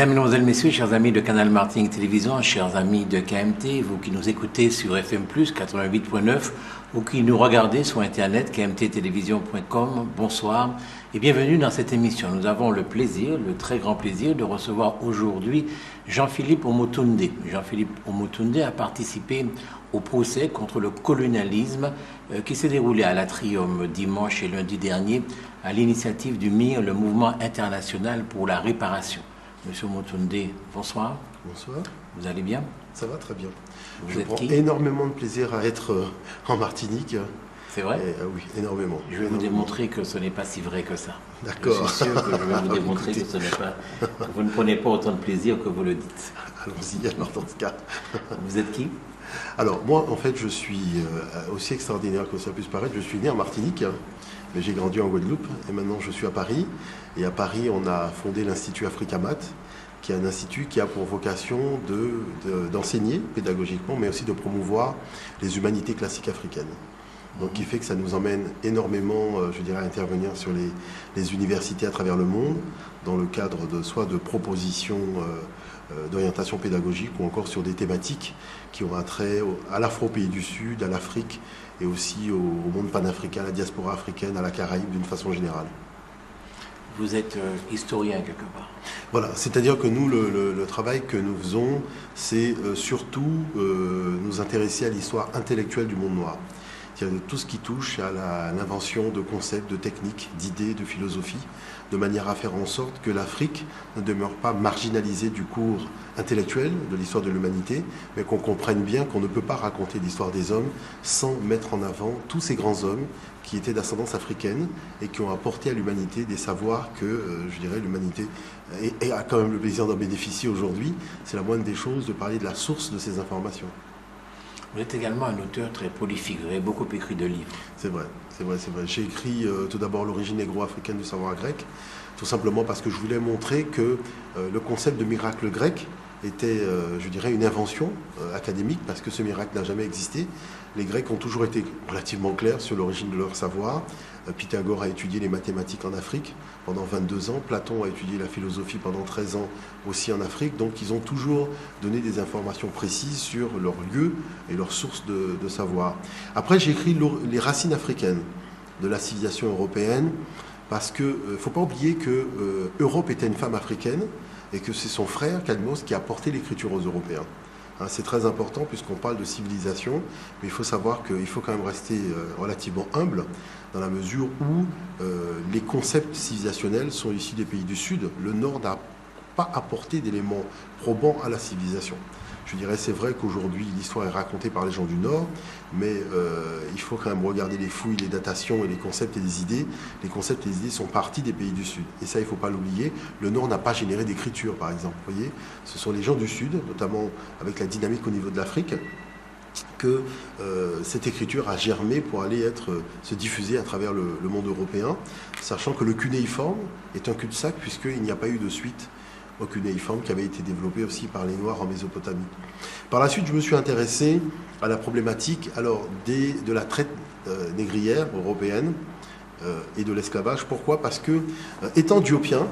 Mesdames, Mesdemoiselles, Messieurs, chers amis de Canal Martinique Télévision, chers amis de KMT, vous qui nous écoutez sur FM+, 88.9, ou qui nous regardez sur Internet, kmttélévision.com, bonsoir et bienvenue dans cette émission. Nous avons le plaisir, le très grand plaisir de recevoir aujourd'hui Jean-Philippe Omotunde. Jean-Philippe Omotunde a participé au procès contre le colonialisme qui s'est déroulé à l'Atrium dimanche et lundi dernier à l'initiative du MIR, le Mouvement international pour la réparation. Monsieur Omotunde, bonsoir. Bonsoir. Vous allez bien? Ça va très bien. Vous êtes prends qui? énormément de plaisir à être en Martinique. C'est vrai? Oui, énormément. Je vais vous démontrer que ce n'est pas si vrai que ça. D'accord. Je suis sûr que je vais vous démontrer que ce n'est pas... Vous ne prenez pas autant de plaisir que vous le dites. Allons-y alors dans ce cas. Vous êtes qui? Alors moi en fait je suis aussi extraordinaire que ça puisse paraître. Je suis né en Martinique, mais j'ai grandi en Guadeloupe et maintenant je suis à Paris. Et à Paris on a fondé l'Institut Africamat, qui est un institut qui a pour vocation d'enseigner pédagogiquement, mais aussi de promouvoir les humanités classiques africaines. Donc, qui fait que ça nous emmène énormément, je dirais, à intervenir sur les universités à travers le monde, dans le cadre soit de propositions d'orientation pédagogique ou encore sur des thématiques qui ont un trait à la fois au pays du Sud, à l'Afrique et aussi au monde panafricain, à la diaspora africaine, à la Caraïbe d'une façon générale. Vous êtes historien quelque part. Voilà, c'est-à-dire que nous, le travail que nous faisons, c'est surtout nous intéresser à l'histoire intellectuelle du monde noir. C'est-à-dire tout ce qui touche à l'invention de concepts, de techniques, d'idées, de philosophie, de manière à faire en sorte que l'Afrique ne demeure pas marginalisée du cours intellectuel de l'histoire de l'humanité, mais qu'on comprenne bien qu'on ne peut pas raconter l'histoire des hommes sans mettre en avant tous ces grands hommes qui étaient d'ascendance africaine et qui ont apporté à l'humanité des savoirs que, je dirais, l'humanité a quand même le plaisir d'en bénéficier aujourd'hui. C'est la moindre des choses de parler de la source de ces informations. Vous êtes également un auteur très prolifique, vous avez beaucoup écrit de livres. C'est vrai, c'est vrai, c'est vrai. J'ai écrit tout d'abord l'origine négro-africaine du savoir grec, tout simplement parce que je voulais montrer que le concept de miracle grec était, je dirais, une invention académique, parce que ce miracle n'a jamais existé. Les Grecs ont toujours été relativement clairs sur l'origine de leur savoir. Pythagore a étudié les mathématiques en Afrique pendant 22 ans. Platon a étudié la philosophie pendant 13 ans aussi en Afrique. Donc ils ont toujours donné des informations précises sur leur lieu et leur source de savoir. Après, j'ai écrit les racines africaines de la civilisation européenne, parce qu'il ne faut pas oublier que Europe était une femme africaine et que c'est son frère, Cadmos, qui a porté l'écriture aux Européens. C'est très important puisqu'on parle de civilisation, mais il faut savoir qu'il faut quand même rester relativement humble dans la mesure où les concepts civilisationnels sont issus des pays du Sud. Le Nord n'a pas apporté d'éléments probants à la civilisation. Je dirais, c'est vrai qu'aujourd'hui, l'histoire est racontée par les gens du Nord, mais il faut quand même regarder les fouilles, les datations et les concepts et les idées. Les concepts et les idées sont partis des pays du Sud. Et ça, il ne faut pas l'oublier. Le Nord n'a pas généré d'écriture, par exemple. Vous voyez, ce sont les gens du Sud, notamment avec la dynamique au niveau de l'Afrique, que cette écriture a germé pour aller se diffuser à travers le monde européen, sachant que le cunéiforme est un cul-de-sac, puisqu'il n'y a pas eu de suite au cunéiforme qui avait été développé aussi par les Noirs en Mésopotamie. Par la suite, je me suis intéressé à la problématique de la traite négrière européenne et de l'esclavage. Pourquoi? Parce que, étant diopien,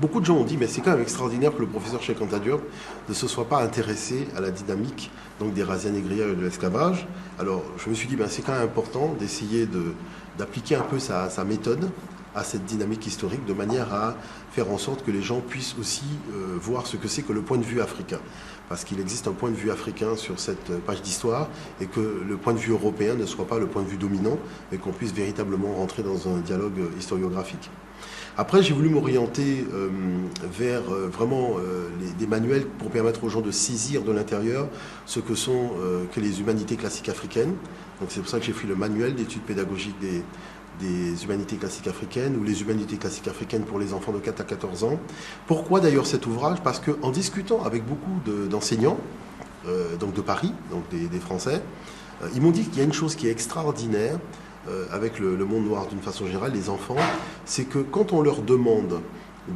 beaucoup de gens ont dit, mais c'est quand même extraordinaire que le professeur Cheikh Anta Diop ne se soit pas intéressé à la dynamique donc, des razzias négrières et de l'esclavage. Alors, je me suis dit, c'est quand même important d'essayer d'appliquer un peu sa méthode à cette dynamique historique, de manière à faire en sorte que les gens puissent aussi voir ce que c'est que le point de vue africain. Parce qu'il existe un point de vue africain sur cette page d'histoire, et que le point de vue européen ne soit pas le point de vue dominant, mais qu'on puisse véritablement rentrer dans un dialogue historiographique. Après, j'ai voulu m'orienter vers vraiment des manuels pour permettre aux gens de saisir de l'intérieur ce que sont que les humanités classiques africaines. Donc c'est pour ça que j'ai pris le manuel d'études pédagogiques des humanités classiques africaines, ou les humanités classiques africaines pour les enfants de 4 à 14 ans. Pourquoi d'ailleurs cet ouvrage? Parce qu'en discutant avec beaucoup d'enseignants donc de Paris, donc des Français, ils m'ont dit qu'il y a une chose qui est extraordinaire avec le monde noir d'une façon générale, les enfants, c'est que quand on leur demande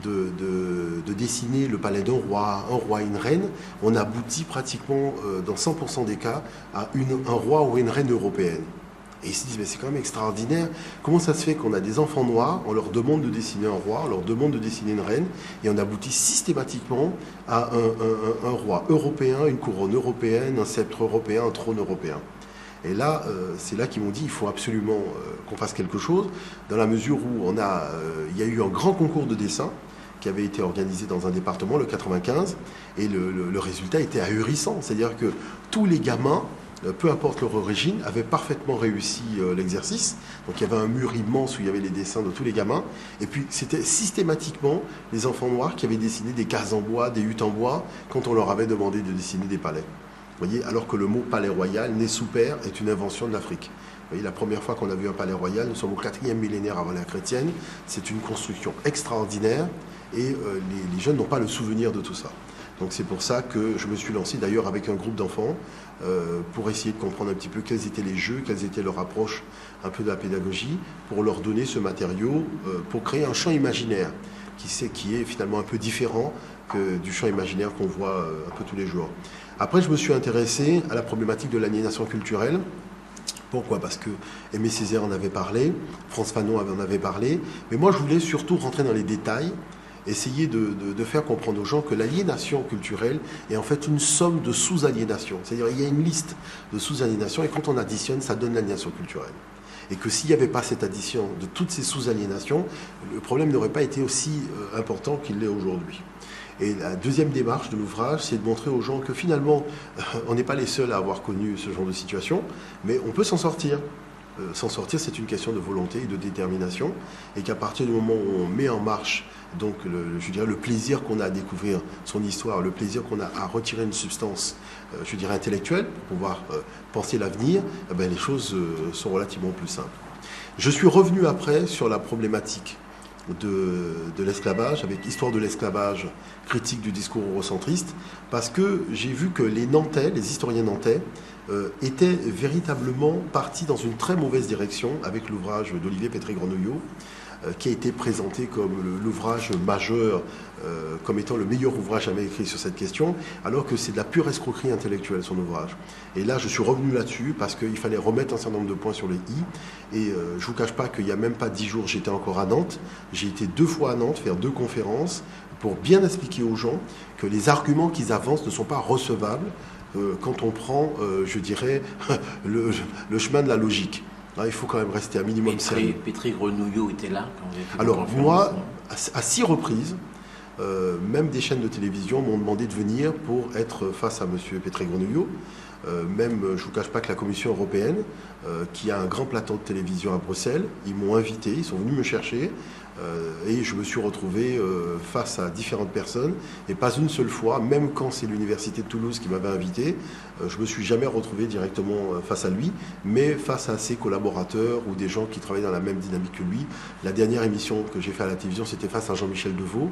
de dessiner le palais d'un roi, un roi et une reine, on aboutit pratiquement dans 100% des cas à un roi ou une reine européenne. Et ils se disent, mais c'est quand même extraordinaire, comment ça se fait qu'on a des enfants noirs, on leur demande de dessiner un roi, on leur demande de dessiner une reine, et on aboutit systématiquement à un roi européen, une couronne européenne, un sceptre européen, un trône européen. Et là, c'est là qu'ils m'ont dit, il faut absolument qu'on fasse quelque chose, dans la mesure où il y a eu un grand concours de dessin, qui avait été organisé dans un département, le 95, et le résultat était ahurissant. C'est-à-dire que tous les gamins, peu importe leur origine, avaient parfaitement réussi l'exercice. Donc il y avait un mur immense où il y avait les dessins de tous les gamins. Et puis c'était systématiquement les enfants noirs qui avaient dessiné des cases en bois, des huttes en bois, quand on leur avait demandé de dessiner des palais. Vous voyez, alors que le mot palais royal, né sous père, est une invention de l'Afrique. Vous voyez, la première fois qu'on a vu un palais royal, nous sommes au 4e millénaire avant l'ère chrétienne. C'est une construction extraordinaire et les jeunes n'ont pas le souvenir de tout ça. Donc c'est pour ça que je me suis lancé d'ailleurs avec un groupe d'enfants pour essayer de comprendre un petit peu quels étaient les jeux, quelles étaient leurs approches un peu de la pédagogie, pour leur donner ce matériau, pour créer un champ imaginaire qui est finalement un peu différent que du champ imaginaire qu'on voit un peu tous les jours. Après, je me suis intéressé à la problématique de l'aliénation culturelle. Pourquoi ? Parce que Aimé Césaire en avait parlé, Frantz Fanon en avait parlé, mais moi je voulais surtout rentrer dans les détails, essayer de faire comprendre aux gens que l'aliénation culturelle est en fait une somme de sous-aliénations. C'est-à-dire il y a une liste de sous-aliénations et quand on additionne, ça donne l'aliénation culturelle. Et que s'il n'y avait pas cette addition de toutes ces sous-aliénations, le problème n'aurait pas été aussi important qu'il l'est aujourd'hui. Et la deuxième démarche de l'ouvrage, c'est de montrer aux gens que finalement, on n'est pas les seuls à avoir connu ce genre de situation, mais on peut s'en sortir. S'en sortir, c'est une question de volonté et de détermination, et qu'à partir du moment où on met en marche donc je dirais le plaisir qu'on a à découvrir son histoire, le plaisir qu'on a à retirer une substance, je dirais intellectuelle, pour pouvoir penser l'avenir, eh bien, les choses sont relativement plus simples. Je suis revenu après sur la problématique de l'esclavage, avec Histoire de l'esclavage, critique du discours eurocentriste, parce que j'ai vu que les Nantais, les historiens nantais, étaient véritablement partis dans une très mauvaise direction avec l'ouvrage d'Olivier Pétré-Grenouillot, qui a été présenté comme l'ouvrage majeur, comme étant le meilleur ouvrage jamais écrit sur cette question, alors que c'est de la pure escroquerie intellectuelle, son ouvrage. Et là, je suis revenu là-dessus, parce qu'il fallait remettre un certain nombre de points sur les i, et je ne vous cache pas qu'il n'y a même pas 10 jours, j'étais encore à Nantes. J'ai été 2 fois à Nantes, faire 2 conférences, pour bien expliquer aux gens que les arguments qu'ils avancent ne sont pas recevables quand on prend, je dirais, le chemin de la logique. Il faut quand même rester un minimum sérieux. Pétré-Grenouillot était là quand vous avez fait Alors moi, à 6 reprises, même des chaînes de télévision m'ont demandé de venir pour être face à M. Pétré-Grenouillot. Même, je ne vous cache pas que la Commission européenne, qui a un grand plateau de télévision à Bruxelles, ils m'ont invité, ils sont venus me chercher, et je me suis retrouvé face à différentes personnes, et pas une seule fois, même quand c'est l'Université de Toulouse qui m'avait invité, je ne me suis jamais retrouvé directement face à lui, mais face à ses collaborateurs ou des gens qui travaillent dans la même dynamique que lui. La dernière émission que j'ai faite à la télévision, c'était face à Jean-Michel Deveau,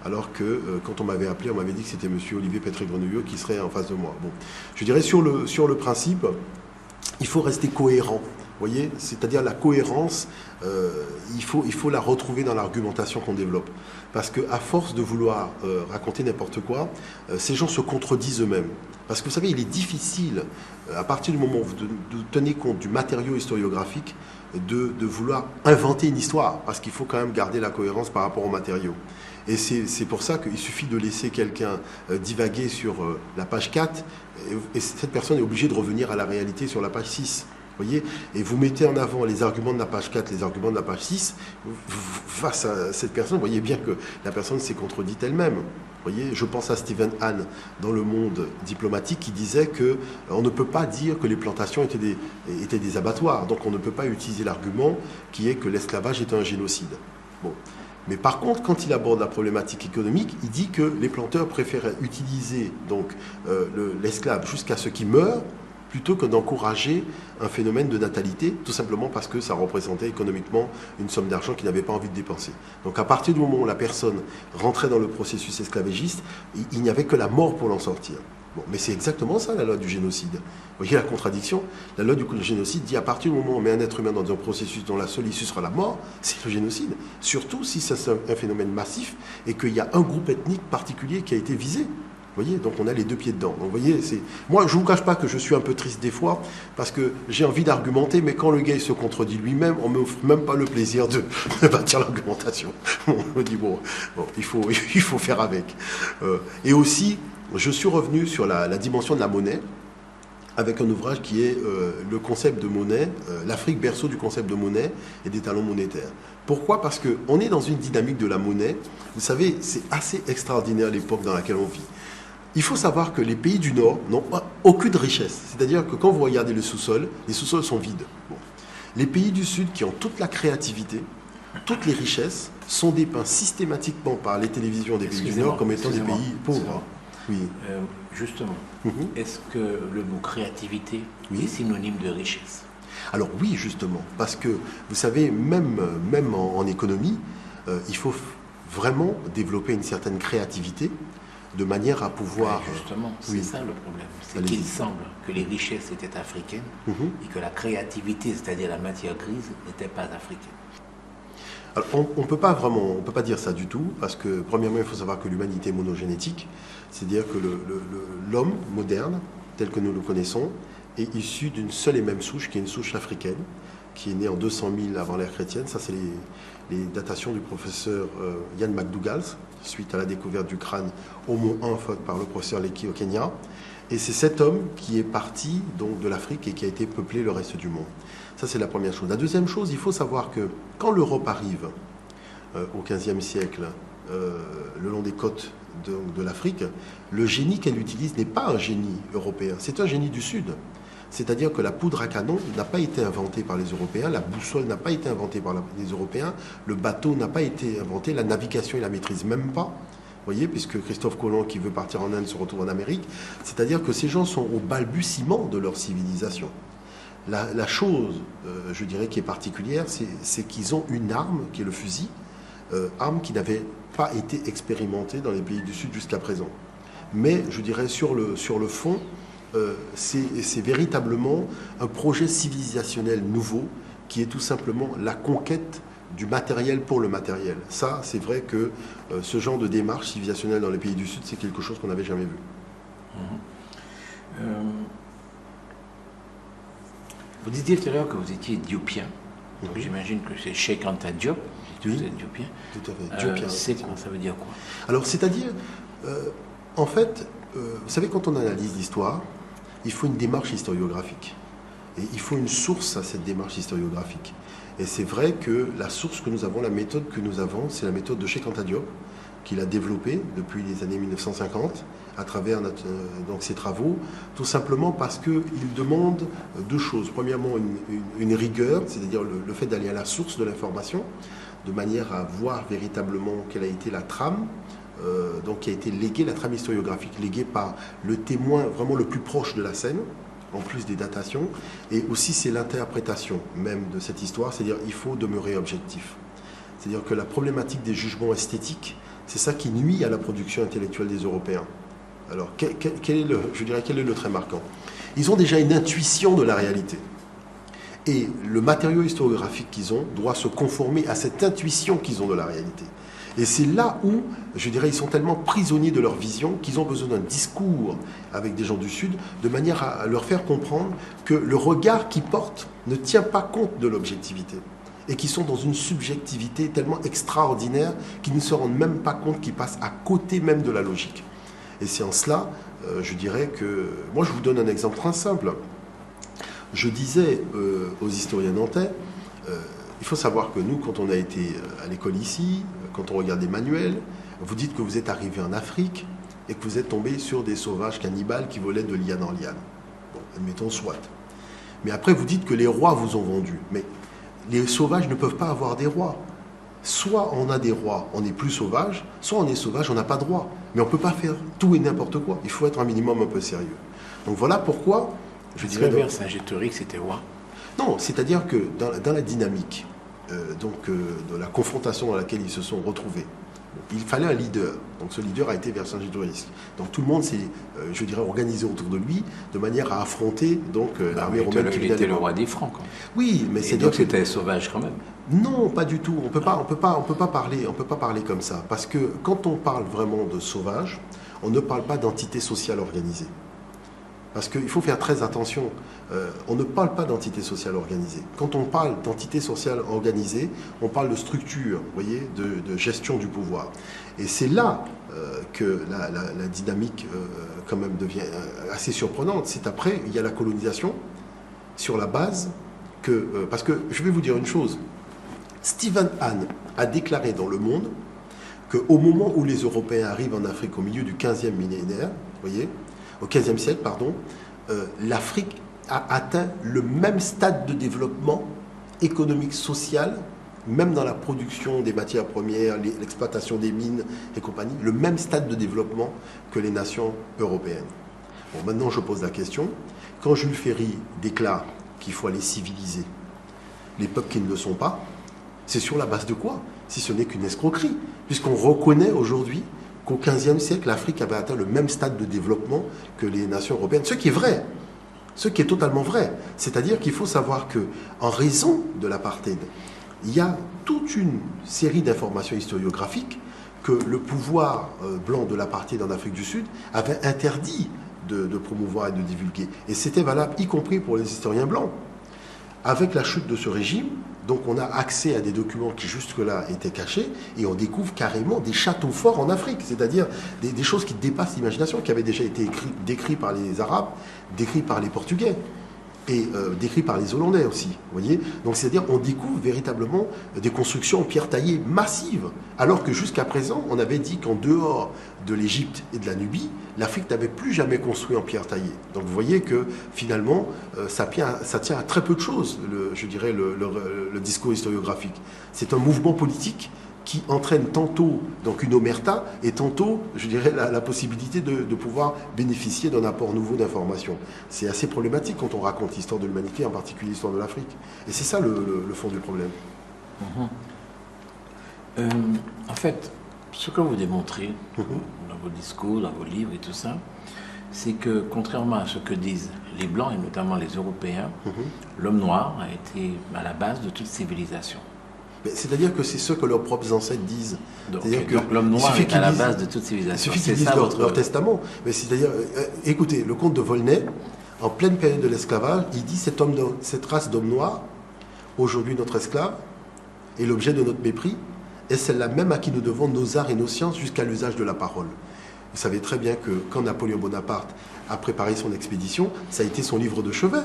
alors que quand on m'avait appelé, on m'avait dit que c'était M. Olivier Pétré-Grenouillot qui serait en face de moi. Bon. Je dirais sur le principe, il faut rester cohérent. Vous voyez, c'est-à-dire la cohérence, il faut la retrouver dans l'argumentation qu'on développe. Parce qu'à force de vouloir raconter n'importe quoi, ces gens se contredisent eux-mêmes. Parce que vous savez, il est difficile, à partir du moment où vous tenez compte du matériau historiographique, de vouloir inventer une histoire. Parce qu'il faut quand même garder la cohérence par rapport au matériau. Et c'est pour ça qu'il suffit de laisser quelqu'un divaguer sur la page 4, et cette personne est obligée de revenir à la réalité sur la page 6. Voyez, et vous mettez en avant les arguments de la page 4, les arguments de la page 6, face à cette personne, vous voyez bien que la personne s'est contredite elle-même. Voyez, je pense à Stephen Hahn dans Le Monde diplomatique qui disait qu'on ne peut pas dire que les plantations étaient des abattoirs, donc on ne peut pas utiliser l'argument qui est que l'esclavage est un génocide. Bon. Mais par contre, quand il aborde la problématique économique, il dit que les planteurs préféraient utiliser donc l'esclave jusqu'à ce qu'il meure, plutôt que d'encourager un phénomène de natalité, tout simplement parce que ça représentait économiquement une somme d'argent qu'il n'avait pas envie de dépenser. Donc à partir du moment où la personne rentrait dans le processus esclavagiste, il n'y avait que la mort pour l'en sortir. Bon, mais c'est exactement ça la loi du génocide. Vous voyez la contradiction ? La loi du génocide dit à partir du moment où on met un être humain dans un processus dont la seule issue sera la mort, c'est le génocide. Surtout si c'est un phénomène massif et qu'il y a un groupe ethnique particulier qui a été visé. Vous voyez, donc on a les deux pieds dedans. Donc vous voyez, moi je ne vous cache pas que je suis un peu triste des fois, parce que j'ai envie d'argumenter, mais quand le gars il se contredit lui-même, on ne m'offre même pas le plaisir de bâtir l'argumentation. On me dit, bon il faut faire avec. Et aussi, je suis revenu sur la dimension de la monnaie, avec un ouvrage qui est le concept de monnaie, l'Afrique berceau du concept de monnaie et des talons monétaires. Pourquoi ? Parce qu'on est dans une dynamique de la monnaie. Vous savez, c'est assez extraordinaire l'époque dans laquelle on vit. Il faut savoir que les pays du Nord n'ont aucune richesse. C'est-à-dire que quand vous regardez le sous-sol, les sous-sols sont vides. Bon. Les pays du Sud qui ont toute la créativité, toutes les richesses, sont dépeints systématiquement par les télévisions des pays du Nord comme étant des pays pauvres. Oui. Justement, est-ce que le mot créativité est synonyme de richesse ? Alors oui, justement, parce que vous savez, même en économie, il faut vraiment développer une certaine créativité de manière à pouvoir... Justement, c'est ça le problème. C'est qu'il semble que les richesses étaient africaines et que la créativité, c'est-à-dire la matière grise, n'était pas africaine. Alors, on ne peut pas dire ça du tout, parce que premièrement, il faut savoir que l'humanité est monogénétique, c'est-à-dire que l'homme moderne, tel que nous le connaissons, est issu d'une seule et même souche, qui est une souche africaine, qui est née en 200 000 avant l'ère chrétienne. Ça, c'est les datations du professeur Ian McDougall, suite à la découverte du crâne au mont Hanford par le professeur Leakey au Kenya. Et c'est cet homme qui est parti donc, de l'Afrique et qui a été peuplé le reste du monde. Ça, c'est la première chose. La deuxième chose, il faut savoir que quand l'Europe arrive au XVe siècle, le long des côtes de l'Afrique, le génie qu'elle utilise n'est pas un génie européen, c'est un génie du Sud. C'est-à-dire que la poudre à canon n'a pas été inventée par les Européens, la boussole n'a pas été inventée par les Européens, le bateau n'a pas été inventé, la navigation, il la maîtrise même pas. Vous voyez, puisque Christophe Colomb, qui veut partir en Inde, se retrouve en Amérique. C'est-à-dire que ces gens sont au balbutiement de leur civilisation. La chose, je dirais, qui est particulière, c'est qu'ils ont une arme, qui est le fusil, arme qui n'avait pas été expérimentée dans les pays du Sud jusqu'à présent. Mais, je dirais, sur le fond, c'est véritablement un projet civilisationnel nouveau qui est tout simplement la conquête du matériel pour le matériel. Ça, c'est vrai que ce genre de démarche civilisationnelle dans les pays du Sud, c'est quelque chose qu'on n'avait jamais vu. Vous disiez tout à l'heure que vous étiez éthiopien. Donc j'imagine que c'est Cheikh Anta Diop. Vous êtes éthiopien. Tout à fait. Éthiopien. Ça veut dire quoi ? Alors, c'est-à-dire, en fait, vous savez, quand on analyse l'histoire, il faut une démarche historiographique. Et il faut une source à cette démarche historiographique. Et c'est vrai que la source que nous avons, la méthode que nous avons, c'est la méthode de Cheikh Anta Diop, qu'il a développée depuis les années 1950, à travers donc ses travaux, tout simplement parce qu'il demande deux choses. Premièrement, une rigueur, c'est-à-dire le fait d'aller à la source de l'information, de manière à voir véritablement quelle a été la trame, donc qui a été léguée, la trame historiographique léguée par le témoin vraiment le plus proche de la scène, en plus des datations, et aussi c'est l'interprétation même de cette histoire, c'est-à-dire il faut demeurer objectif. C'est-à-dire que la problématique des jugements esthétiques, c'est ça qui nuit à la production intellectuelle des Européens. Alors, quel est le trait marquant ? Ils ont déjà une intuition de la réalité. Et le matériau historiographique qu'ils ont doit se conformer à cette intuition qu'ils ont de la réalité. Et c'est là où, je dirais, ils sont tellement prisonniers de leur vision qu'ils ont besoin d'un discours avec des gens du Sud, de manière à leur faire comprendre que le regard qu'ils portent ne tient pas compte de l'objectivité. Et qu'ils sont dans une subjectivité tellement extraordinaire qu'ils ne se rendent même pas compte qu'ils passent à côté même de la logique. Et c'est en cela, je dirais que... Moi, je vous donne un exemple très simple. Je disais aux historiens nantais, il faut savoir que nous, quand on a été à l'école ici, quand on regarde des manuels, vous dites que vous êtes arrivé en Afrique et que vous êtes tombé sur des sauvages cannibales qui volaient de liane en liane. Bon, admettons, soit. Mais après, vous dites que les rois vous ont vendu. Mais les sauvages ne peuvent pas avoir des rois. Soit on a des rois, on est plus sauvage, soit on est sauvage, on n'a pas de roi. Mais on ne peut pas faire tout et n'importe quoi. Il faut être un minimum un peu sérieux. Donc voilà pourquoi, je dirais... vers Saint-Gétorix, c'était roi. Non, c'est-à-dire que dans la dynamique de la confrontation dans laquelle ils se sont retrouvés, Il fallait un leader. Donc ce leader a été Vercingétorix. Donc tout le monde s'est, je dirais, organisé autour de lui de manière à affronter donc l'armée romaine qui Il était le roi des Francs. Quoi. Oui, mais c'est donc c'était sauvage quand même. Non, pas du tout. On peut pas parler comme ça. Parce que quand on parle vraiment de sauvage, on ne parle pas d'entité sociale organisée. Parce qu'il faut faire très attention. On ne parle pas d'entité sociale organisée. Quand on parle d'entité sociale organisée, on parle de structure, vous voyez, de gestion du pouvoir. Et c'est là que la dynamique quand même devient assez surprenante. C'est après, il y a la colonisation sur la base que... parce que je vais vous dire une chose. Stephen Hahn a déclaré dans Le Monde qu'au moment où les Européens arrivent en Afrique au milieu du 15e millénaire, vous voyez, au 15e siècle, pardon, l'Afrique a atteint le même stade de développement économique, social, même dans la production des matières premières, l'exploitation des mines et compagnie, le même stade de développement que les nations européennes. Bon, maintenant je pose la question, quand Jules Ferry déclare qu'il faut aller civiliser les peuples qui ne le sont pas, c'est sur la base de quoi? Si ce n'est qu'une escroquerie, puisqu'on reconnaît aujourd'hui qu'au XVe siècle, l'Afrique avait atteint le même stade de développement que les nations européennes. Ce qui est vrai, ce qui est totalement vrai. C'est-à-dire qu'il faut savoir qu'en raison de l'apartheid, il y a toute une série d'informations historiographiques que le pouvoir blanc de l'apartheid en Afrique du Sud avait interdit de promouvoir et de divulguer. Et c'était valable, y compris pour les historiens blancs. Avec la chute de ce régime, donc on a accès à des documents qui jusque-là étaient cachés et on découvre carrément des châteaux forts en Afrique, c'est-à-dire des choses qui dépassent l'imagination, qui avaient déjà été décrits par les Arabes, décrits par les Portugais et décrits par les Hollandais aussi. Vous voyez, donc c'est-à-dire on découvre véritablement des constructions en pierre taillée massives, alors que jusqu'à présent on avait dit qu'en dehors de l'Égypte et de la Nubie, l'Afrique n'avait plus jamais construit en pierre taillée. Donc vous voyez que finalement ça tient à très peu de choses, je dirais le discours historiographique. C'est un mouvement politique qui entraîne tantôt donc une omerta et tantôt, je dirais, la possibilité de pouvoir bénéficier d'un apport nouveau d'informations. C'est assez problématique quand on raconte l'histoire de l'humanité, en particulier l'histoire de l'Afrique. Et c'est ça le fond du problème. En fait, ce que vous démontrez dans vos discours, dans vos livres et tout ça, c'est que contrairement à ce que disent les Blancs, et notamment les Européens, l'homme noir a été à la base de toute civilisation. C'est-à-dire que c'est ce que leurs propres ancêtres disent. Donc l'homme noir est à la base de toute civilisation. Il suffit qu'ils disent leur testament. Mais c'est-à-dire, écoutez, le comte de Volney, en pleine période de l'esclavage, il dit cette race d'hommes noirs, aujourd'hui notre esclave, est l'objet de notre mépris, et celle-là même à qui nous devons nos arts et nos sciences jusqu'à l'usage de la parole. Vous savez très bien que quand Napoléon Bonaparte a préparé son expédition, ça a été son livre de chevet.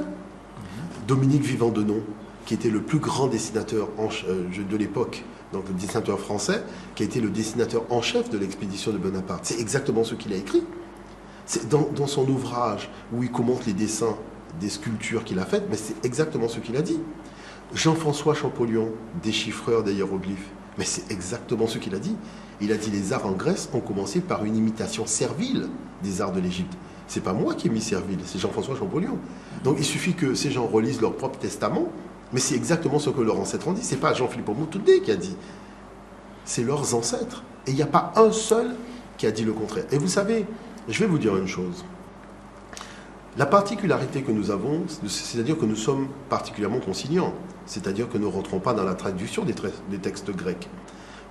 Dominique Vivant-Denon, qui était le plus grand dessinateur de l'époque, donc le dessinateur français, qui a été le dessinateur en chef de l'expédition de Bonaparte. C'est exactement ce qu'il a écrit. C'est dans son ouvrage où il commente les dessins des sculptures qu'il a faites, mais c'est exactement ce qu'il a dit. Jean-François Champollion, déchiffreur des hiéroglyphes, mais c'est exactement ce qu'il a dit. Il a dit les arts en Grèce ont commencé par une imitation servile des arts de l'Égypte. C'est pas moi qui ai mis servile, c'est Jean-François Champollion. Donc il suffit que ces gens relisent leur propre testament. Mais c'est exactement ce que leurs ancêtres ont dit. Ce n'est pas Jean-Philippe Moutoudé qui a dit. C'est leurs ancêtres. Et il n'y a pas un seul qui a dit le contraire. Et vous savez, je vais vous dire une chose. La particularité que nous avons, c'est-à-dire que nous sommes particulièrement conciliants. C'est-à-dire que nous ne rentrons pas dans la traduction des textes grecs.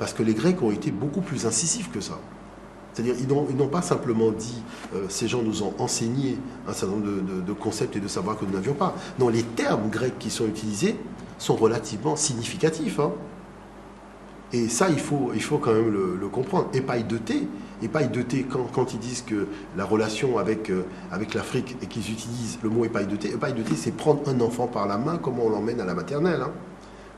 Parce que les Grecs ont été beaucoup plus incisifs que ça. C'est-à-dire ils n'ont pas simplement dit ces gens nous ont enseigné un certain nombre de concepts et de savoirs que nous n'avions pas. Non, les termes grecs qui sont utilisés sont relativement significatifs. Hein. Et ça, il faut quand même le comprendre. Épaille de thé, quand ils disent que la relation avec l'Afrique et qu'ils utilisent le mot épaille de thé, c'est prendre un enfant par la main comme on l'emmène à la maternelle. Hein.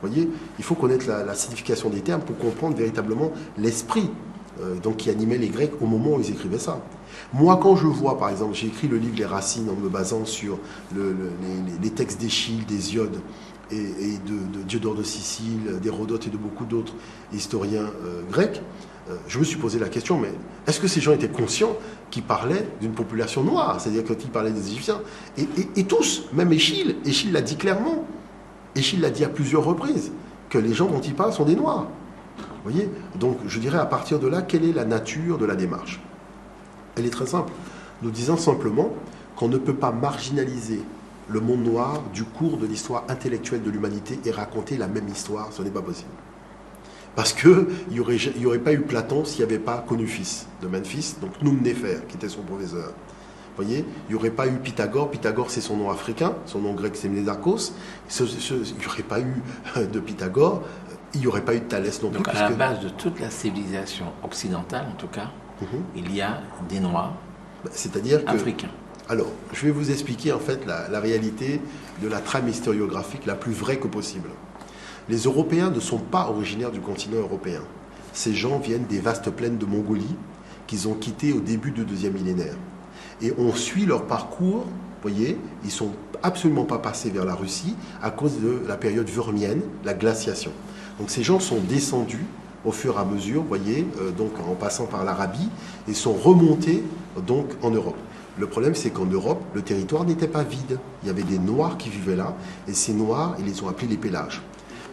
Vous voyez, il faut connaître la signification des termes pour comprendre véritablement l'esprit donc qui animait les Grecs au moment où ils écrivaient ça. Moi, quand je vois, par exemple, j'ai écrit le livre Les Racines en me basant sur les textes d'Échille, d'Hésiode et de Diodore de Sicile, d'Hérodote et de beaucoup d'autres historiens grecs, je me suis posé la question, mais est-ce que ces gens étaient conscients qu'ils parlaient d'une population noire? C'est-à-dire quand ils parlaient des Égyptiens. Et tous, même Échille l'a dit clairement. Échille l'a dit à plusieurs reprises, que les gens dont il parle sont des Noirs. Vous voyez? Donc, je dirais à partir de là, quelle est la nature de la démarche? Elle est très simple. Nous disons simplement qu'on ne peut pas marginaliser le monde noir du cours de l'histoire intellectuelle de l'humanité et raconter la même histoire. Ce n'est pas possible. Parce qu'il n'y aurait pas eu Platon s'il n'y avait pas Confucius de Memphis, donc Noum-Néfer, qui était son professeur. Vous voyez, il n'y aurait pas eu Pythagore. Pythagore, c'est son nom africain. Son nom grec, c'est Mnédarkos. Il n'y aurait pas eu de Pythagore. Il n'y aurait pas eu de Thalès non plus. Donc, à la base de toute la civilisation occidentale, en tout cas, il y a des Noirs c'est-à-dire africains. Alors, je vais vous expliquer en fait la réalité de la trame historiographique la plus vraie que possible. Les Européens ne sont pas originaires du continent européen. Ces gens viennent des vastes plaines de Mongolie qu'ils ont quittées au début du deuxième millénaire. Et on suit leur parcours, vous voyez, ils ne sont absolument pas passés vers la Russie à cause de la période wurmienne, la glaciation. Donc ces gens sont descendus au fur et à mesure, vous voyez, donc en passant par l'Arabie, et sont remontés donc en Europe. Le problème, c'est qu'en Europe, le territoire n'était pas vide. Il y avait des Noirs qui vivaient là, et ces Noirs, ils les ont appelés les Pélages.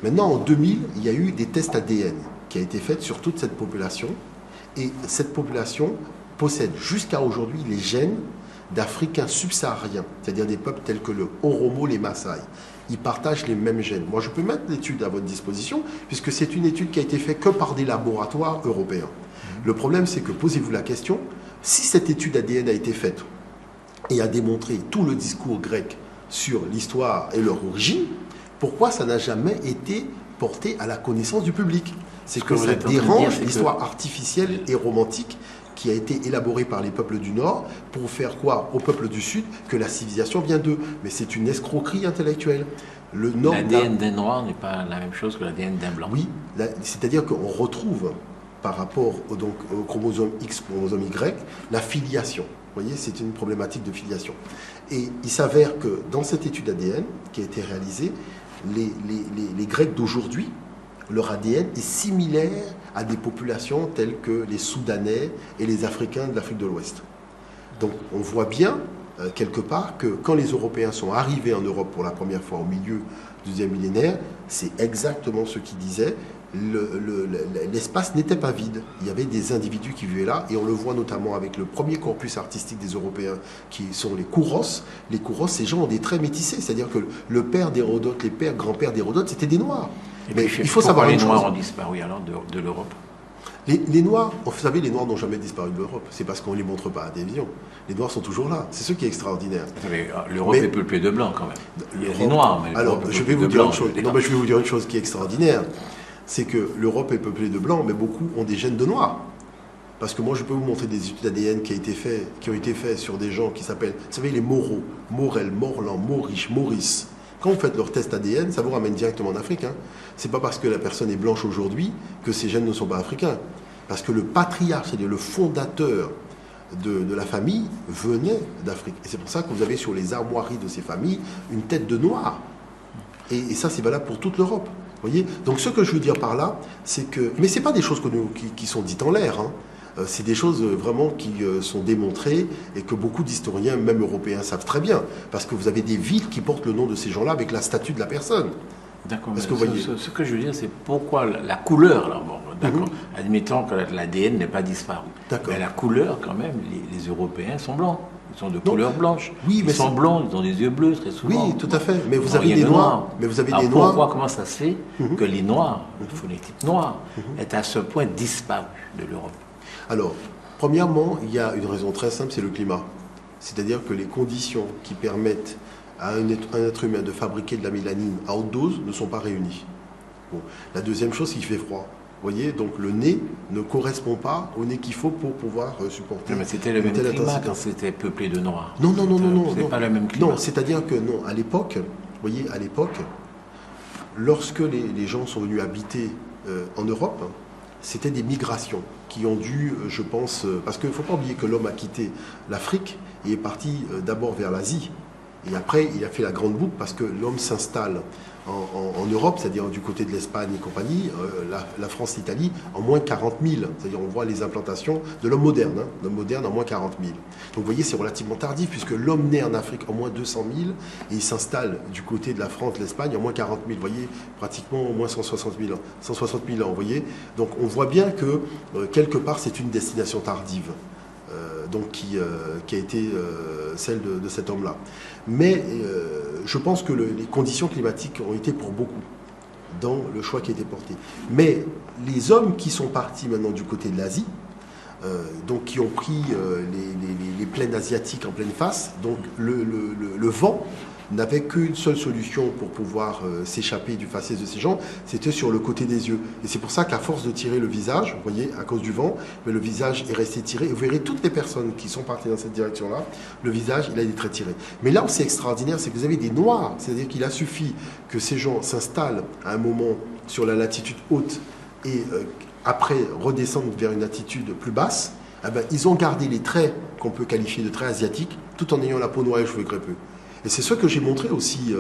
Maintenant, en 2000, il y a eu des tests ADN qui ont été faits sur toute cette population, et cette population possède jusqu'à aujourd'hui les gènes d'Africains subsahariens, c'est-à-dire des peuples tels que le Oromo, les Maasai. Ils partagent les mêmes gènes. Moi, je peux mettre l'étude à votre disposition, puisque c'est une étude qui a été faite que par des laboratoires européens. Le problème, c'est que, posez-vous la question, si cette étude ADN a été faite et a démontré tout le discours grec sur l'histoire et leur origine, pourquoi ça n'a jamais été porté à la connaissance du public? C'est que ça dérange l'histoire artificielle et romantique qui a été élaborée par les peuples du Nord pour faire croire aux peuples du Sud que la civilisation vient d'eux. Mais c'est une escroquerie intellectuelle. L'ADN d'un Noir n'est pas la même chose que l'ADN d'un Blanc. Oui, c'est-à-dire qu'on retrouve par rapport au chromosome X, chromosome Y, la filiation. Vous voyez, c'est une problématique de filiation. Et il s'avère que dans cette étude ADN qui a été réalisée, les Grecs d'aujourd'hui, leur ADN est similaire à des populations telles que les Soudanais et les Africains de l'Afrique de l'Ouest. Donc on voit bien, quelque part, que quand les Européens sont arrivés en Europe pour la première fois au milieu du deuxième millénaire, c'est exactement ce qu'ils disaient. L'espace n'était pas vide. Il y avait des individus qui vivaient là, et on le voit notamment avec le premier corpus artistique des Européens, qui sont les Kouros. Les Kouros, ces gens ont des traits métissés, c'est-à-dire que le père d'Hérodote, les pères, grands-pères d'Hérodote, c'était des Noirs. Mais il faut savoir les Noirs ont disparu alors de l'Europe. Les Noirs, vous savez, les Noirs n'ont jamais disparu de l'Europe. C'est parce qu'on ne les montre pas à la télévision. Les Noirs sont toujours là. C'est ce qui est extraordinaire. L'Europe est peuplée de blancs quand même. Il y a des Noirs, mais alors, je vais vous dire une chose. Non, mais je vais vous dire une chose qui est extraordinaire. C'est que l'Europe est peuplée de blancs, mais beaucoup ont des gènes de noirs. Parce que moi, je peux vous montrer des études ADN qui ont été faites sur des gens qui s'appellent, vous savez, les Moreau, Morel, Morland, Maurice, Maurice. Quand vous faites leur test ADN, ça vous ramène directement en Afrique. C'est pas parce que la personne est blanche aujourd'hui que ses gènes ne sont pas africains. Parce que le patriarche, c'est-à-dire le fondateur de la famille, venait d'Afrique. Et c'est pour ça que vous avez sur les armoiries de ces familles une tête de noir. Et ça, c'est valable pour toute l'Europe. Voyez. Donc ce que je veux dire par là, c'est que... Mais ce n'est pas des choses qui sont dites en l'air. C'est des choses vraiment qui sont démontrées et que beaucoup d'historiens, même européens, savent très bien. Parce que vous avez des villes qui portent le nom de ces gens-là avec la statue de la personne. D'accord, mais ce que je veux dire, c'est pourquoi la couleur, là, bon, d'accord, admettons que l'ADN n'est pas disparu. Mais la couleur, quand même, les Européens sont blancs. Ils sont de couleur blanche. Oui, mais ils sont blancs, ils ont des yeux bleus très souvent. Oui, tout à fait. Mais vous avez des noirs. Mais vous avez des noirs. Pourquoi, comment ça se fait que les noirs, le phonétique noir, est à ce point disparu de l'Europe? Alors, premièrement, il y a une raison très simple, c'est le climat. C'est-à-dire que les conditions qui permettent à un être humain de fabriquer de la mélanine à haute dose ne sont pas réunies. Bon. La deuxième chose, c'est qu'il fait froid. Vous voyez, donc le nez ne correspond pas au nez qu'il faut pour pouvoir supporter. Non, mais c'était le même climat quand c'était peuplé de noirs. Non. C'est pas le même climat. Non, c'est-à-dire que non, à l'époque, vous voyez, à l'époque, lorsque les gens sont venus habiter en Europe, c'était des migrations qui ont dû, je pense, parce qu'il ne faut pas oublier que l'homme a quitté l'Afrique et est parti d'abord vers l'Asie. Et après, il a fait la grande boucle parce que l'homme s'installe en Europe, c'est-à-dire du côté de l'Espagne et compagnie, la France, l'Italie, en moins 40 000. C'est-à-dire on voit les implantations de l'homme moderne, l'homme moderne en moins 40 000. Donc vous voyez, c'est relativement tardif puisque l'homme naît en Afrique en moins 200 000 et il s'installe du côté de la France, de l'Espagne en moins 40 000. Vous voyez, pratiquement au moins 160 000 ans. 160 000 ans, vous voyez. Donc on voit bien que quelque part c'est une destination tardive. Donc qui a été celle de cet homme-là. Mais je pense que les conditions climatiques ont été pour beaucoup dans le choix qui a été porté. Mais les hommes qui sont partis maintenant du côté de l'Asie, donc qui ont pris les plaines asiatiques en pleine face, donc le vent n'avait qu'une seule solution pour pouvoir s'échapper du faciès de ces gens, c'était sur le côté des yeux. Et c'est pour ça qu'à force de tirer le visage, vous voyez, à cause du vent, mais le visage est resté tiré. Et vous verrez toutes les personnes qui sont parties dans cette direction-là, le visage, il a été très tiré. Mais là où c'est extraordinaire, c'est que vous avez des noirs, c'est-à-dire qu'il a suffi que ces gens s'installent à un moment sur la latitude haute et après redescendent vers une latitude plus basse. Eh ben, ils ont gardé les traits qu'on peut qualifier de traits asiatiques, tout en ayant la peau noire et les cheveux crépus. Et c'est ce que j'ai montré aussi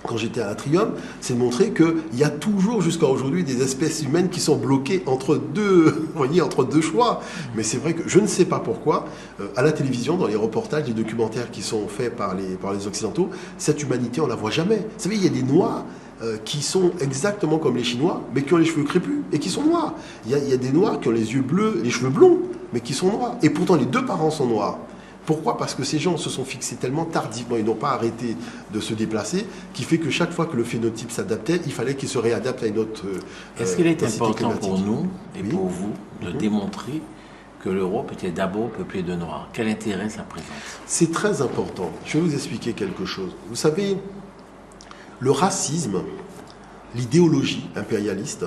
quand j'étais à l'Atrium, c'est de montrer qu'il y a toujours jusqu'à aujourd'hui des espèces humaines qui sont bloquées entre deux, vous voyez, entre deux choix. Mais c'est vrai que je ne sais pas pourquoi, à la télévision, dans les reportages, les documentaires qui sont faits par les Occidentaux, cette humanité, on ne la voit jamais. Vous savez, il y a des Noirs qui sont exactement comme les Chinois, mais qui ont les cheveux crépus et qui sont noirs. Il y a des Noirs qui ont les yeux bleus, les cheveux blonds, mais qui sont noirs. Et pourtant, les deux parents sont noirs. Pourquoi ? Parce que ces gens se sont fixés tellement tardivement, ils n'ont pas arrêté de se déplacer, qui fait que chaque fois que le phénotype s'adaptait, il fallait qu'il se réadapte à une autre Est-ce qu'il est important pour nous et oui. pour vous de démontrer que l'Europe était d'abord peuplée de Noirs ? Quel intérêt ça présente ? C'est très important. Je vais vous expliquer quelque chose. Vous savez, le racisme, l'idéologie impérialiste,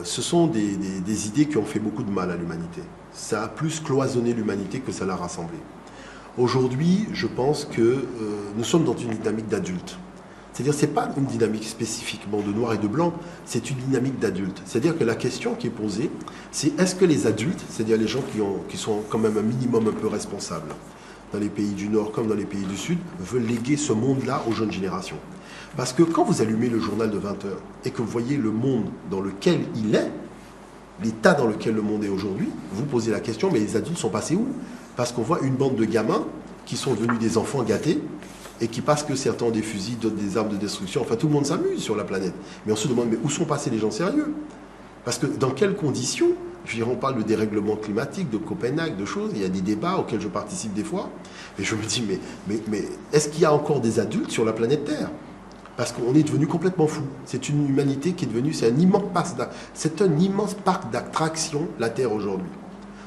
ce sont des idées qui ont fait beaucoup de mal à l'humanité. Ça a plus cloisonné l'humanité que ça l'a rassemblée. Aujourd'hui, je pense que nous sommes dans une dynamique d'adulte. C'est-à-dire, ce n'est pas une dynamique spécifiquement de noir et de blanc, c'est une dynamique d'adulte. C'est-à-dire que la question qui est posée, c'est est-ce que les adultes, c'est-à-dire les gens qui sont quand même un minimum un peu responsables, dans les pays du Nord comme dans les pays du Sud, veulent léguer ce monde-là aux jeunes générations. Parce que quand vous allumez le journal de 20 heures et que vous voyez le monde dans lequel il est, l'état dans lequel le monde est aujourd'hui, vous posez la question, mais les adultes sont passés où ? Parce qu'on voit une bande de gamins qui sont devenus des enfants gâtés et qui, parce que certains ont des fusils, d'autres des armes de destruction, enfin tout le monde s'amuse sur la planète. Mais on se demande, mais où sont passés les gens sérieux ? Parce que dans quelles conditions ? Je veux dire, on parle de dérèglement climatique, de Copenhague, de choses, il y a des débats auxquels je participe des fois, et je me dis, mais est-ce qu'il y a encore des adultes sur la planète Terre ? Parce qu'on est devenu complètement fou. C'est une humanité qui est devenue, c'est un immense parc d'attractions, la Terre aujourd'hui.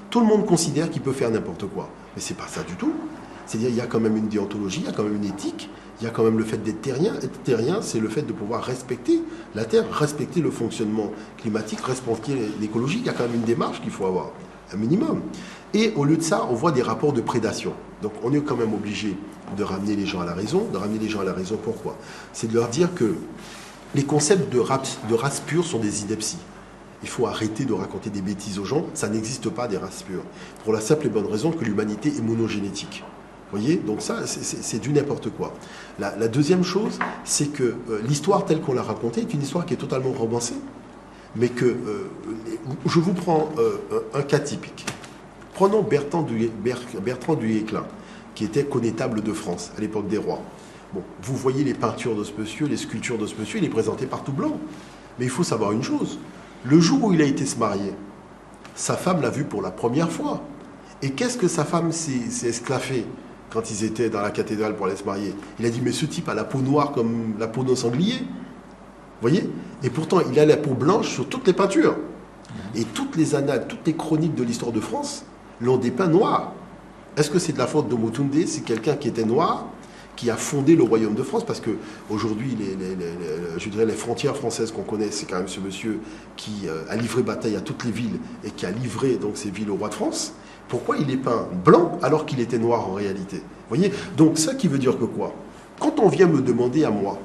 Tout le monde considère qu'il peut faire n'importe quoi. Mais c'est pas ça du tout. C'est-à-dire qu'il y a quand même une déontologie, il y a quand même une éthique, il y a quand même le fait d'être terrien. Être terrien, c'est le fait de pouvoir respecter la Terre, respecter le fonctionnement climatique, respecter l'écologie. Il y a quand même une démarche qu'il faut avoir, un minimum. Et au lieu de ça, on voit des rapports de prédation. Donc on est quand même obligé de ramener les gens à la raison. De ramener les gens à la raison, pourquoi ? C'est de leur dire que les concepts de race pure sont des inepties. Il faut arrêter de raconter des bêtises aux gens. Ça n'existe pas des races pures. Pour la simple et bonne raison que l'humanité est monogénétique. Vous voyez ? Donc ça, c'est du n'importe quoi. La deuxième chose, c'est que l'histoire telle qu'on l'a racontée est une histoire qui est totalement romancée. Mais que, je vous prends un cas typique. Prenons Bertrand du Guesclin, qui était connétable de France à l'époque des rois. Bon, vous voyez les peintures de ce monsieur, les sculptures de ce monsieur, il est présenté par tout blanc. Mais il faut savoir une chose, le jour où il a été se marier, sa femme l'a vu pour la première fois. Et qu'est-ce que sa femme s'est esclaffée quand ils étaient dans la cathédrale pour aller se marier ? Il a dit, mais ce type a la peau noire comme la peau d'un sanglier. Vous voyez ? Et pourtant, il a la peau blanche sur toutes les peintures. Et toutes les annales, toutes les chroniques de l'histoire de France l'ont dépeint noir. Est-ce que c'est de la faute de Motoundé ? C'est quelqu'un qui était noir, qui a fondé le royaume de France, parce qu'aujourd'hui, je dirais les frontières françaises qu'on connaît, c'est quand même ce monsieur qui a livré bataille à toutes les villes et qui a livré donc ces villes au roi de France. Pourquoi il est peint blanc alors qu'il était noir en réalité ? Vous voyez ? Donc ça qui veut dire que quoi ? Quand on vient me demander à moi,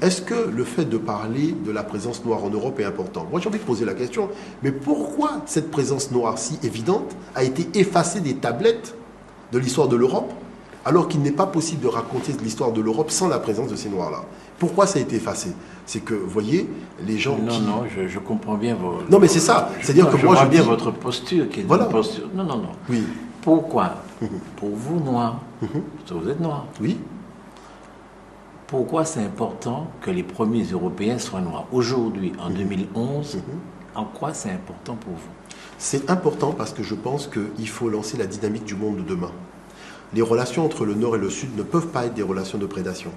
est-ce que le fait de parler de la présence noire en Europe est important ? Moi, j'ai envie de poser la question, mais pourquoi cette présence noire si évidente a été effacée des tablettes de l'histoire de l'Europe Alors qu'il n'est pas possible de raconter l'histoire de l'Europe sans la présence de ces Noirs-là. Pourquoi ça a été effacé? C'est que, vous voyez, les gens non, qui... Non, je comprends bien vos... Non, mais c'est ça. C'est-à-dire que je moi, vois je bien dis... votre posture, qui est Voilà. une posture... Non. Oui. Pourquoi Pour vous, Noirs, vous êtes Noirs, Oui. pourquoi c'est important que les premiers Européens soient Noirs? Aujourd'hui, en 2011, en quoi c'est important pour vous? C'est important parce que je pense qu'il faut lancer la dynamique du monde de demain. Les relations entre le Nord et le Sud ne peuvent pas être des relations de prédation.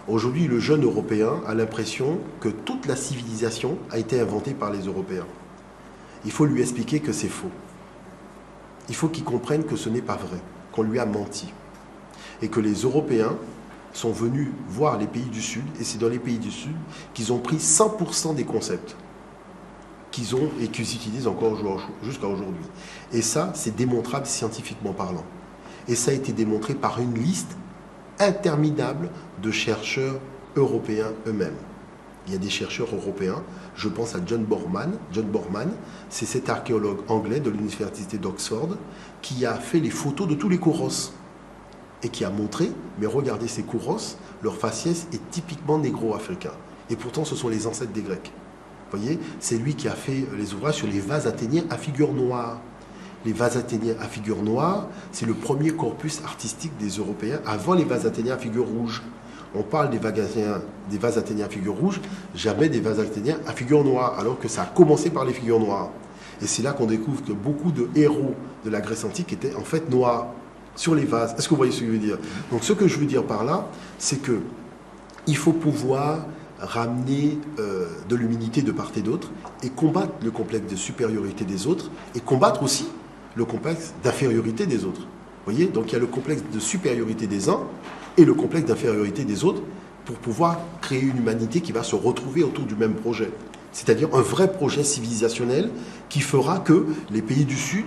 Aujourd'hui, le jeune Européen a l'impression que toute la civilisation a été inventée par les Européens. Il faut lui expliquer que c'est faux. Il faut qu'il comprenne que ce n'est pas vrai, qu'on lui a menti. Et que les Européens sont venus voir les pays du Sud, et c'est dans les pays du Sud qu'ils ont pris 100% des concepts qu'ils ont et qu'ils utilisent encore jusqu'à aujourd'hui. Et ça, c'est démontrable scientifiquement parlant. Et ça a été démontré par une liste interminable de chercheurs européens eux-mêmes. Il y a des chercheurs européens, je pense à John Borman. John Borman, c'est cet archéologue anglais de l'université d'Oxford qui a fait les photos de tous les kouros et qui a montré, mais regardez ces kouros, leur faciès est typiquement négro-africain. Et pourtant, ce sont les ancêtres des Grecs. Vous voyez, c'est lui qui a fait les ouvrages sur les vases athéniens à figure noire. Les vases athéniens à figure noire, c'est le premier corpus artistique des Européens avant les vases athéniens à figure rouge. On parle des vases athéniens à figure rouge, jamais des vases athéniens à figure noire, alors que ça a commencé par les figures noires. Et c'est là qu'on découvre que beaucoup de héros de la Grèce antique étaient en fait noirs sur les vases. Est-ce que vous voyez ce que je veux dire? Donc ce que je veux dire par là, c'est que il faut pouvoir ramener de l'humilité de part et d'autre et combattre le complexe de supériorité des autres et combattre aussi le complexe d'infériorité des autres. Vous voyez? Donc il y a le complexe de supériorité des uns et le complexe d'infériorité des autres pour pouvoir créer une humanité qui va se retrouver autour du même projet. C'est-à-dire un vrai projet civilisationnel qui fera que les pays du Sud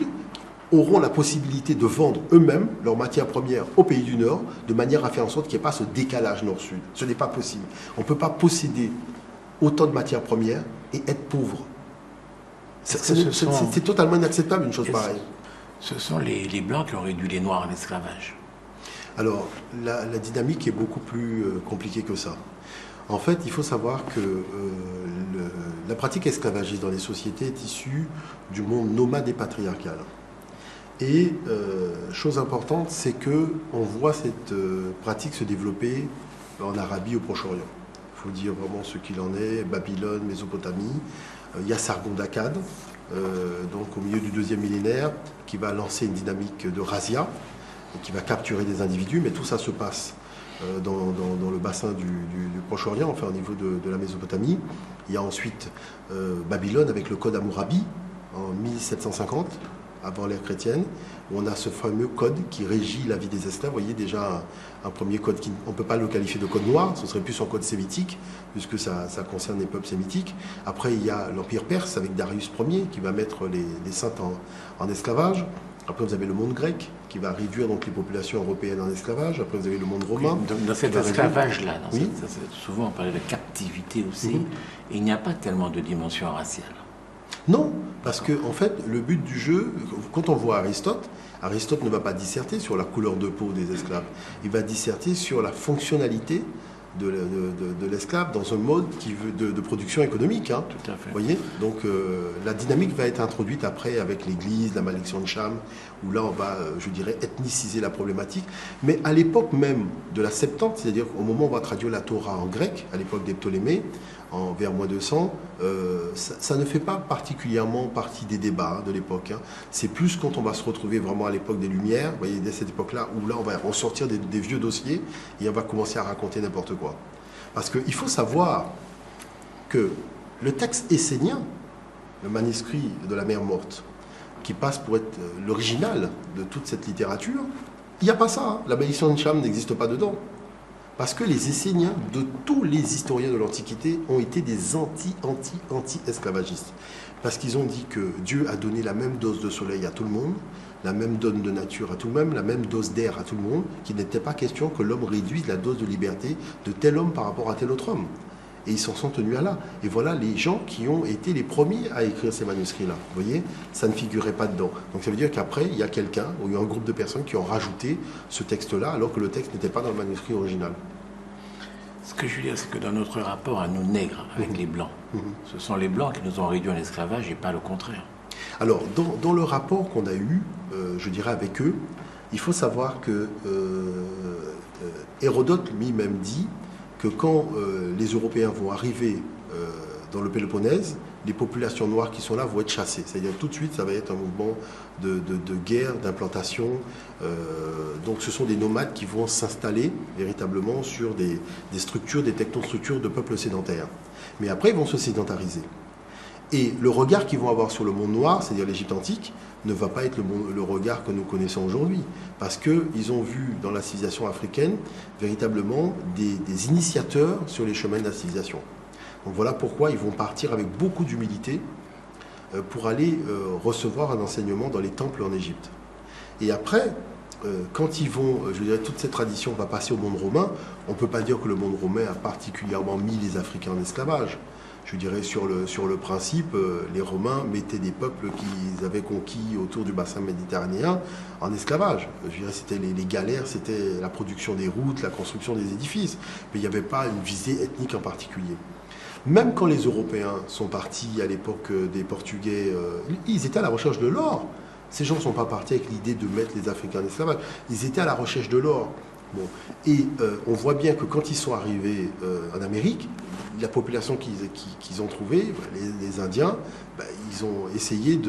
auront la possibilité de vendre eux-mêmes leurs matières premières aux pays du Nord de manière à faire en sorte qu'il n'y ait pas ce décalage Nord-Sud. Ce n'est pas possible. On ne peut pas posséder autant de matières premières et être pauvre. C'est totalement inacceptable une chose pareille. Ce sont les Blancs qui ont réduit les Noirs en esclavage. Alors, la dynamique est beaucoup plus compliquée que ça. En fait, il faut savoir que la pratique esclavagiste dans les sociétés est issue du monde nomade et patriarcal. Et chose importante, c'est qu'on voit cette pratique se développer en Arabie, au Proche-Orient. Il faut dire vraiment ce qu'il en est, Babylone, Mésopotamie. Il y a Sargon d'Akkad, donc au milieu du 2e millénaire, qui va lancer une dynamique de razzia, qui va capturer des individus, mais tout ça se passe dans le bassin du Proche-Orient, enfin au niveau de la Mésopotamie. Il y a ensuite Babylone avec le code Hammurabi en 1750, avant l'ère chrétienne, où on a ce fameux code qui régit la vie des esclaves. Vous voyez déjà un premier code, on ne peut pas le qualifier de code noir, ce serait plus un code sémitique, puisque ça concerne les peuples sémitiques. Après, il y a l'Empire perse avec Darius Ier, qui va mettre les saints en esclavage. Après, vous avez le monde grec, qui va réduire donc les populations européennes en esclavage. Après, vous avez le monde romain. Oui, dans cet esclavage-là, oui. Souvent on parlait de captivité aussi, il n'y a pas tellement de dimension raciale. Non, parce que en fait, le but du jeu, quand on voit Aristote ne va pas disserter sur la couleur de peau des esclaves. Il va disserter sur la fonctionnalité de l'esclave dans un mode de production économique. Hein. Tout à fait. Vous voyez? Donc la dynamique va être introduite après avec l'Église, la malédiction de Cham, où là on va, je dirais, ethniciser la problématique. Mais à l'époque même de la Septante, c'est-à-dire au moment où on va traduire la Torah en grec, à l'époque des Ptolémées, vers moins 200, ça ne fait pas particulièrement partie des débats de l'époque. Hein. C'est plus quand on va se retrouver vraiment à l'époque des Lumières, vous voyez, dès cette époque-là, où là on va ressortir des vieux dossiers et on va commencer à raconter n'importe quoi. Parce qu'il faut savoir que le texte essénien, le manuscrit de la mer morte, qui passe pour être l'original de toute cette littérature, il n'y a pas ça. Hein. La malédiction de Cham n'existe pas dedans. Parce que les Esséniens, de tous les historiens de l'Antiquité, ont été des anti-esclavagistes. Parce qu'ils ont dit que Dieu a donné la même dose de soleil à tout le monde, la même dose de nature à tout le monde, la même dose d'air à tout le monde, qu'il n'était pas question que l'homme réduise la dose de liberté de tel homme par rapport à tel autre homme. Et ils s'en sont tenus à là. Et voilà les gens qui ont été les premiers à écrire ces manuscrits-là. Vous voyez, ça ne figurait pas dedans. Donc ça veut dire qu'après, il y a quelqu'un, ou il y a un groupe de personnes qui ont rajouté ce texte-là, alors que le texte n'était pas dans le manuscrit original. Ce que je veux dire, c'est que dans notre rapport à nous nègres, avec les Blancs, ce sont les Blancs qui nous ont réduits en esclavage et pas le contraire. Alors, dans le rapport qu'on a eu, je dirais, avec eux, il faut savoir que Hérodote lui-même dit que quand les Européens vont arriver dans le Péloponnèse, les populations noires qui sont là vont être chassées. C'est-à-dire tout de suite, ça va être un mouvement de guerre, d'implantation. Donc ce sont des nomades qui vont s'installer véritablement sur des structures, des technostructures de peuples sédentaires. Mais après, ils vont se sédentariser. Et le regard qu'ils vont avoir sur le monde noir, c'est-à-dire l'Égypte antique, ne va pas être le regard que nous connaissons aujourd'hui. Parce qu'ils ont vu dans la civilisation africaine véritablement des initiateurs sur les chemins de la civilisation. Donc voilà pourquoi ils vont partir avec beaucoup d'humilité pour aller recevoir un enseignement dans les temples en Égypte. Et après, quand ils vont, je dirais, toute cette tradition va passer au monde romain, on ne peut pas dire que le monde romain a particulièrement mis les Africains en esclavage. Je dirais sur le principe, les Romains mettaient des peuples qu'ils avaient conquis autour du bassin méditerranéen en esclavage. Je dirais c'était les galères, c'était la production des routes, la construction des édifices, mais il n'y avait pas une visée ethnique en particulier. Même quand les Européens sont partis à l'époque des Portugais, ils étaient à la recherche de l'or. Ces gens ne sont pas partis avec l'idée de mettre les Africains en esclavage. Ils étaient à la recherche de l'or. Bon. Et on voit bien que quand ils sont arrivés en Amérique, la population qu'ils ont trouvée, les Indiens, ils ont essayé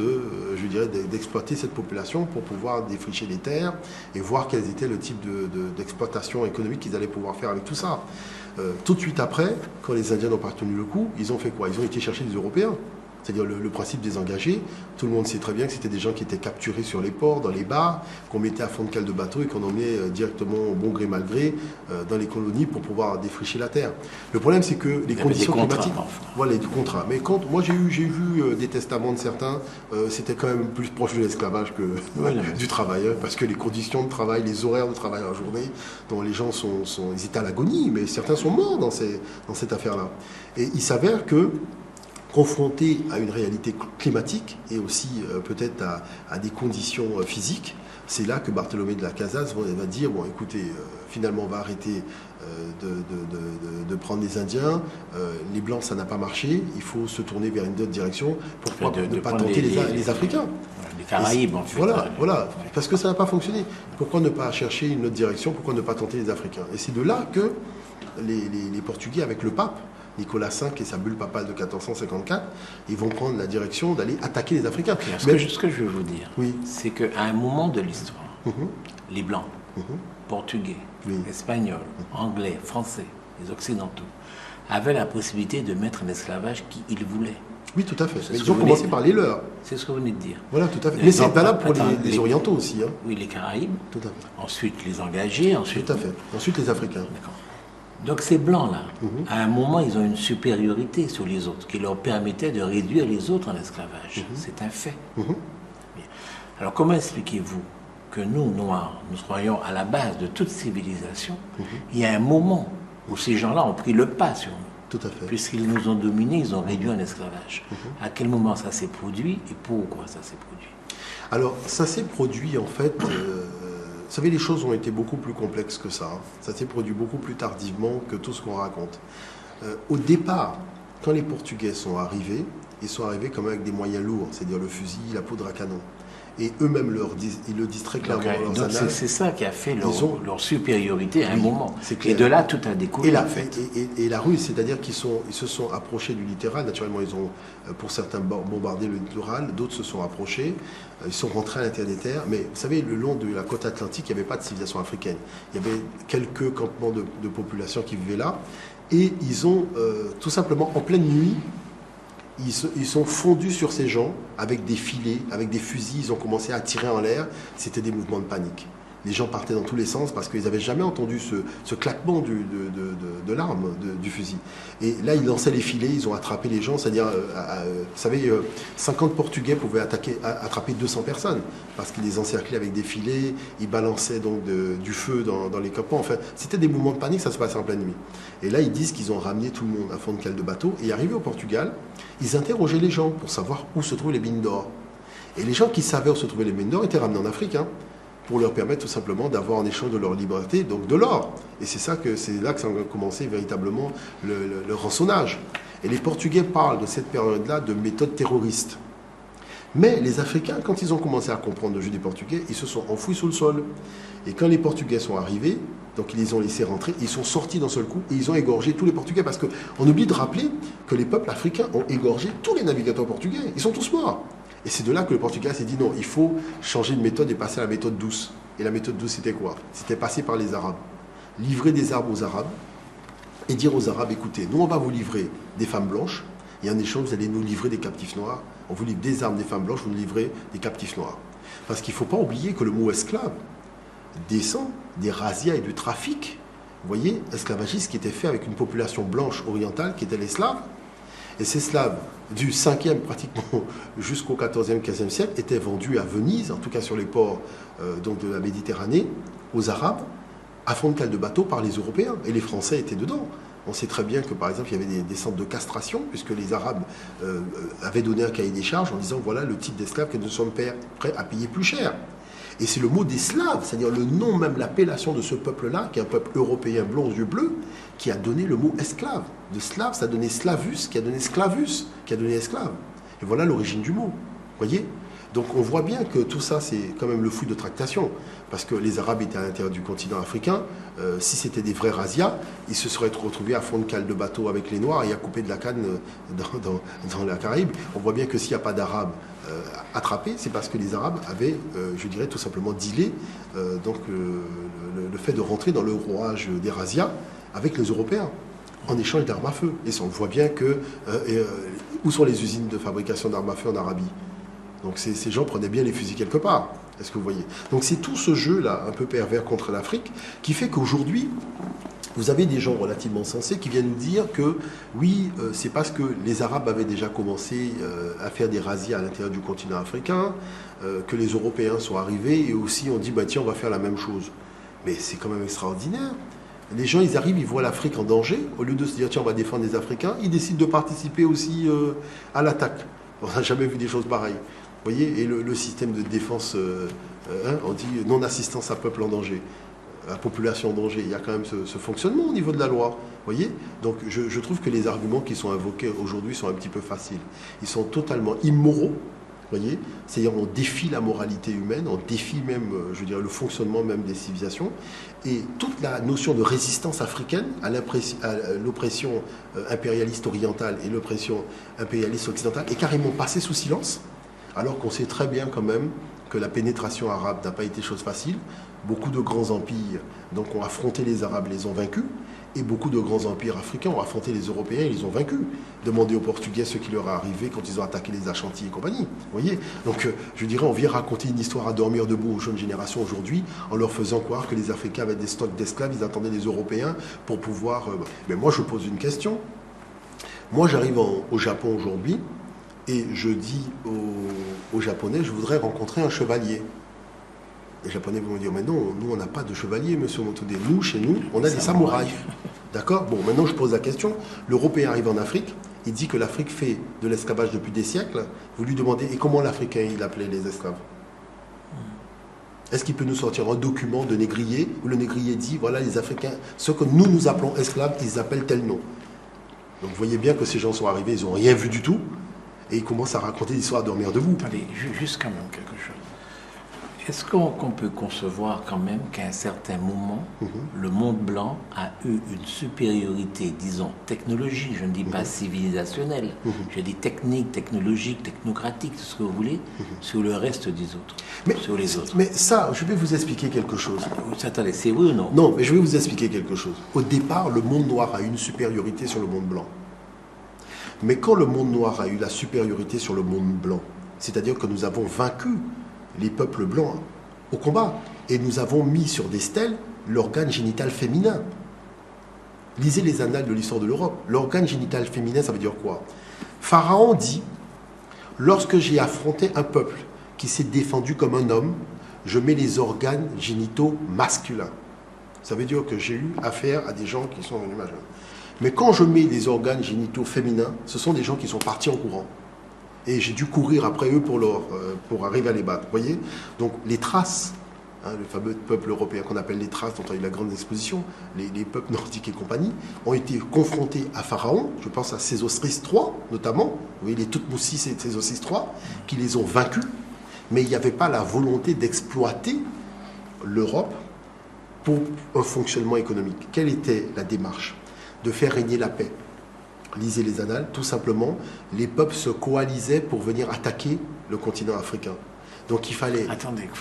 d'exploiter cette population pour pouvoir défricher les terres et voir quels étaient le type d'exploitation économique qu'ils allaient pouvoir faire avec tout ça. Tout de suite après, quand les Indiens n'ont pas tenu le coup, ils ont fait quoi? Ils ont été chercher les Européens. C'est-à-dire le principe des engagés. Tout le monde sait très bien que c'était des gens qui étaient capturés sur les ports, dans les bars, qu'on mettait à fond de cale de bateau et qu'on emmenait directement au bon gré mal gré dans les colonies pour pouvoir défricher la terre. Le problème, c'est que les conditions climatiques... Voilà, des contrats. Mais quand moi j'ai vu des testaments de certains, c'était quand même plus proche de l'esclavage que du travail, parce que les conditions de travail, les horaires de travail en journée, dont les gens ils étaient à l'agonie, mais certains sont morts dans cette affaire-là. Et il s'avère que confronté à une réalité climatique et aussi peut-être à des conditions physiques, c'est là que Bartholomé de las Casas va dire, bon écoutez, finalement on va arrêter de prendre les Indiens, les Blancs ça n'a pas marché, il faut se tourner vers une autre direction, pourquoi ne pas tenter les Africains? Les Caraïbes en fait. Voilà, parce que ça n'a pas fonctionné. Pourquoi ne pas chercher une autre direction, pourquoi ne pas tenter les Africains? Et c'est de là que les Portugais avec le pape, Nicolas V et sa bulle papale de 1454, ils vont prendre la direction d'aller attaquer les Africains. Ce que je veux vous dire, c'est qu'à un moment de l'histoire, les Blancs, Portugais, Espagnols, Anglais, Français, les Occidentaux, avaient la possibilité de mettre en esclavage qui ils voulaient. Oui, tout à fait. Mais ils ont commencé par les leurs. C'est ce que vous venez de dire. Voilà, tout à fait. Mais c'est valable pour les Orientaux aussi. Hein. Oui, les Caraïbes. Tout à fait. Ensuite, les engagés. Ensuite... Tout à fait. Ensuite, les Africains. D'accord. Donc ces Blancs-là, à un moment, ils ont une supériorité sur les autres qui leur permettait de réduire les autres en esclavage. C'est un fait. Bien. Alors comment expliquez-vous que nous, Noirs, nous soyons à la base de toute civilisation? Il y a un moment où ces gens-là ont pris le pas sur nous. Tout à fait. Puisqu'ils nous ont dominés, ils ont réduit en esclavage. À quel moment ça s'est produit et pourquoi ça s'est produit? Alors, ça s'est produit en fait... Vous savez, les choses ont été beaucoup plus complexes que ça. Hein. Ça s'est produit beaucoup plus tardivement que tout ce qu'on raconte. Au départ, quand les Portugais sont arrivés, ils sont arrivés comme avec des moyens lourds, c'est-à-dire le fusil, la poudre à canon. Et eux-mêmes ils le disent très clairement dans leurs annales. C'est ça qui a fait leur supériorité à un moment. Et de là, tout a découlé. Et la ruse, c'est-à-dire qu'ils se sont approchés du littoral. Naturellement, ils ont, pour certains, bombardé le littoral. D'autres se sont approchés. Ils sont rentrés à l'intérieur des terres. Mais vous savez, le long de la côte atlantique, il n'y avait pas de civilisation africaine. Il y avait quelques campements de population qui vivaient là. Et ils ont, tout simplement, en pleine nuit, ils sont fondus sur ces gens avec des filets, avec des fusils. Ils ont commencé à tirer en l'air. C'était des mouvements de panique. Les gens partaient dans tous les sens parce qu'ils n'avaient jamais entendu ce claquement de l'arme, du fusil. Et là, ils lançaient les filets, ils ont attrapé les gens. C'est-à-dire, vous savez, 50 Portugais pouvaient attraper 200 personnes parce qu'ils les encerclaient avec des filets, ils balançaient donc du feu dans les campements. Enfin, c'était des mouvements de panique, ça se passait en pleine nuit. Et là, ils disent qu'ils ont ramené tout le monde à fond de cale de bateau. Et arrivés au Portugal, ils interrogeaient les gens pour savoir où se trouvaient les mines d'or. Et les gens qui savaient où se trouvaient les mines d'or étaient ramenés en Afrique, hein, pour leur permettre tout simplement d'avoir en échange de leur liberté, donc de l'or. Et c'est là que ça a commencé véritablement le rançonnage. Et les Portugais parlent de cette période-là de méthode terroriste. Mais les Africains, quand ils ont commencé à comprendre le jeu des Portugais, ils se sont enfouis sous le sol. Et quand les Portugais sont arrivés, donc ils les ont laissés rentrer, ils sont sortis d'un seul coup et ils ont égorgé tous les Portugais. Parce qu'on oublie de rappeler que les peuples africains ont égorgé tous les navigateurs portugais. Ils sont tous morts. Et c'est de là que le Portugal s'est dit non, il faut changer de méthode et passer à la méthode douce. Et la méthode douce, c'était quoi? C'était passer par les Arabes. Livrer des armes aux Arabes et dire aux Arabes, écoutez, nous on va vous livrer des femmes blanches et en échange, vous allez nous livrer des captifs noirs. On vous livre des armes, des femmes blanches, vous nous livrez des captifs noirs. Parce qu'il ne faut pas oublier que le mot esclave descend des razzias et du trafic, vous voyez, esclavagistes qui était fait avec une population blanche orientale qui était les Slaves. Et ces Slaves, du 5e pratiquement jusqu'au 14e, 15e siècle, étaient vendus à Venise, en tout cas sur les ports donc de la Méditerranée, aux Arabes, à fond de cale de bateau par les Européens. Et les Français étaient dedans. On sait très bien que, par exemple, il y avait des centres de castration, puisque les Arabes avaient donné un cahier des charges en disant, voilà le type d'esclaves que nous sommes prêts à payer plus cher. Et c'est le mot des Slaves, c'est-à-dire le nom même, l'appellation de ce peuple-là, qui est un peuple européen blond aux yeux bleus, qui a donné le mot esclave. De slave, ça a donné slavus, qui a donné sclavus, qui a donné esclave. Et voilà l'origine du mot. Voyez? Donc on voit bien que tout ça, c'est quand même le fruit de tractation. Parce que les Arabes étaient à l'intérieur du continent africain. Si c'était des vrais razzias, ils se seraient retrouvés à fond de cale de bateau avec les Noirs et à couper de la canne dans la Caraïbe. On voit bien que s'il n'y a pas d'Arabes attrapés, c'est parce que les Arabes avaient, je dirais, tout simplement dealé donc, le fait de rentrer dans le rouage des razzias avec les Européens en échange d'armes à feu. Et ça, on voit bien que... où sont les usines de fabrication d'armes à feu en Arabie? Donc ces gens prenaient bien les fusils quelque part. Est-ce que vous voyez? Donc c'est tout ce jeu-là, un peu pervers contre l'Afrique, qui fait qu'aujourd'hui, vous avez des gens relativement sensés qui viennent nous dire que oui, c'est parce que les Arabes avaient déjà commencé à faire des razzias à l'intérieur du continent africain, que les Européens sont arrivés et aussi on dit, bah, tiens, on va faire la même chose. Mais c'est quand même extraordinaire. Les gens, ils arrivent, ils voient l'Afrique en danger. Au lieu de se dire, tiens, on va défendre les Africains, ils décident de participer aussi à l'attaque. On n'a jamais vu des choses pareilles. Vous voyez, et le système de défense, on dit non-assistance à peuple en danger, à population en danger. Il y a quand même ce fonctionnement au niveau de la loi. Vous voyez? Donc je trouve que les arguments qui sont invoqués aujourd'hui sont un petit peu faciles. Ils sont totalement immoraux. Vous voyez? C'est-à-dire on défie la moralité humaine, on défie même, je dirais, le fonctionnement même des civilisations. Et toute la notion de résistance africaine à l'oppression impérialiste orientale et l'oppression impérialiste occidentale est carrément passée sous silence. Alors qu'on sait très bien quand même que la pénétration arabe n'a pas été chose facile. Beaucoup de grands empires donc, ont affronté les Arabes, les ont vaincus. Et beaucoup de grands empires africains ont affronté les Européens et les ont vaincus. Demandez aux Portugais ce qui leur est arrivé quand ils ont attaqué les Ashanti et compagnie. Vous voyez? Donc je dirais, on vient raconter une histoire à dormir debout aux jeunes générations aujourd'hui en leur faisant croire que les Africains avaient des stocks d'esclaves, ils attendaient les Européens pour pouvoir... Mais moi je pose une question. Moi j'arrive au Japon aujourd'hui. Et je dis aux Japonais, je voudrais rencontrer un chevalier. Les Japonais vont me dire, mais non, nous on n'a pas de chevalier, monsieur Motoudé. Nous, chez nous, on a des samouraïs. D'accord? Bon, maintenant je pose la question. L'Européen arrive en Afrique, il dit que l'Afrique fait de l'esclavage depuis des siècles. Vous lui demandez, et comment l'Africain il appelait les esclaves? Est-ce qu'il peut nous sortir un document de négrier où le négrier dit, voilà les Africains, ce que nous appelons esclaves, ils appellent tel nom. Donc vous voyez bien que ces gens sont arrivés, ils n'ont rien vu du tout. Et il commence à raconter l'histoire à dormir debout. Allez, juste quand même quelque chose. Est-ce qu'on peut concevoir quand même qu'à un certain moment, le monde blanc a eu une supériorité, disons, technologique, je ne dis pas civilisationnelle, je dis technique, technologique, technocratique, tout ce que vous voulez, sur le reste des autres, sur les autres? Mais ça, je vais vous expliquer quelque chose. Attendez, c'est oui ou non? Non, mais je vais vous expliquer quelque chose. Au départ, le monde noir a eu une supériorité sur le monde blanc. Mais quand le monde noir a eu la supériorité sur le monde blanc, c'est-à-dire que nous avons vaincu les peuples blancs au combat. Et nous avons mis sur des stèles l'organe génital féminin. Lisez les annales de l'histoire de l'Europe. L'organe génital féminin, ça veut dire quoi? Pharaon dit, lorsque j'ai affronté un peuple qui s'est défendu comme un homme, je mets les organes génitaux masculins. Ça veut dire que j'ai eu affaire à des gens qui sont venus majeurs. Mais quand je mets des organes génitaux féminins, ce sont des gens qui sont partis en courant. Et j'ai dû courir après eux pour arriver à les battre. Vous voyez? Donc les Thraces, le fameux peuple européen qu'on appelle les Thraces, dont on a eu la grande exposition, les peuples nordiques et compagnie, ont été confrontés à Pharaon, je pense à Sésostris III notamment, vous voyez les Toutmoussis et Sésostris III, qui les ont vaincus, mais il n'y avait pas la volonté d'exploiter l'Europe pour un fonctionnement économique. Quelle était la démarche? De faire régner la paix. Lisez les annales, tout simplement, les peuples se coalisaient pour venir attaquer le continent africain. Donc il fallait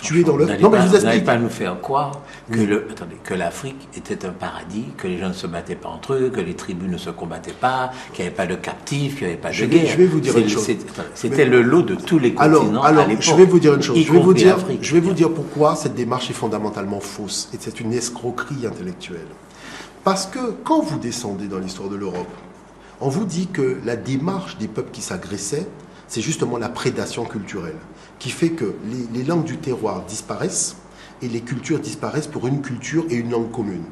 tuer dans le... Non, mais vous n'allez pas nous faire croire que l'Afrique était un paradis, que les gens ne se battaient pas entre eux, que les tribus ne se combattaient pas, qu'il n'y avait pas de captifs, qu'il n'y avait pas de guerre. Je vais vous dire une chose. C'était le lot de tous les continents à l'époque. Je vais vous dire une chose. Je vais vous dire pourquoi cette démarche est fondamentalement fausse. Et c'est une escroquerie intellectuelle. Parce que quand vous descendez dans l'histoire de l'Europe, on vous dit que la démarche des peuples qui s'agressaient, c'est justement la prédation culturelle, qui fait que les langues du terroir disparaissent et les cultures disparaissent pour une culture et une langue commune.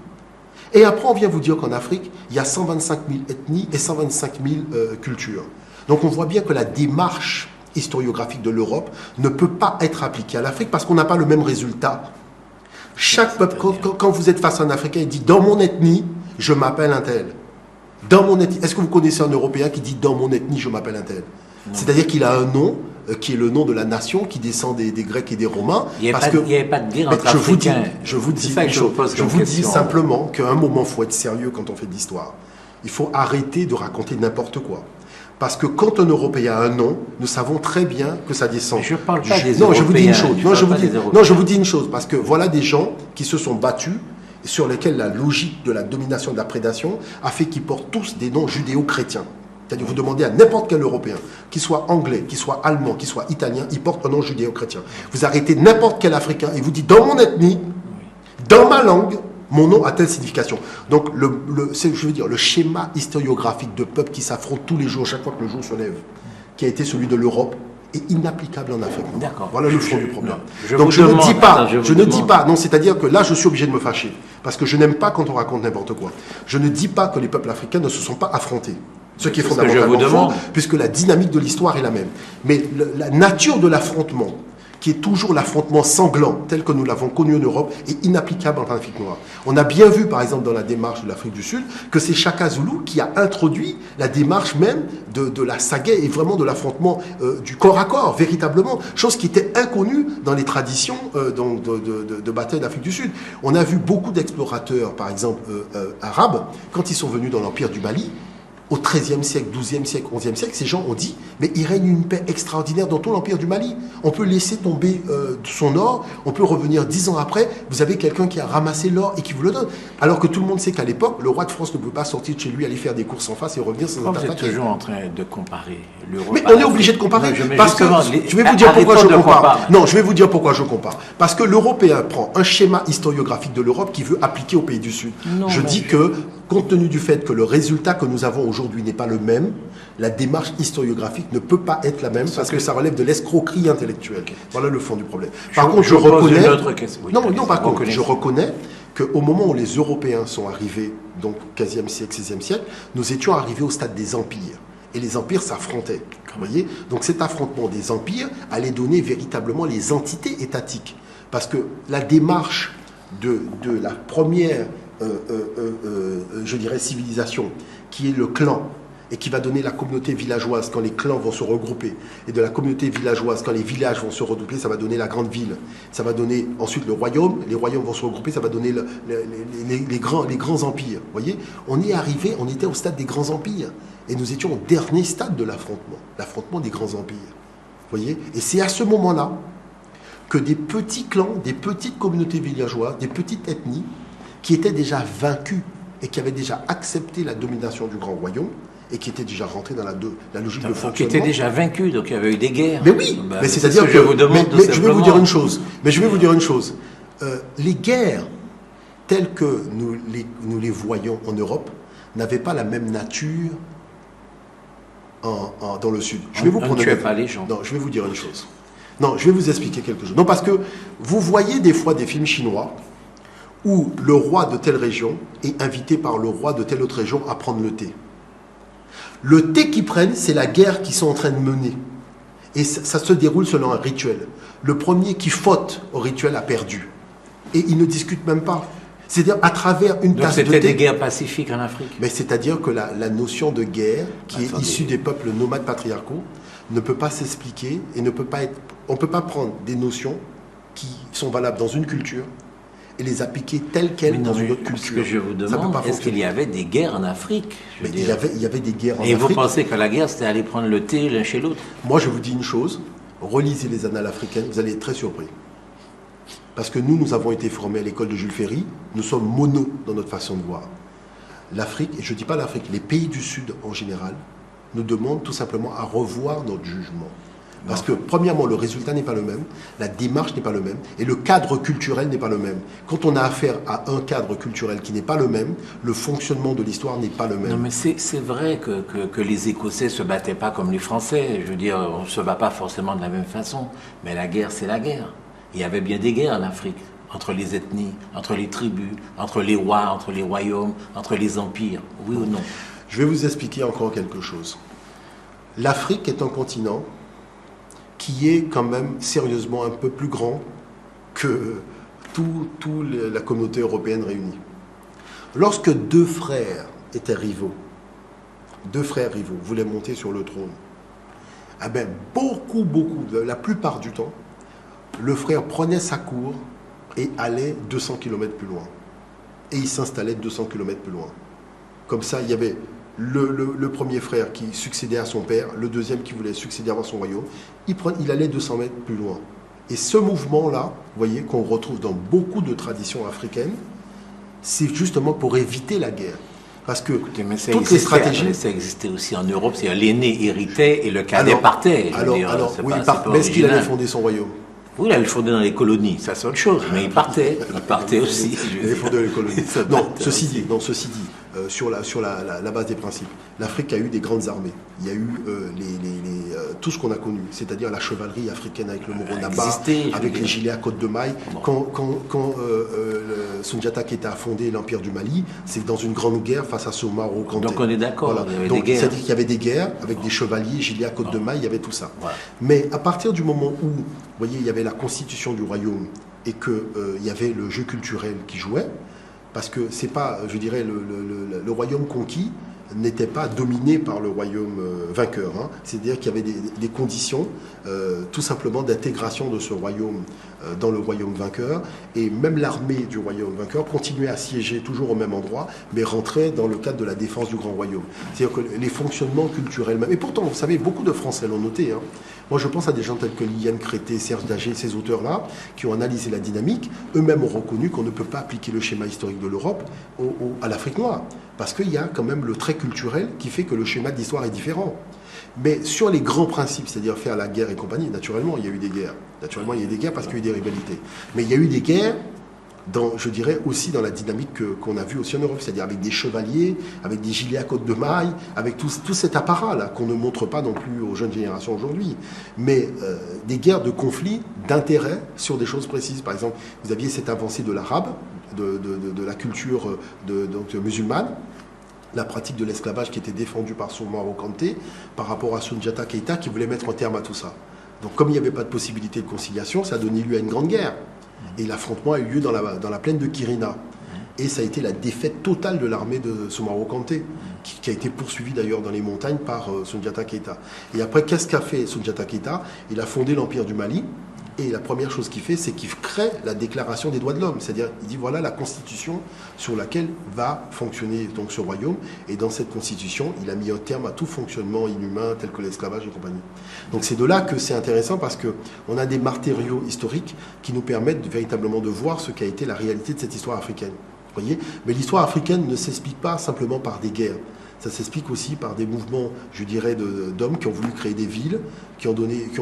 Et après, on vient vous dire qu'en Afrique, il y a 125 000 ethnies et 125 000 cultures. Donc on voit bien que la démarche historiographique de l'Europe ne peut pas être appliquée à l'Afrique parce qu'on n'a pas le même résultat. Chaque peuple, quand vous êtes face à un Africain, il dit « dans mon ethnie, je m'appelle un tel ». Dans mon ethnie. Est-ce que vous connaissez un Européen qui dit « dans mon ethnie, je m'appelle un tel ». C'est-à-dire qu'il a un nom qui est le nom de la nation, qui descend des Grecs et des Romains. Il n'y avait pas de guerre entre Africains. Je vous dis simplement qu'à un moment, il faut être sérieux quand on fait de l'histoire. Il faut arrêter de raconter n'importe quoi. Parce que quand un Européen a un nom, nous savons très bien que ça descend. Mais je ne parle pas des Européens. Non, je vous dis une chose. Je vous dis une chose. Parce que voilà des gens qui se sont battus, sur lesquels la logique de la domination, de la prédation, a fait qu'ils portent tous des noms judéo-chrétiens. C'est-à-dire, vous demandez à n'importe quel Européen, qu'il soit anglais, qu'il soit allemand, qu'il soit italien, il porte un nom judéo-chrétien. Vous arrêtez n'importe quel Africain et vous dites, dans mon ethnie, dans ma langue, mon nom a telle signification. Donc, le schéma historiographique de peuples qui s'affrontent tous les jours, chaque fois que le jour se lève, qui a été celui de l'Europe, est inapplicable en Afrique. D'accord. Voilà le fond du problème. Donc je ne dis pas, non, c'est-à-dire que là je suis obligé de me fâcher, parce que je n'aime pas quand on raconte n'importe quoi. Je ne dis pas que les peuples africains ne se sont pas affrontés. Ce qui est fondamentalement faux, puisque la dynamique de l'histoire est la même. Mais la nature de l'affrontement, qui est toujours l'affrontement sanglant, tel que nous l'avons connu en Europe, est inapplicable en Afrique noire. On a bien vu, par exemple, dans la démarche de l'Afrique du Sud, que c'est Shaka Zulu qui a introduit la démarche même de la sagaie et vraiment de l'affrontement du corps à corps, véritablement, chose qui était inconnue dans les traditions de bataille d'Afrique du Sud. On a vu beaucoup d'explorateurs, par exemple, arabes, quand ils sont venus dans l'Empire du Mali, au XIIIe siècle, XIIe siècle, XIe siècle, ces gens ont dit « mais il règne une paix extraordinaire dans tout l'Empire du Mali. On peut laisser tomber son or, on peut revenir 10 ans après, vous avez quelqu'un qui a ramassé l'or et qui vous le donne. » Alors que tout le monde sait qu'à l'époque, le roi de France ne pouvait pas sortir de chez lui, aller faire des courses en face et revenir sans attaquer. Vous êtes toujours en train de comparer l'Europe. Mais on est obligé de comparer. Non, parce que je vais vous dire pourquoi je compare. Non, je vais vous dire pourquoi je compare. Parce que l'Européen prend un schéma historiographique de l'Europe qui veut appliquer au pays du Sud. Je dis que, compte tenu du fait que le résultat que nous avons aujourd'hui n'est pas le même, la démarche historiographique ne peut pas être la même parce que ça relève de l'escroquerie intellectuelle. Voilà le fond du problème. Par contre, je reconnais... je reconnais qu'au moment où les Européens sont arrivés, donc 15e siècle, 16e siècle, nous étions arrivés au stade des empires. Et les empires s'affrontaient. Vous voyez ? Donc cet affrontement des empires allait donner véritablement les entités étatiques. Parce que la démarche de la première, je dirais, civilisation, qui est le clan, et qui va donner la communauté villageoise quand les clans vont se regrouper, et de la communauté villageoise quand les villages vont se regrouper, ça va donner la grande ville, ça va donner ensuite le royaume, les royaumes vont se regrouper, ça va donner les grands empires. Vous voyez, on est arrivé, on était au stade des grands empires, et nous étions au dernier stade de l'affrontement des grands empires. Vous voyez, et c'est à ce moment-là que des petits clans, des petites communautés villageoises, des petites ethnies, qui étaient déjà vaincus et qui avaient déjà accepté la domination du grand royaume, et qui était déjà rentré dans la logique de Qui fonctionnement. était déjà vaincu, donc il y avait eu des guerres. Mais oui, mais c'est-à-dire que je vous demande mais je vais vous dire une chose. Les guerres telles que nous les voyons en Europe n'avaient pas la même nature dans le Sud. On ne tuait pas les gens. Non, je vais vous dire une chose. Non, je vais vous expliquer quelque chose. Non, parce que vous voyez des fois des films chinois où le roi de telle région est invité par le roi de telle autre région à prendre le thé. Le thé qu'ils prennent, c'est la guerre qu'ils sont en train de mener. Et ça se déroule selon un rituel. Le premier qui faute au rituel a perdu. Et ils ne discutent même pas. C'est-à-dire à travers une tasse de thé. C'était des guerres pacifiques en Afrique. Mais c'est-à-dire que la notion de guerre, qui est issue des peuples nomades patriarcaux, ne peut pas s'expliquer et ne peut pas être. On ne peut pas prendre des notions qui sont valables dans une culture et les appliquer telles quelles dans une autre culture. Ce que je vous demande, est-ce qu'il y avait des guerres en Afrique? Il y avait des guerres en Afrique. Et vous pensez que la guerre, c'était aller prendre le thé l'un chez l'autre? Moi, je vous dis une chose, relisez les annales africaines, vous allez être très surpris. Parce que nous avons été formés à l'école de Jules Ferry, nous sommes mono dans notre façon de voir. L'Afrique, et je ne dis pas l'Afrique, les pays du Sud en général, nous demandent tout simplement à revoir notre jugement. Parce que, premièrement, le résultat n'est pas le même, la démarche n'est pas le même, et le cadre culturel n'est pas le même. Quand on a affaire à un cadre culturel qui n'est pas le même, le fonctionnement de l'histoire n'est pas le même. Non, mais c'est vrai que les Écossais ne se battaient pas comme les Français. Je veux dire, on ne se bat pas forcément de la même façon. Mais la guerre, c'est la guerre. Il y avait bien des guerres en Afrique, entre les ethnies, entre les tribus, entre les rois, entre les royaumes, entre les empires. Oui ou non? Je vais vous expliquer encore quelque chose. L'Afrique est un continent qui est quand même sérieusement un peu plus grand que toute la communauté européenne réunie. Lorsque deux frères voulaient monter sur le trône, eh bien, la plupart du temps, le frère prenait sa cour et allait 200 km plus loin. Et il s'installait 200 km plus loin. Comme ça, il y avait le premier frère qui succédait à son père, le deuxième qui voulait succéder à son royaume, il allait 200 mètres plus loin. Et ce mouvement-là, vous voyez, qu'on retrouve dans beaucoup de traditions africaines, c'est justement pour éviter la guerre. Parce que toutes les stratégies... Ça existait aussi en Europe, c'est-à-dire l'aîné héritait et le cadet partait. Mais est-ce qu'il allait fonder son royaume? Oui, il allait fonder dans les colonies, ça c'est autre chose, mais il partait aussi. Il allait fonder les colonies. Non, ceci dit, sur la base des principes, l'Afrique a eu des grandes armées. Il y a eu tout ce qu'on a connu, c'est-à-dire la chevalerie africaine avec le Moro-Naba, avec les gilets à côte de maille. Quand Soundiata Keita a fondé l'Empire du Mali, c'est dans une grande guerre face à Soumaoro Kanté. Donc on est d'accord, voilà. C'est-à-dire qu'il y avait des guerres avec des chevaliers, gilets à côte de maille, il y avait tout ça. Voilà. Mais à partir du moment où, vous voyez, il y avait la constitution du royaume et qu'il y avait le jeu culturel qui jouait, parce que c'est pas, je dirais, le royaume conquis n'était pas dominé par le royaume vainqueur. Hein. C'est-à-dire qu'il y avait des conditions tout simplement d'intégration de ce royaume dans le royaume vainqueur. Et même l'armée du royaume vainqueur continuait à siéger toujours au même endroit, mais rentrait dans le cadre de la défense du grand royaume. C'est-à-dire que les fonctionnements culturels même. Et pourtant, vous savez, beaucoup de Français l'ont noté. Hein. Moi, je pense à des gens tels que Liliane Crété, Serge Dagé, ces auteurs-là, qui ont analysé la dynamique. Eux-mêmes ont reconnu qu'on ne peut pas appliquer le schéma historique de l'Europe à l'Afrique noire. Parce qu'il y a quand même le trait culturel qui fait que le schéma de l'histoire est différent. Mais sur les grands principes, c'est-à-dire faire la guerre et compagnie, naturellement, il y a eu des guerres. Naturellement, il y a eu des guerres parce qu'il y a eu des rivalités. Mais il y a eu des guerres, je dirais, aussi dans la dynamique qu'on a vue aussi en Europe, c'est-à-dire avec des chevaliers, avec des gilets à côte de maille, avec tout cet apparat-là qu'on ne montre pas non plus aux jeunes générations aujourd'hui. Mais des guerres de conflits, d'intérêt sur des choses précises. Par exemple, vous aviez cette avancée de l'arabe, de la culture musulmane, la pratique de l'esclavage qui était défendue par Soumaoro Kanté par rapport à Soundiata Keita qui voulait mettre un terme à tout ça. Donc comme il n'y avait pas de possibilité de conciliation, ça a donné lieu à une grande guerre. Et l'affrontement a eu lieu dans la plaine de Kirina. Et ça a été la défaite totale de l'armée de Soumaoro Kanté, qui a été poursuivie d'ailleurs dans les montagnes par Soundiata Keita. Et après, qu'est-ce qu'a fait Soundiata Keita? Il a fondé l'Empire du Mali. Et la première chose qu'il fait, c'est qu'il crée la déclaration des droits de l'homme. C'est-à-dire, il dit voilà la constitution sur laquelle va fonctionner donc ce royaume. Et dans cette constitution, il a mis un terme à tout fonctionnement inhumain tel que l'esclavage et compagnie. Donc c'est de là que c'est intéressant parce qu'on a des matériaux historiques qui nous permettent véritablement de voir ce qu'a été la réalité de cette histoire africaine. Voyez. Mais l'histoire africaine ne s'explique pas simplement par des guerres. Ça s'explique aussi par des mouvements, je dirais, d'hommes qui ont voulu créer des villes, qui ont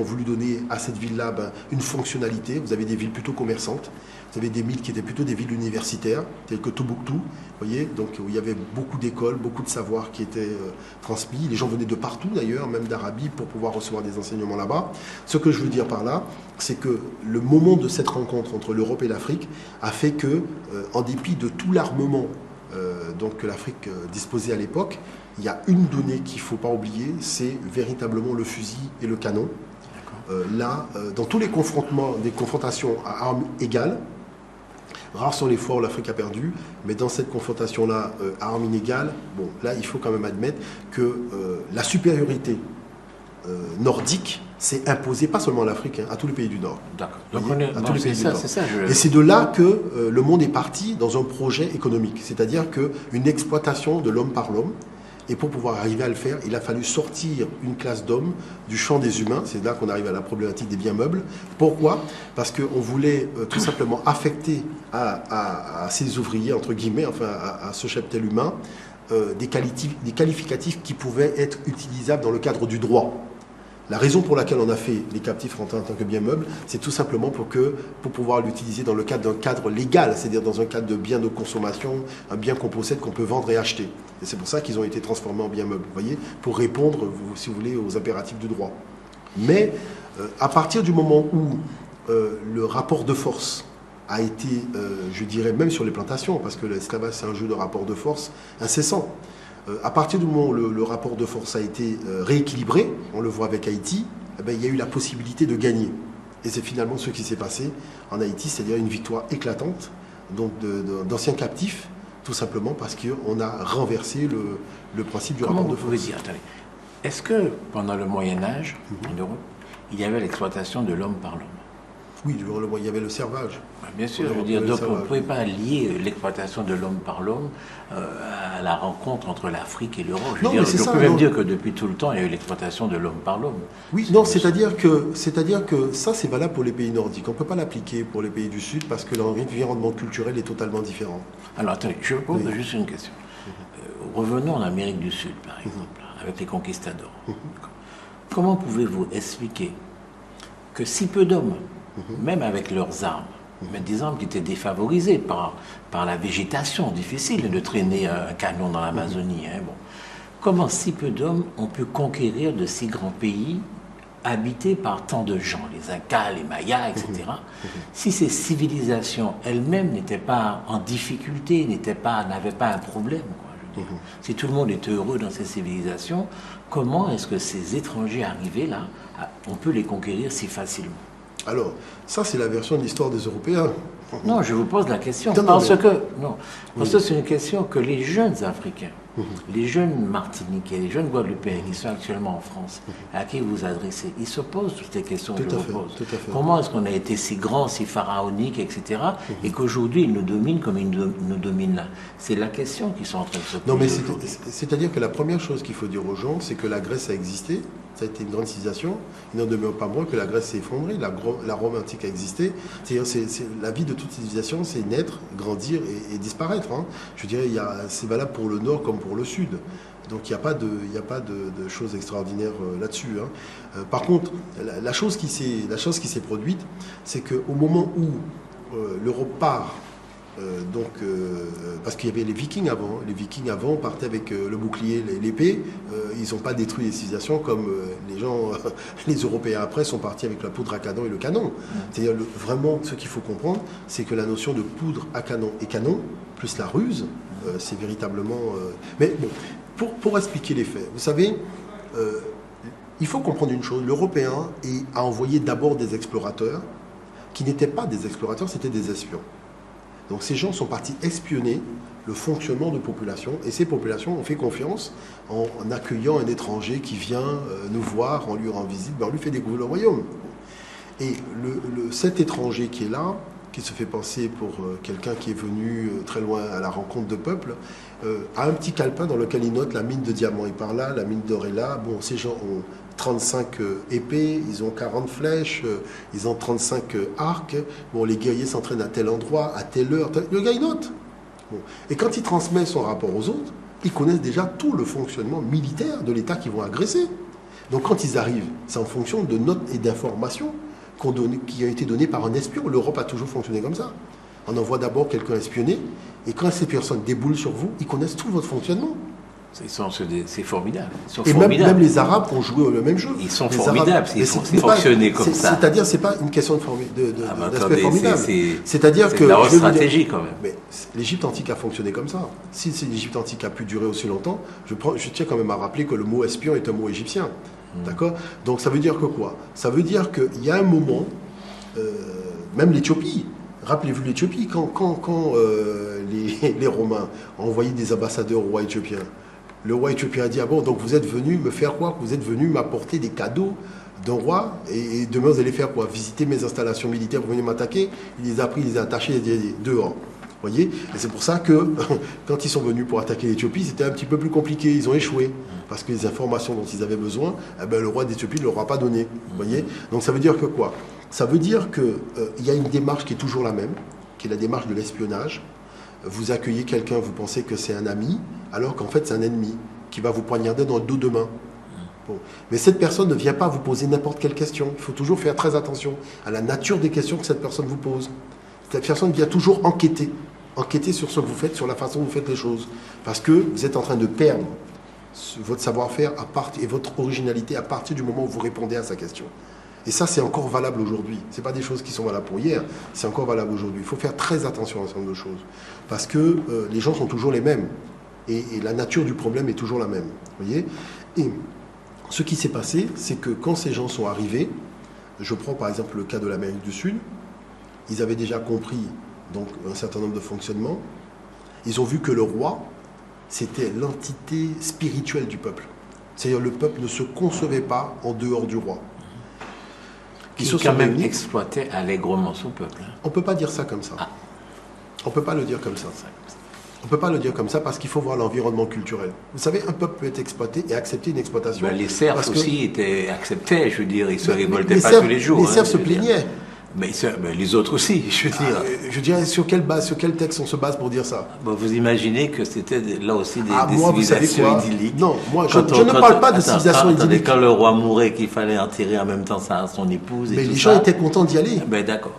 voulu donner à cette ville-là une fonctionnalité. Vous avez des villes plutôt commerçantes, vous avez des villes qui étaient plutôt des villes universitaires, telles que Tombouctou, voyez, donc où il y avait beaucoup d'écoles, beaucoup de savoirs qui étaient transmis. Les gens venaient de partout d'ailleurs, même d'Arabie, pour pouvoir recevoir des enseignements là-bas. Ce que je veux dire par là, c'est que le moment de cette rencontre entre l'Europe et l'Afrique a fait que, en dépit de tout l'armement donc que l'Afrique disposait à l'époque, il y a une donnée qu'il ne faut pas oublier, c'est véritablement le fusil et le canon. Là, dans tous les confrontements, des confrontations à armes égales, rares sont les fois où l'Afrique a perdu, mais dans cette confrontation-là, à armes inégales, bon, là, il faut quand même admettre que la supériorité nordique s'est imposée, pas seulement à l'Afrique, à tous les pays du Nord. D'accord. Donc c'est ça. Et c'est de là que le monde est parti dans un projet économique, c'est-à-dire qu'une exploitation de l'homme par l'homme. Et pour pouvoir arriver à le faire, il a fallu sortir une classe d'hommes du champ des humains. C'est là qu'on arrive à la problématique des biens meubles. Pourquoi ? Parce qu'on voulait tout simplement affecter à ces ouvriers, entre guillemets, enfin à ce cheptel humain, des qualificatifs qui pouvaient être utilisables dans le cadre du droit. La raison pour laquelle on a fait les captifs en tant que bien meuble, c'est tout simplement pour pouvoir l'utiliser dans le cadre d'un cadre légal, c'est-à-dire dans un cadre de bien de consommation, un bien qu'on possède, qu'on peut vendre et acheter. Et c'est pour ça qu'ils ont été transformés en bien meubles, vous voyez, pour répondre, si vous voulez, aux impératifs du droit. Mais à partir du moment où le rapport de force a été, je dirais, même sur les plantations, parce que l'esclavage c'est un jeu de rapport de force incessant. À partir du moment où le rapport de force a été rééquilibré, on le voit avec Haïti, eh bien, il y a eu la possibilité de gagner. Et c'est finalement ce qui s'est passé en Haïti, c'est-à-dire une victoire éclatante donc d'anciens captifs, tout simplement parce qu'on a renversé le principe du rapport de force. Comment vous pouvez dire, attendez, est-ce que pendant le Moyen-Âge, en Europe, il y avait l'exploitation de l'homme par l'homme ? Oui, il y avait le servage. Bien sûr, je veux dire, donc on ne pouvait pas lier l'exploitation de l'homme par l'homme à la rencontre entre l'Afrique et l'Europe. Je peux même dire que depuis tout le temps, il y a eu l'exploitation de l'homme par l'homme. Oui, non, c'est-à-dire que ça, c'est valable pour les pays nordiques. On ne peut pas l'appliquer pour les pays du Sud parce que l'environnement culturel est totalement différent. Alors, attendez, je vous pose juste une question. Revenons en Amérique du Sud, par exemple, avec les conquistadors. Comment pouvez-vous expliquer que si peu d'hommes, même avec leurs armes, mais des armes qui étaient défavorisées par la végétation, difficile de traîner un canon dans l'Amazonie. Comment si peu d'hommes ont pu conquérir de si grands pays habités par tant de gens, les Incas, les Mayas, etc. Si ces civilisations elles-mêmes n'étaient pas en difficulté, n'avaient pas un problème, quoi, si tout le monde était heureux dans ces civilisations, comment est-ce que ces étrangers arrivés là, on peut les conquérir si facilement ? Alors, ça, c'est la version de l'histoire des Européens. Non, je vous pose la question. Parce que c'est une question que les jeunes Africains, les jeunes Martiniquais, les jeunes Guadeloupéens qui sont actuellement en France, à qui vous adressez, ils se posent toutes les questions que je vous pose. Comment est-ce qu'on a été si grand, si pharaonique, etc., et qu'aujourd'hui, ils nous dominent comme ils nous dominent là? C'est la question qu'ils sont en train de se poser. Non, mais c'est-à-dire que la première chose qu'il faut dire aux gens, c'est que la Grèce a existé. Ça a été une grande civilisation. Il n'en demeure pas moins que la Grèce s'est effondrée. La Rome antique a existé. C'est-à-dire, la vie de toute civilisation, c'est naître, grandir et disparaître. Je dirais, c'est valable pour le Nord comme pour le Sud. Donc il n'y a pas de choses extraordinaires là-dessus. Par contre, la chose qui s'est produite, c'est qu'au moment où l'Europe part, parce qu'il y avait les Vikings avant. Les Vikings avant partaient avec le bouclier, l'épée. Ils n'ont pas détruit les civilisations comme les Européens après sont partis avec la poudre à canon et le canon. C'est-à-dire vraiment ce qu'il faut comprendre, c'est que la notion de poudre à canon et canon, plus la ruse, c'est véritablement... Mais bon, pour expliquer les faits, vous savez, il faut comprendre une chose. L'Européen a envoyé d'abord des explorateurs qui n'étaient pas des explorateurs, c'était des espions. Donc ces gens sont partis espionner le fonctionnement de populations et ces populations ont fait confiance en accueillant un étranger qui vient nous voir, on lui rend visite, on lui fait découvrir le royaume. Et cet étranger qui est là, qui se fait passer pour quelqu'un qui est venu très loin à la rencontre de peuples, a un petit calepin dans lequel il note la mine de diamants est par là, la mine d'or est là. Bon, ces gens ont 35 épées, ils ont 40 flèches, ils ont 35 arcs. Bon, les guerriers s'entraînent à tel endroit, à telle heure. Le gars, il note. Bon. Et quand il transmet son rapport aux autres, ils connaissent déjà tout le fonctionnement militaire de l'État qu'ils vont agresser. Donc quand ils arrivent, c'est en fonction de notes et d'informations qui ont été données par un espion. L'Europe a toujours fonctionné comme ça. On envoie d'abord quelqu'un espionner, et quand ces personnes déboulent sur vous, ils connaissent tout votre fonctionnement. C'est formidable. Et même les Arabes ont joué le même jeu. Ils sont formidables, ils fonctionné comme ça. C'est-à-dire, c'est pas une question d'aspect formidable. C'est-à-dire que... C'est la haute stratégie quand même. Mais l'Égypte antique a fonctionné comme ça. Si l'Égypte antique a pu durer aussi longtemps, je tiens quand même à rappeler que le mot espion est un mot égyptien. D'accord ? Donc ça veut dire que quoi ? Ça veut dire qu'il y a un moment, même l'Éthiopie, rappelez-vous l'Éthiopie, quand les Romains ont envoyé des ambassadeurs au roi éthiopien, le roi éthiopien a dit, ah bon, donc vous êtes venu me faire quoi ? Vous êtes venu m'apporter des cadeaux d'un roi, et demain vous allez faire quoi ? Visiter mes installations militaires, vous venez m'attaquer ? Il les a pris, il les a attachés, il les a dit dehors. Voyez ? Et c'est pour ça que quand ils sont venus pour attaquer l'Éthiopie, c'était un petit peu plus compliqué, ils ont échoué. Parce que les informations dont ils avaient besoin, le roi d'Éthiopie ne leur a pas donné. Voyez ? Donc ça veut dire que quoi ? Ça veut dire qu'il y a une démarche qui est toujours la même, qui est la démarche de l'espionnage. Vous accueillez quelqu'un, vous pensez que c'est un ami, alors qu'en fait c'est un ennemi qui va vous poignarder dans le dos demain. Bon. Mais cette personne ne vient pas vous poser n'importe quelle question. Il faut toujours faire très attention à la nature des questions que cette personne vous pose. Cette personne vient toujours enquêter sur ce que vous faites, sur la façon dont vous faites les choses. Parce que vous êtes en train de perdre votre savoir-faire et votre originalité à partir du moment où vous répondez à sa question. Et ça, c'est encore valable aujourd'hui. Ce n'est pas des choses qui sont valables pour hier, c'est encore valable aujourd'hui. Il faut faire très attention à un certain nombre de choses. Parce que les gens sont toujours les mêmes. Et la nature du problème est toujours la même. Voyez ? Et ce qui s'est passé, c'est que quand ces gens sont arrivés, je prends par exemple le cas de l'Amérique du Sud, ils avaient déjà compris donc, un certain nombre de fonctionnements. Ils ont vu que le roi, c'était l'entité spirituelle du peuple. C'est-à-dire le peuple ne se concevait pas en dehors du roi. Qui se quand même exploitait allègrement son peuple. On ne peut pas dire ça comme ça. On ne peut pas le dire comme ça. On ne peut pas le dire comme ça parce qu'il faut voir l'environnement culturel. Vous savez, un peuple peut être exploité et accepter une exploitation. Les Serbes aussi acceptaient, je veux dire, ils ne se révoltaient pas tous les jours. Les Serbes se plaignaient. Mais les autres aussi, je veux dire. Je dirais, sur quel texte on se base pour dire ça ? Vous imaginez que c'était là aussi des civilisations idylliques. Non, moi, je ne parle pas de civilisation idyllique. Quand le roi mourait, qu'il fallait enterrer en même temps son épouse et mais tout ça. Les gens étaient contents d'y aller. D'accord.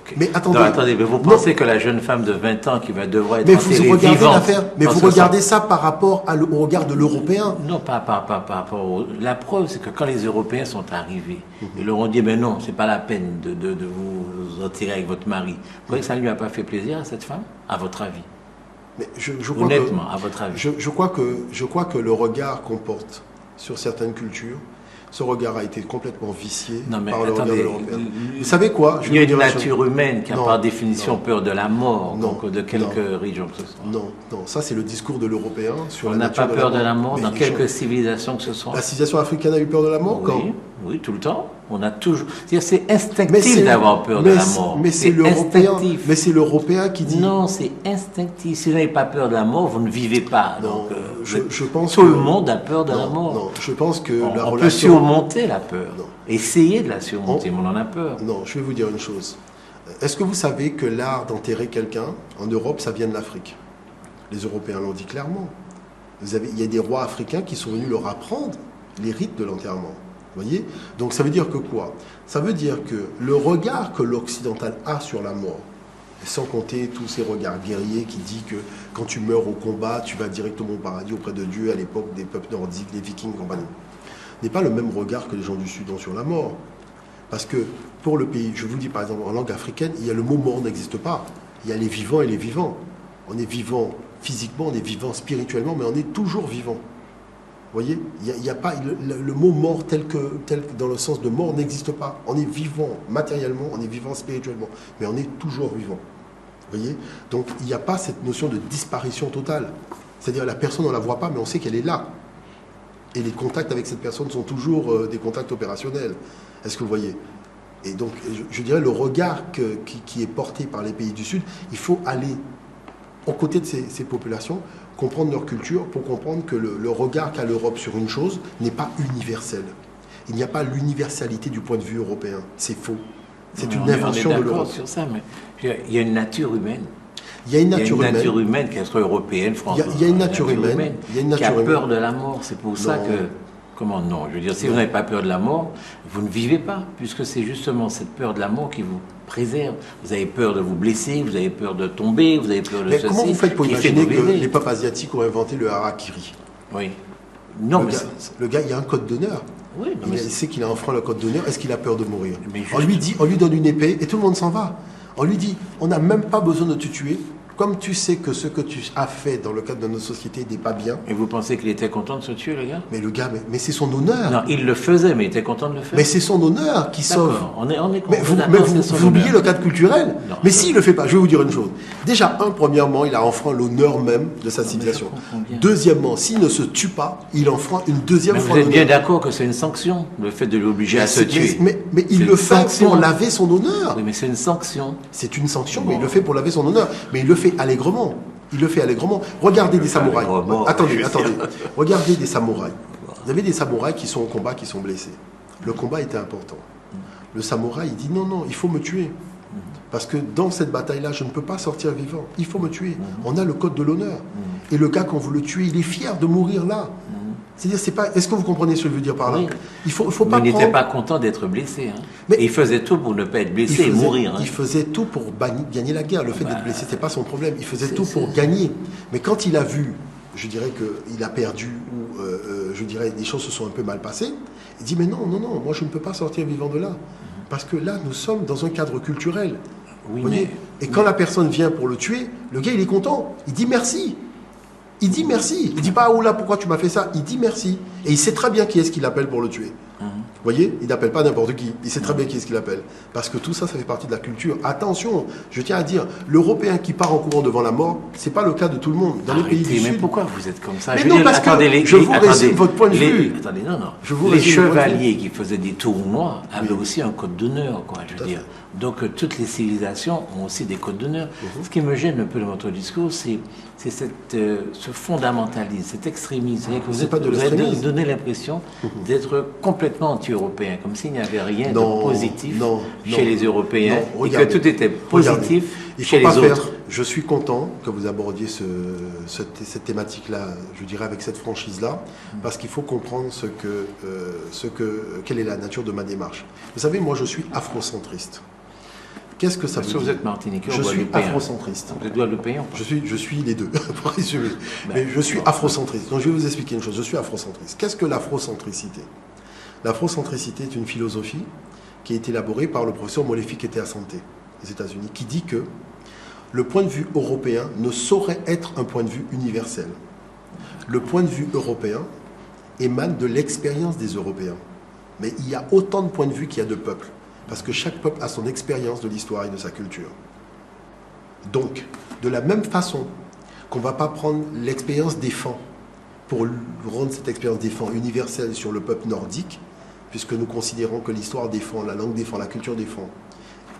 Okay. Mais attendez, mais vous pensez que la jeune femme de 20 ans qui va devoir être enterrée vivante... Mais vous regardez ça par rapport au regard de l'Européen. Non, pas par rapport La preuve, c'est que quand les Européens sont arrivés, ils leur ont dit, mais non, c'est pas la peine de vous enterrer avec votre mari. Vous croyez que ça ne lui a pas fait plaisir à cette femme, à votre avis ? Mais honnêtement, à votre avis. Je crois que le regard qu'on porte sur certaines cultures, ce regard a été complètement vicié par le regard de l'Européen. Vous savez quoi ? Il y a une nature humaine qui a par définition peur de la mort, donc de quelque religion que ce soit. Non, ça c'est le discours de l'Européen sur la nature de la mort. On n'a pas peur de la mort dans quelque civilisation que ce soit. La civilisation africaine a eu peur de la mort quand ? Oui, tout le temps. On a toujours. C'est instinctif d'avoir peur de la mort. Mais c'est l'Européen qui dit. Non, c'est instinctif. Si vous n'avez pas peur de la mort, vous ne vivez pas. Non, donc, je pense tout le monde a peur de la mort. Non, je pense que on peut surmonter la peur. Essayer de la surmonter, mais on en a peur. Non, je vais vous dire une chose. Est-ce que vous savez que l'art d'enterrer quelqu'un en Europe, ça vient de l'Afrique ? Les Européens l'ont dit clairement. Il y a des rois africains qui sont venus leur apprendre les rites de l'enterrement. Voyez ? Donc ça veut dire que quoi ? Ça veut dire que le regard que l'occidental a sur la mort, sans compter tous ces regards guerriers qui disent que quand tu meurs au combat, tu vas directement au paradis auprès de Dieu à l'époque des peuples nordiques, des Vikings, compagnie, n'est pas le même regard que les gens du Sud ont sur la mort. Parce que pour le pays, je vous dis par exemple en langue africaine, il y a le mot mort n'existe pas. Il y a les vivants et les vivants. On est vivant physiquement, on est vivant spirituellement, mais on est toujours vivant. Vous voyez, il y a pas le mot mort tel que dans le sens de mort n'existe pas. On est vivant matériellement, on est vivant spirituellement, mais on est toujours vivant. Vous voyez, donc il n'y a pas cette notion de disparition totale. C'est-à-dire la personne on la voit pas, mais on sait qu'elle est là. Et les contacts avec cette personne sont toujours des contacts opérationnels. Est-ce que vous voyez ? Et donc je dirais le regard qui est porté par les pays du Sud, il faut aller aux côtés de ces populations, comprendre leur culture pour comprendre que le regard qu'a l'Europe sur une chose n'est pas universel. Il n'y a pas l'universalité du point de vue européen. C'est faux. C'est une invention de l'Europe. Sur ça, mais il y a une nature humaine. Il y a une Il y a nature une humaine. nature humaine, qu'elle soit européenne, française. Il y a une nature humaine. Il y a une qui a nature peur humaine. de la mort. C'est pour ça Non. que. Comment non? Je veux dire, si Non. vous n'avez pas peur de la mort, vous ne vivez pas, puisque c'est justement cette peur de la mort qui vous préserve. Vous avez peur de vous blesser, vous avez peur de tomber, vous avez peur de Mais ceci. comment vous faites pour qui fait imaginer que vivre. les peuples asiatiques ont inventé le harakiri? Oui. Non, mais Le gars, il y a un code d'honneur. oui, non, Il mais sait qu'il a enfreint le code d'honneur. Est-ce qu'il a peur de mourir? Mais On lui donne une épée et tout le monde s'en va. On lui dit, on n'a même pas besoin de te tuer. Comme tu sais que ce que tu as fait dans le cadre de notre société n'est pas bien. Et vous pensez qu'il était content de se tuer, le gars? Mais le gars, mais c'est son honneur. Non, il le faisait, mais il était content de le faire. Mais c'est son honneur qui sauve. D'accord, on est Mais vous, d'accord, vous c'est son oubliez honneur. le cadre culturel. Non. Mais s'il ne le fait pas, je vais vous dire une chose. Déjà, premièrement, il a enfreint l'honneur même de sa civilisation. je comprends bien. Deuxièmement, s'il ne se tue pas, il enfreint une deuxième Mais fois vous êtes bien l'honneur. d'accord que c'est une sanction, le fait de l'obliger à se tuer. Mais il C'est le une fait sanction. pour laver son honneur. Oui, mais c'est une sanction. C'est une sanction, Bon. mais il le fait pour laver son honneur. Mais il le fait allègrement. Il le fait allègrement. Regardez des samouraïs. allègrement, Attendez. je veux dire. Regardez des samouraïs. Vous avez des samouraïs qui sont au combat, qui sont blessés. Le combat était important. Le samouraï, il dit non, il faut me tuer. Parce que dans cette bataille-là, je ne peux pas sortir vivant. Il faut me tuer. On a le code de l'honneur. Et le gars, quand vous le tuez, il est fier de mourir là. C'est-à-dire, c'est pas. Est-ce que vous comprenez ce que je veux dire par là? Oui. Il faut Mais pas il n'était prendre. pas content d'être blessé. Hein. Mais- Et il faisait tout pour ne pas être blessé et mourir. Hein. Il faisait tout pour gagner la guerre. Le fait d'être blessé, c'est pas son problème. Il faisait c'est- tout pour c'est- gagner. Mais quand il a vu, je dirais qu'il a perdu, ou je dirais les choses se sont un peu mal passées, il dit mais non, moi je ne peux pas sortir vivant de là. Parce que là, nous sommes dans un cadre culturel. Oui, Vous voyez. Et quand la personne vient pour le tuer, le gars il est content. Il dit merci. Il dit merci. Il dit pas oh là pourquoi tu m'as fait ça. Il dit merci. Et il sait très bien qui est-ce qu'il appelle pour le tuer. Vous voyez, il n'appelle pas n'importe qui. Il sait très bien qui est-ce qu'il appelle. Parce que tout ça, ça fait partie de la culture. Attention, je tiens à dire, l'Européen qui part en courant devant la mort, c'est pas le cas de tout le monde. Dans les pays Arrêtez, du mais Sud, pourquoi vous êtes comme ça? Mais Je veux non, dire, parce que attendez, je vous résume votre point de vue. Attendez, non. Je vous Les résume votre point de chevaliers qui faisaient des tournois avaient aussi un code d'honneur, quoi, je Tout à veux dire. fait. Donc, toutes les civilisations ont aussi des codes d'honneur. Ce qui me gêne un peu dans votre discours, c'est ce fondamentalisme, cet extrémisme. C'est-à-dire que C'est pas de vous avez l'extrémisme. donné l'impression d'être complètement anti-européen, comme s'il n'y avait rien Non, de positif non, chez non, les Européens non, et que regardez. tout était positif Il chez faut pas les faire. autres. Je suis content que vous abordiez cette thématique-là, je dirais avec cette franchise-là, parce qu'il faut comprendre quelle est la nature de ma démarche. Vous savez, moi, je suis afrocentriste. Qu'est-ce que ça veut Est-ce que vous dire? êtes martiniquais Je ou suis guadeloupéen? afrocentriste. Vous êtes guadeloupéen ou pas? Je suis les deux, pour résumer. Mais je suis afrocentriste. Donc je vais vous expliquer une chose. Je suis afrocentriste. Qu'est-ce que l'afrocentricité? L'afrocentricité est une philosophie qui a été élaborée par le professeur Molefi Keteasante des États-Unis, qui dit que le point de vue européen ne saurait être un point de vue universel. Le point de vue européen émane de l'expérience des Européens. Mais il y a autant de points de vue qu'il y a de peuples. Parce que chaque peuple a son expérience de l'histoire et de sa culture. Donc, de la même façon qu'on ne va pas prendre l'expérience des Fans pour rendre cette expérience des Fans universelle sur le peuple nordique, puisque nous considérons que l'histoire des Fans, la langue des Fans, la culture des Fans,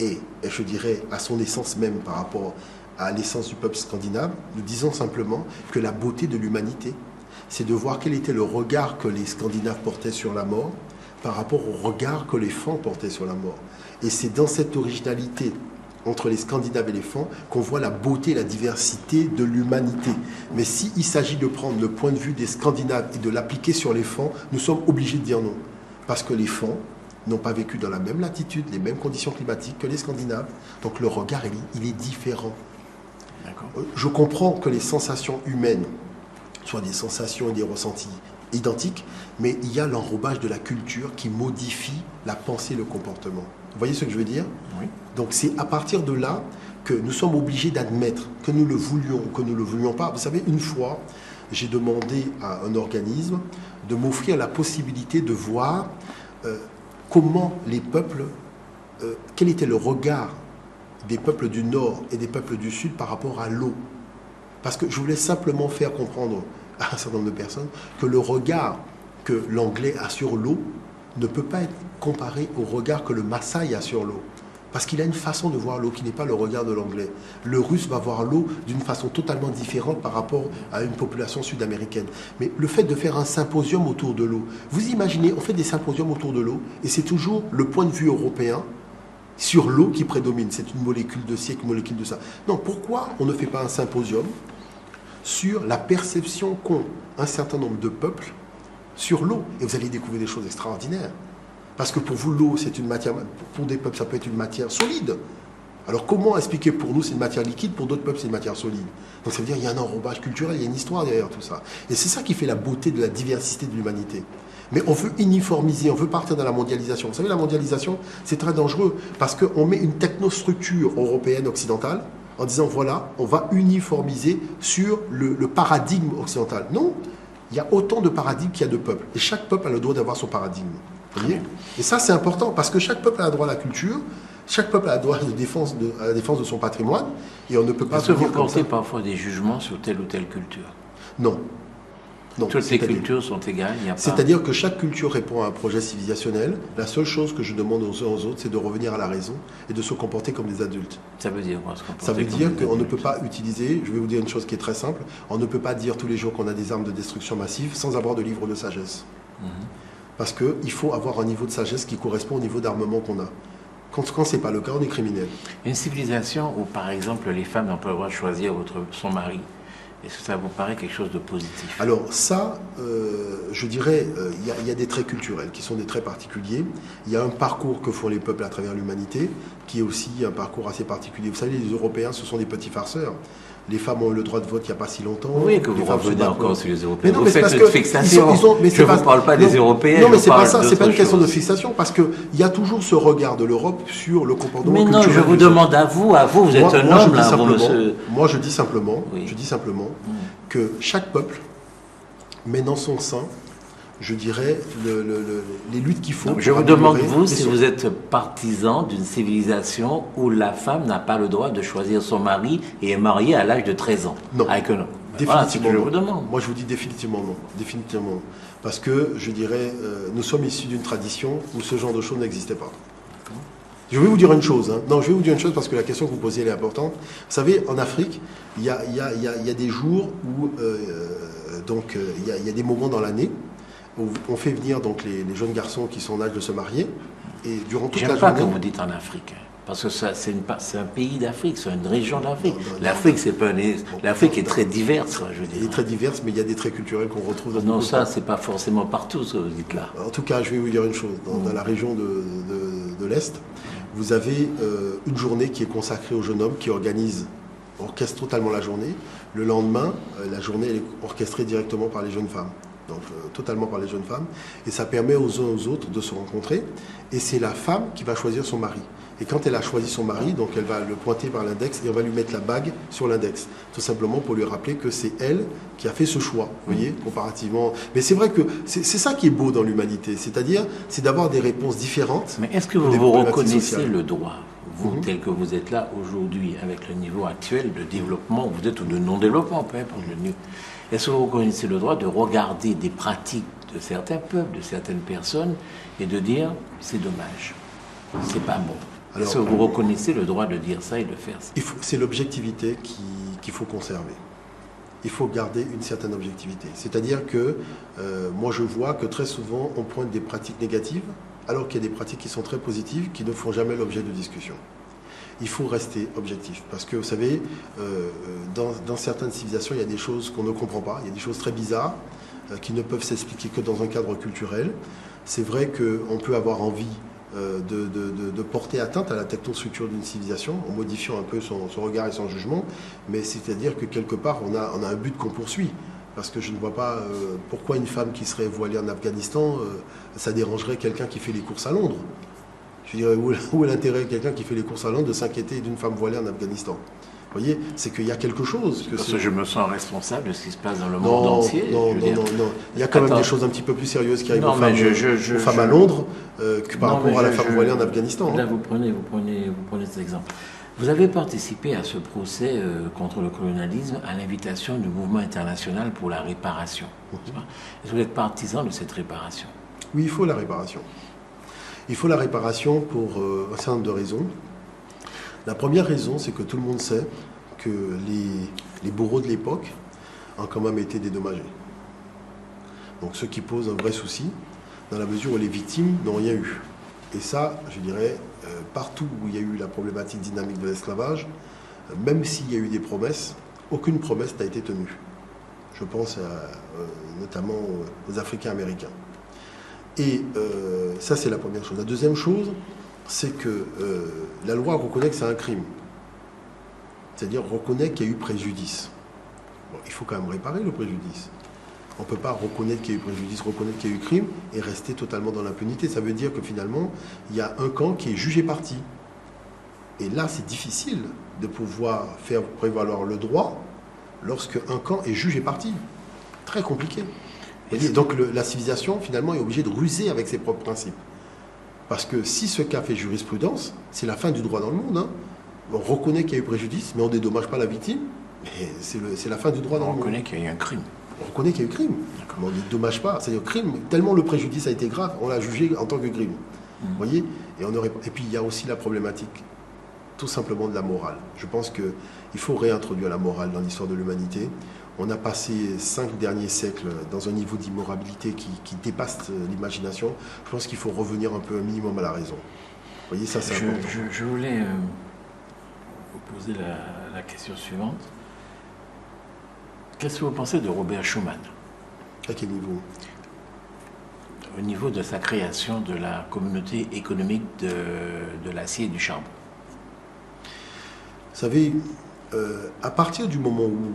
et je dirais à son essence même par rapport à l'essence du peuple scandinave, nous disons simplement que la beauté de l'humanité, c'est de voir quel était le regard que les Scandinaves portaient sur la mort par rapport au regard que les Fans portaient sur la mort. Et c'est dans cette originalité entre les Scandinaves et les Fans qu'on voit la beauté et la diversité de l'humanité. Mais s'il s'agit de prendre le point de vue des Scandinaves et de l'appliquer sur les Fans, nous sommes obligés de dire non. Parce que les Fans n'ont pas vécu dans la même latitude, les mêmes conditions climatiques que les Scandinaves. Donc le regard, il est différent. D'accord. Je comprends que les sensations humaines soient des sensations et des ressentis identiques, mais il y a l'enrobage de la culture qui modifie la pensée et le comportement. Vous voyez ce que je veux dire? Oui. Donc c'est à partir de là que nous sommes obligés d'admettre, que nous le voulions ou que nous ne le voulions pas. Vous savez, une fois, j'ai demandé à un organisme de m'offrir la possibilité de voir comment les peuples, quel était le regard des peuples du Nord et des peuples du Sud par rapport à l'eau. Parce que je voulais simplement faire comprendre à un certain nombre de personnes que le regard que l'anglais a sur l'eau ne peut pas être comparé au regard que le Maasai a sur l'eau. Parce qu'il a une façon de voir l'eau qui n'est pas le regard de l'anglais. Le russe va voir l'eau d'une façon totalement différente par rapport à une population sud-américaine. Mais le fait de faire un symposium autour de l'eau, vous imaginez, on fait des symposiums autour de l'eau et c'est toujours le point de vue européen sur l'eau qui prédomine. C'est une molécule de ci, une molécule de ça. Non, pourquoi on ne fait pas un symposium sur la perception qu'ont un certain nombre de peuples sur l'eau? Et vous allez découvrir des choses extraordinaires. Parce que pour vous, l'eau, c'est une matière, pour des peuples, ça peut être une matière solide. Alors comment expliquer pour nous c'est une matière liquide, pour d'autres peuples c'est une matière solide? Donc ça veut dire qu'il y a un enrobage culturel, il y a une histoire derrière tout ça. Et c'est ça qui fait la beauté de la diversité de l'humanité. Mais on veut uniformiser, on veut partir dans la mondialisation. Vous savez, la mondialisation, c'est très dangereux parce qu'on met une technostructure européenne, occidentale, en disant voilà, on va uniformiser sur le paradigme occidental. Non, il y a autant de paradigmes qu'il y a de peuples. Et chaque peuple a le droit d'avoir son paradigme. Vous voyez? Et ça, c'est important parce que chaque peuple a le droit à la culture. Chaque peuple a le droit à la défense de son patrimoine et on ne peut pas... Est-ce que vous portez parfois des jugements sur telle ou telle culture? Non. Non. Toutes les cultures sont égales, il n'y a pas... C'est-à-dire que chaque culture répond à un projet civilisationnel. La seule chose que je demande aux uns aux autres, c'est de revenir à la raison et de se comporter comme des adultes. Ça veut dire quoi, se comporter? Ça veut dire qu'on ne peut pas utiliser, je vais vous dire une chose qui est très simple, on ne peut pas dire tous les jours qu'on a des armes de destruction massive sans avoir de livre de sagesse. Parce qu'il faut avoir un niveau de sagesse qui correspond au niveau d'armement qu'on a. Quand ce n'est pas le cas, on est criminel. Une civilisation où, par exemple, les femmes n'ont pas le droit de choisir son mari, est-ce que ça vous paraît quelque chose de positif? Alors ça, je dirais, il y a des traits culturels qui sont des traits particuliers. Il y a un parcours que font les peuples à travers l'humanité, qui est aussi un parcours assez particulier. Vous savez, les Européens, ce sont des petits farceurs. Les femmes ont eu le droit de vote il n'y a pas si longtemps. Oui, que vous revenez encore sur les Européens. Mais non, vous faites une fixation. Je ne vous parle pas des Européens. Non, mais c'est pas ça. C'est pas une question de fixation, parce qu'il y a toujours ce regard de l'Europe sur le comportement culturel. Mais non, je vous demande à vous, vous êtes un homme, là, monsieur. Moi, je dis simplement que chaque peuple met dans son sein, je dirais, les luttes qu'il faut. Je vous demande, vous, si vous êtes partisan d'une civilisation où la femme n'a pas le droit de choisir son mari et est mariée à l'âge de 13 ans. Non. Avec un homme. Définitivement voilà, c'est ce que je vous demande. Moi, je vous dis définitivement non. Définitivement non. Parce que, je dirais, nous sommes issus d'une tradition où ce genre de choses n'existait pas. Je vais vous dire une chose. Non, je vais vous dire une chose parce que la question que vous posez, elle est importante. Vous savez, en Afrique, il y a des jours où, il y a des moments dans l'année où on fait venir donc les jeunes garçons qui sont en âge de se marier. Et durant toute la journée... J'aime pas quand vous dites en Afrique. Parce que c'est un pays d'Afrique, c'est une région d'Afrique. L'Afrique, c'est pas l'Afrique est très diverse, je veux dire. Elle est très diverse, mais il y a des traits culturels qu'on retrouve dans non, ça, c'est pas forcément partout, ce que vous dites là. En tout cas, je vais vous dire une chose. Dans la région de l'Est, vous avez une journée qui est consacrée aux jeunes hommes qui orchestrent totalement la journée. Le lendemain, la journée elle est orchestrée directement par les jeunes femmes. Donc totalement par les jeunes femmes. Et ça permet aux uns aux autres de se rencontrer. Et c'est la femme qui va choisir son mari. Et quand elle a choisi son mari, donc elle va le pointer par l'index et on va lui mettre la bague sur l'index. Tout simplement pour lui rappeler que c'est elle qui a fait ce choix, vous voyez, comparativement. Mais c'est vrai que c'est ça qui est beau dans l'humanité, c'est-à-dire c'est d'avoir des réponses différentes. Mais est-ce que vous reconnaissez le droit, vous, tel que vous êtes là aujourd'hui, avec le niveau actuel de développement, vous êtes ou de non-développement, peu importe le niveau, est-ce que vous reconnaissez le droit de regarder des pratiques de certains peuples, de certaines personnes, et de dire c'est dommage, c'est pas bon? Est-ce que vous reconnaissez le droit de dire ça et de faire ça? C'est l'objectivité qu'il faut conserver. Il faut garder une certaine objectivité. C'est-à-dire que moi je vois que très souvent on pointe des pratiques négatives alors qu'il y a des pratiques qui sont très positives qui ne font jamais l'objet de discussion. Il faut rester objectif parce que vous savez, dans certaines civilisations il y a des choses qu'on ne comprend pas, il y a des choses très bizarres qui ne peuvent s'expliquer que dans un cadre culturel. C'est vrai qu'on peut avoir envie de porter atteinte à la technostructure d'une civilisation en modifiant un peu son regard et son jugement, mais c'est-à-dire que quelque part on a un but qu'on poursuit, parce que je ne vois pas pourquoi une femme qui serait voilée en Afghanistan ça dérangerait quelqu'un qui fait les courses à Londres. Je dirais, où est l'intérêt de quelqu'un qui fait les courses à Londres de s'inquiéter d'une femme voilée en Afghanistan? Vous voyez, c'est qu'il y a quelque chose. Parce que je me sens responsable de ce qui se passe dans le monde entier. Non. Il y a quand même des choses un petit peu plus sérieuses qui arrivent aux femmes à Londres que par rapport à la femme voilée en Afghanistan. Là, vous prenez cet exemple. Vous avez participé à ce procès contre le colonialisme à l'invitation du mouvement international pour la réparation. Est-ce que vous êtes partisan de cette réparation? Oui, il faut la réparation. Il faut la réparation pour un certain nombre de raisons. La première raison, c'est que tout le monde sait que les bourreaux de l'époque ont quand même été dédommagés. Donc ce qui pose un vrai souci, dans la mesure où les victimes n'ont rien eu. Et ça, je dirais, partout où il y a eu la problématique dynamique de l'esclavage, même s'il y a eu des promesses, aucune promesse n'a été tenue. Je pense notamment aux Africains américains. Et ça, c'est la première chose. La deuxième chose, c'est que la loi reconnaît que c'est un crime. C'est-à-dire reconnaît qu'il y a eu préjudice. Bon, il faut quand même réparer le préjudice. On ne peut pas reconnaître qu'il y a eu préjudice, reconnaître qu'il y a eu crime et rester totalement dans l'impunité. Ça veut dire que finalement, il y a un camp qui est jugé parti. Et là, c'est difficile de pouvoir faire prévaloir le droit lorsque un camp est jugé parti. Très compliqué. Et donc la civilisation, finalement, est obligée de ruser avec ses propres principes. Parce que si ce cas fait jurisprudence, c'est la fin du droit dans le monde. Hein. On reconnaît qu'il y a eu préjudice, mais on ne dédommage pas la victime. Mais c'est la fin du droit dans le monde. On reconnaît qu'il y a eu un crime. On reconnaît qu'il y a eu crime, mais on ne dédommage pas. C'est-à-dire crime, tellement le préjudice a été grave, on l'a jugé en tant que crime. Vous voyez et puis il y a aussi la problématique, tout simplement, de la morale. Je pense qu'il faut réintroduire la morale dans l'histoire de l'humanité. On a passé 5 derniers siècles dans un niveau d'immoralité qui dépasse l'imagination. Je pense qu'il faut revenir un peu un minimum à la raison. Vous voyez, ça c'est important. Je voulais vous poser la question suivante. Qu'est-ce que vous pensez de Robert Schuman? À quel niveau? Au niveau de sa création de la communauté économique de l'acier et du charbon. Vous savez, à partir du moment où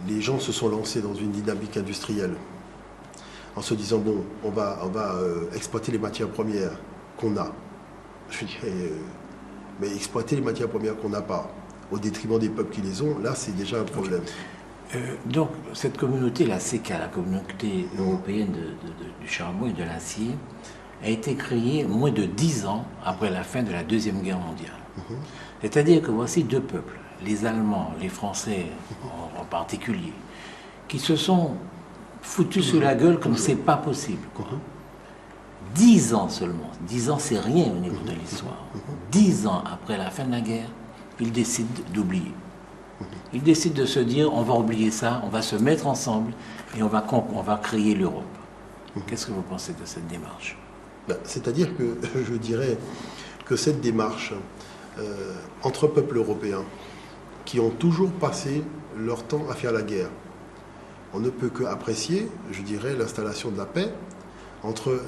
les gens se sont lancés dans une dynamique industrielle, en se disant, bon, on va exploiter les matières premières qu'on a. Je dirais, mais exploiter les matières premières qu'on n'a pas, au détriment des peuples qui les ont, là, c'est déjà un problème. Donc, cette communauté, la CECA, la communauté européenne du charbon et de l'acier, a été créée moins de 10 ans après la fin de la Deuxième Guerre mondiale. C'est-à-dire que voici deux peuples, les Allemands, les Français en particulier, qui se sont foutus sur la gueule comme c'est pas possible. 10 ans seulement, 10 ans c'est rien au niveau de l'histoire. 10 ans après la fin de la guerre, ils décident d'oublier. Ils décident de se dire, on va oublier ça, on va se mettre ensemble et on va créer l'Europe. Qu'est-ce que vous pensez de cette démarche? C'est-à-dire que je dirais que cette démarche entre peuples européens qui ont toujours passé leur temps à faire la guerre, on ne peut qu'apprécier, je dirais, l'installation de la paix entre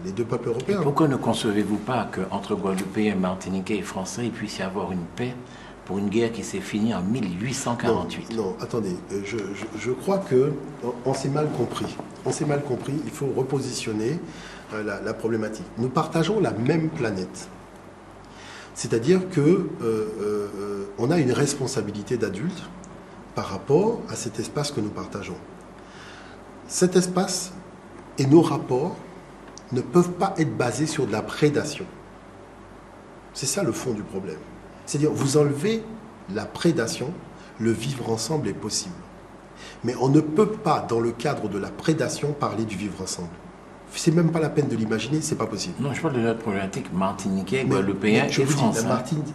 les deux peuples européens. Et pourquoi ne concevez-vous pas qu'entre Guadeloupéens, Martiniquais et Français, il puisse y avoir une paix pour une guerre qui s'est finie en 1848? Non, attendez, je crois qu'on s'est mal compris. On s'est mal compris, il faut repositionner la problématique. Nous partageons la même planète. C'est-à-dire qu'on a une responsabilité d'adulte par rapport à cet espace que nous partageons. Cet espace et nos rapports ne peuvent pas être basés sur de la prédation. C'est ça le fond du problème. C'est-à-dire, vous enlevez la prédation, le vivre ensemble est possible. Mais on ne peut pas, dans le cadre de la prédation, parler du vivre ensemble. C'est même pas la peine de l'imaginer, c'est pas possible. Non, je parle de notre problématique martiniquais, guadeloupéen et français.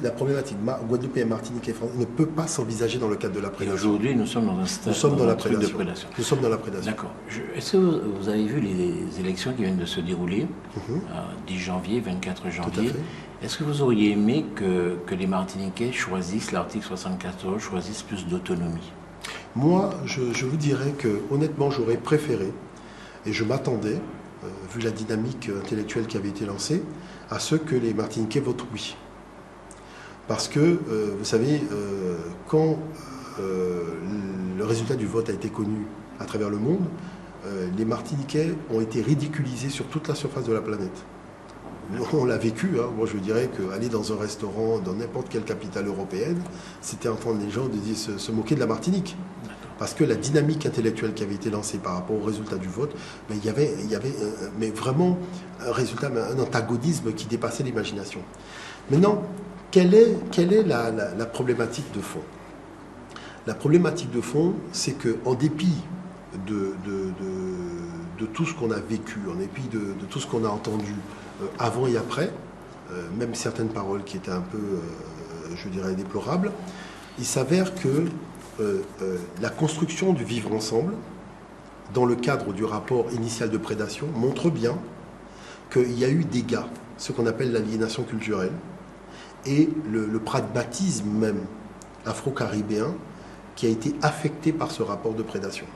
La problématique guadeloupéen, martiniquais et français ne peut pas s'envisager dans le cadre de la prédation. Et aujourd'hui, nous sommes dans un stade de prédation. Nous sommes dans la prédation. D'accord. Est-ce que vous avez vu les élections qui viennent de se dérouler, 10 janvier, 24 janvier? Est-ce que vous auriez aimé que les Martiniquais choisissent l'article 74, choisissent plus d'autonomie? Moi, je vous dirais que, honnêtement, j'aurais préféré, et je m'attendais, vu la dynamique intellectuelle qui avait été lancée, à ce que les Martiniquais votent oui. Parce que, vous savez, quand le résultat du vote a été connu à travers le monde, les Martiniquais ont été ridiculisés sur toute la surface de la planète. On l'a vécu, hein. Moi je dirais qu'aller dans un restaurant dans n'importe quelle capitale européenne, c'était entendre les gens se moquer de la Martinique. Parce que la dynamique intellectuelle qui avait été lancée par rapport au résultat du vote, il y avait mais vraiment un antagonisme qui dépassait l'imagination. Maintenant, quelle est la problématique de fond? La problématique de fond, c'est qu'en dépit de tout ce qu'on a vécu, en dépit de tout ce qu'on a entendu avant et après, même certaines paroles qui étaient un peu, je dirais, déplorables, il s'avère que la construction du vivre ensemble, dans le cadre du rapport initial de prédation, montre bien qu'il y a eu des dégâts ce qu'on appelle l'aliénation culturelle et le pragmatisme même afro-caribéen qui a été affecté par ce rapport de prédation.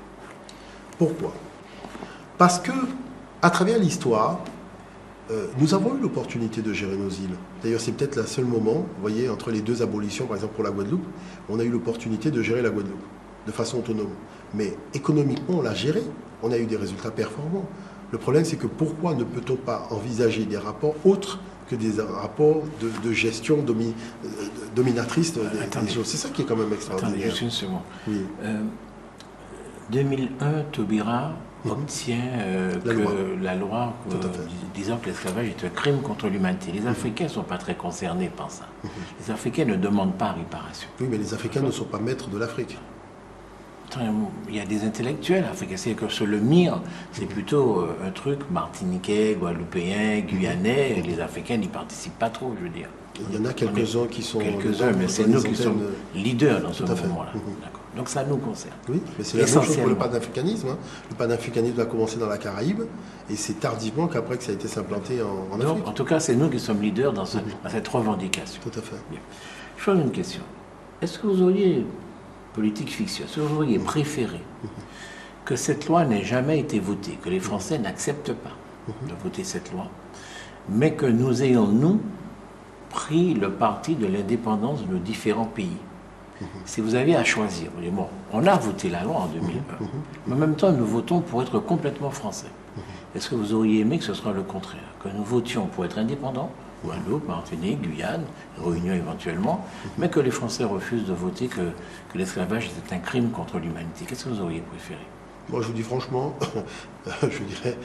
Pourquoi? Parce que, à travers l'histoire, nous avons eu l'opportunité de gérer nos îles. D'ailleurs, c'est peut-être le seul moment, vous voyez, entre les deux abolitions, par exemple pour la Guadeloupe, on a eu l'opportunité de gérer la Guadeloupe de façon autonome. Mais économiquement, on l'a géré. On a eu des résultats performants. Le problème, c'est que pourquoi ne peut-on pas envisager des rapports autres que des rapports de gestion dominatrice des choses? C'est ça qui est quand même extraordinaire. Attendez, juste une seconde. Oui. 2001, Taubira obtient la loi disant que l'esclavage est un crime contre l'humanité. Les Africains ne sont pas très concernés par ça. Les Africains ne demandent pas réparation. Oui, mais les Africains ne sont pas maîtres de l'Afrique. Il y a des intellectuels africains. C'est que sur le MIR, c'est plutôt un truc martiniquais, guadeloupéen, guyanais. Les Africains n'y participent pas trop, je veux dire. Il y en a quelques-uns qui sont... Quelques-uns, mais c'est nous qui sommes leaders dans ce mouvement-là. D'accord. Donc ça nous concerne. Oui, mais c'est la même chose pour le panafricanisme. Hein. Le panafricanisme a commencé dans la Caraïbe et c'est tardivement qu'après que ça a été implanté en Afrique. Donc, en tout cas, c'est nous qui sommes leaders dans cette revendication. Tout à fait. Bien. Je pose une question. Est-ce que vous auriez, politique fiction, est-ce que vous auriez préféré que cette loi n'ait jamais été votée, que les Français n'acceptent pas de voter cette loi, mais que nous ayons, nous, pris le parti de l'indépendance de nos différents pays? Si vous aviez à choisir, vous dites, bon, on a voté la loi en 2001, mais en même temps, nous votons pour être complètement français. Est-ce que vous auriez aimé que ce soit le contraire? Que nous votions pour être indépendants, Guadeloupe, Martinique, Guyane, Réunion éventuellement, mais que les Français refusent de voter que l'esclavage était un crime contre l'humanité? Qu'est-ce que vous auriez préféré? Moi, je vous dis franchement, je dirais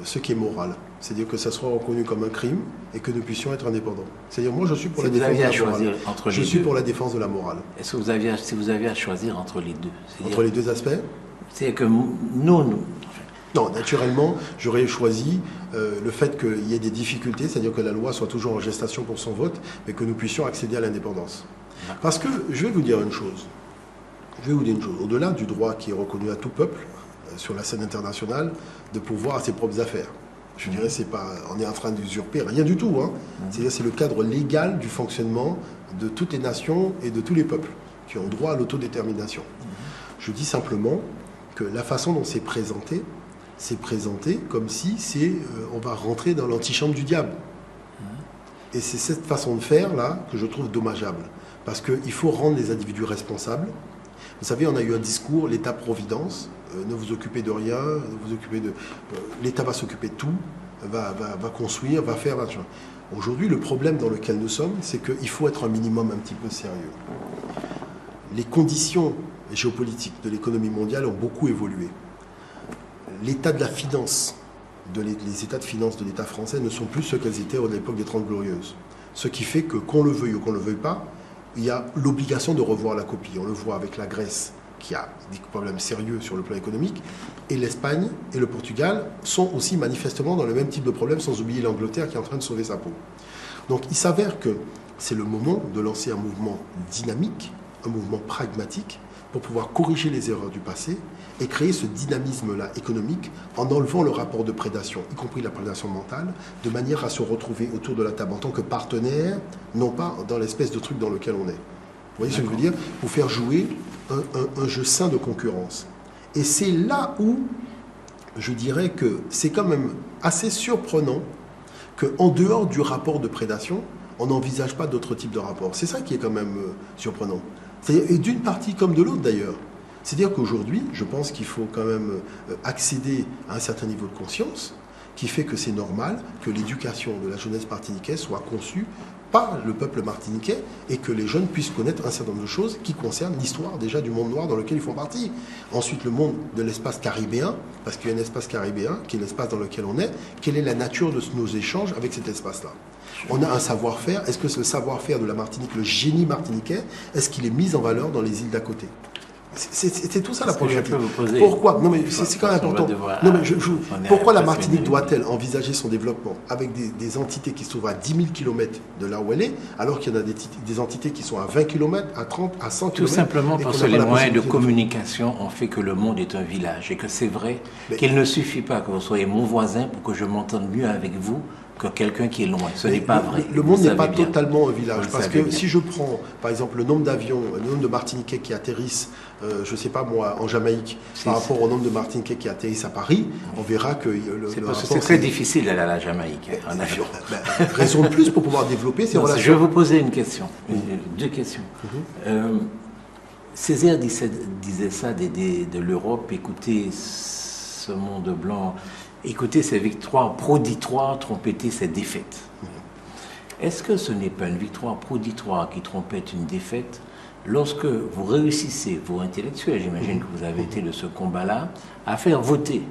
ce qui est moral. C'est-à-dire que ça soit reconnu comme un crime et que nous puissions être indépendants. C'est-à-dire, moi, je suis pour la défense de la morale. Je suis pour la défense de la morale. Est-ce que si vous aviez à choisir entre les deux? Entre les deux aspects? C'est que nous... Non, naturellement, j'aurais choisi le fait qu'il y ait des difficultés, c'est-à-dire que la loi soit toujours en gestation pour son vote, mais que nous puissions accéder à l'indépendance. Parce que, je vais vous dire une chose. Au-delà du droit qui est reconnu à tout peuple, sur la scène internationale, de pouvoir à ses propres affaires. Je dirais, c'est pas, on est en train d'usurper rien du tout. Hein. C'est-à-dire, c'est le cadre légal du fonctionnement de toutes les nations et de tous les peuples qui ont droit à l'autodétermination. Je dis simplement que la façon dont c'est présenté comme si on va rentrer dans l'antichambre du diable. Et c'est cette façon de faire là que je trouve dommageable, parce qu'il faut rendre les individus responsables. Vous savez, on a eu un discours, l'État-providence, ne vous occupez de rien, l'État va s'occuper de tout, va construire, va faire... Aujourd'hui, le problème dans lequel nous sommes, c'est qu'il faut être un minimum un petit peu sérieux. Les conditions géopolitiques de l'économie mondiale ont beaucoup évolué. L'état de la finance, les états de finance de l'État français ne sont plus ceux qu'elles étaient à l'époque des 30 Glorieuses. Ce qui fait que, qu'on le veuille ou qu'on ne le veuille pas, il y a l'obligation de revoir la copie. On le voit avec la Grèce, qui a des problèmes sérieux sur le plan économique, et l'Espagne et le Portugal sont aussi manifestement dans le même type de problème, sans oublier l'Angleterre qui est en train de sauver sa peau. Donc il s'avère que c'est le moment de lancer un mouvement dynamique, un mouvement pragmatique, pour pouvoir corriger les erreurs du passé et créer ce dynamisme-là économique en enlevant le rapport de prédation, y compris la prédation mentale, de manière à se retrouver autour de la table en tant que partenaire, non pas dans l'espèce de truc dans lequel on est. Vous voyez ce que je veux dire? Pour faire jouer un jeu sain de concurrence. Et c'est là où je dirais que c'est quand même assez surprenant qu'en dehors du rapport de prédation, on n'envisage pas d'autres types de rapports. C'est ça qui est quand même surprenant. Et d'une partie comme de l'autre d'ailleurs. C'est-à-dire qu'aujourd'hui, je pense qu'il faut quand même accéder à un certain niveau de conscience qui fait que c'est normal que l'éducation de la jeunesse martiniquaise soit conçue par le peuple martiniquais et que les jeunes puissent connaître un certain nombre de choses qui concernent l'histoire déjà du monde noir dans lequel ils font partie. Ensuite, le monde de l'espace caribéen, parce qu'il y a un espace caribéen qui est l'espace dans lequel on est. Quelle est la nature de nos échanges avec cet espace-là? On a un savoir-faire. Est-ce que ce savoir-faire de la Martinique, le génie martiniquais, est-ce qu'il est mis en valeur dans les îles d'à côté? C'est tout ça la problématique. Pourquoi? Non mais c'est quand même important. Non, mais pourquoi la Martinique doit-elle envisager son développement avec des entités qui se trouvent à 10 000 km de là où elle est, alors qu'il y en a des entités qui sont à 20 km, à 30, à 100 km? Tout simplement parce que les moyens de communication ont fait que le monde est un village et que c'est vrai qu'il ne suffit pas que vous soyez mon voisin pour que je m'entende mieux avec vous que quelqu'un qui est loin. Ce n'est pas vrai. Le monde n'est pas bien. totalement un village. Parce que si je prends, par exemple, le nombre d'avions, le nombre de Martiniquais qui atterrissent, je ne sais pas moi, en Jamaïque, par rapport au nombre de Martiniquais qui atterrissent à Paris, on verra que... C'est très difficile d'aller à la Jamaïque en avion. Raison de plus pour pouvoir développer ces relations. Je vais vous poser une question, deux questions. Césaire disait ça de l'Europe, écoutez ce monde blanc, écoutez ses victoires proditoires, trompeter ses défaites. Est-ce que ce n'est pas une victoire proditoire qui trompette une défaite lorsque vous réussissez, vous intellectuels, j'imagine que vous avez été de ce combat-là, à faire voter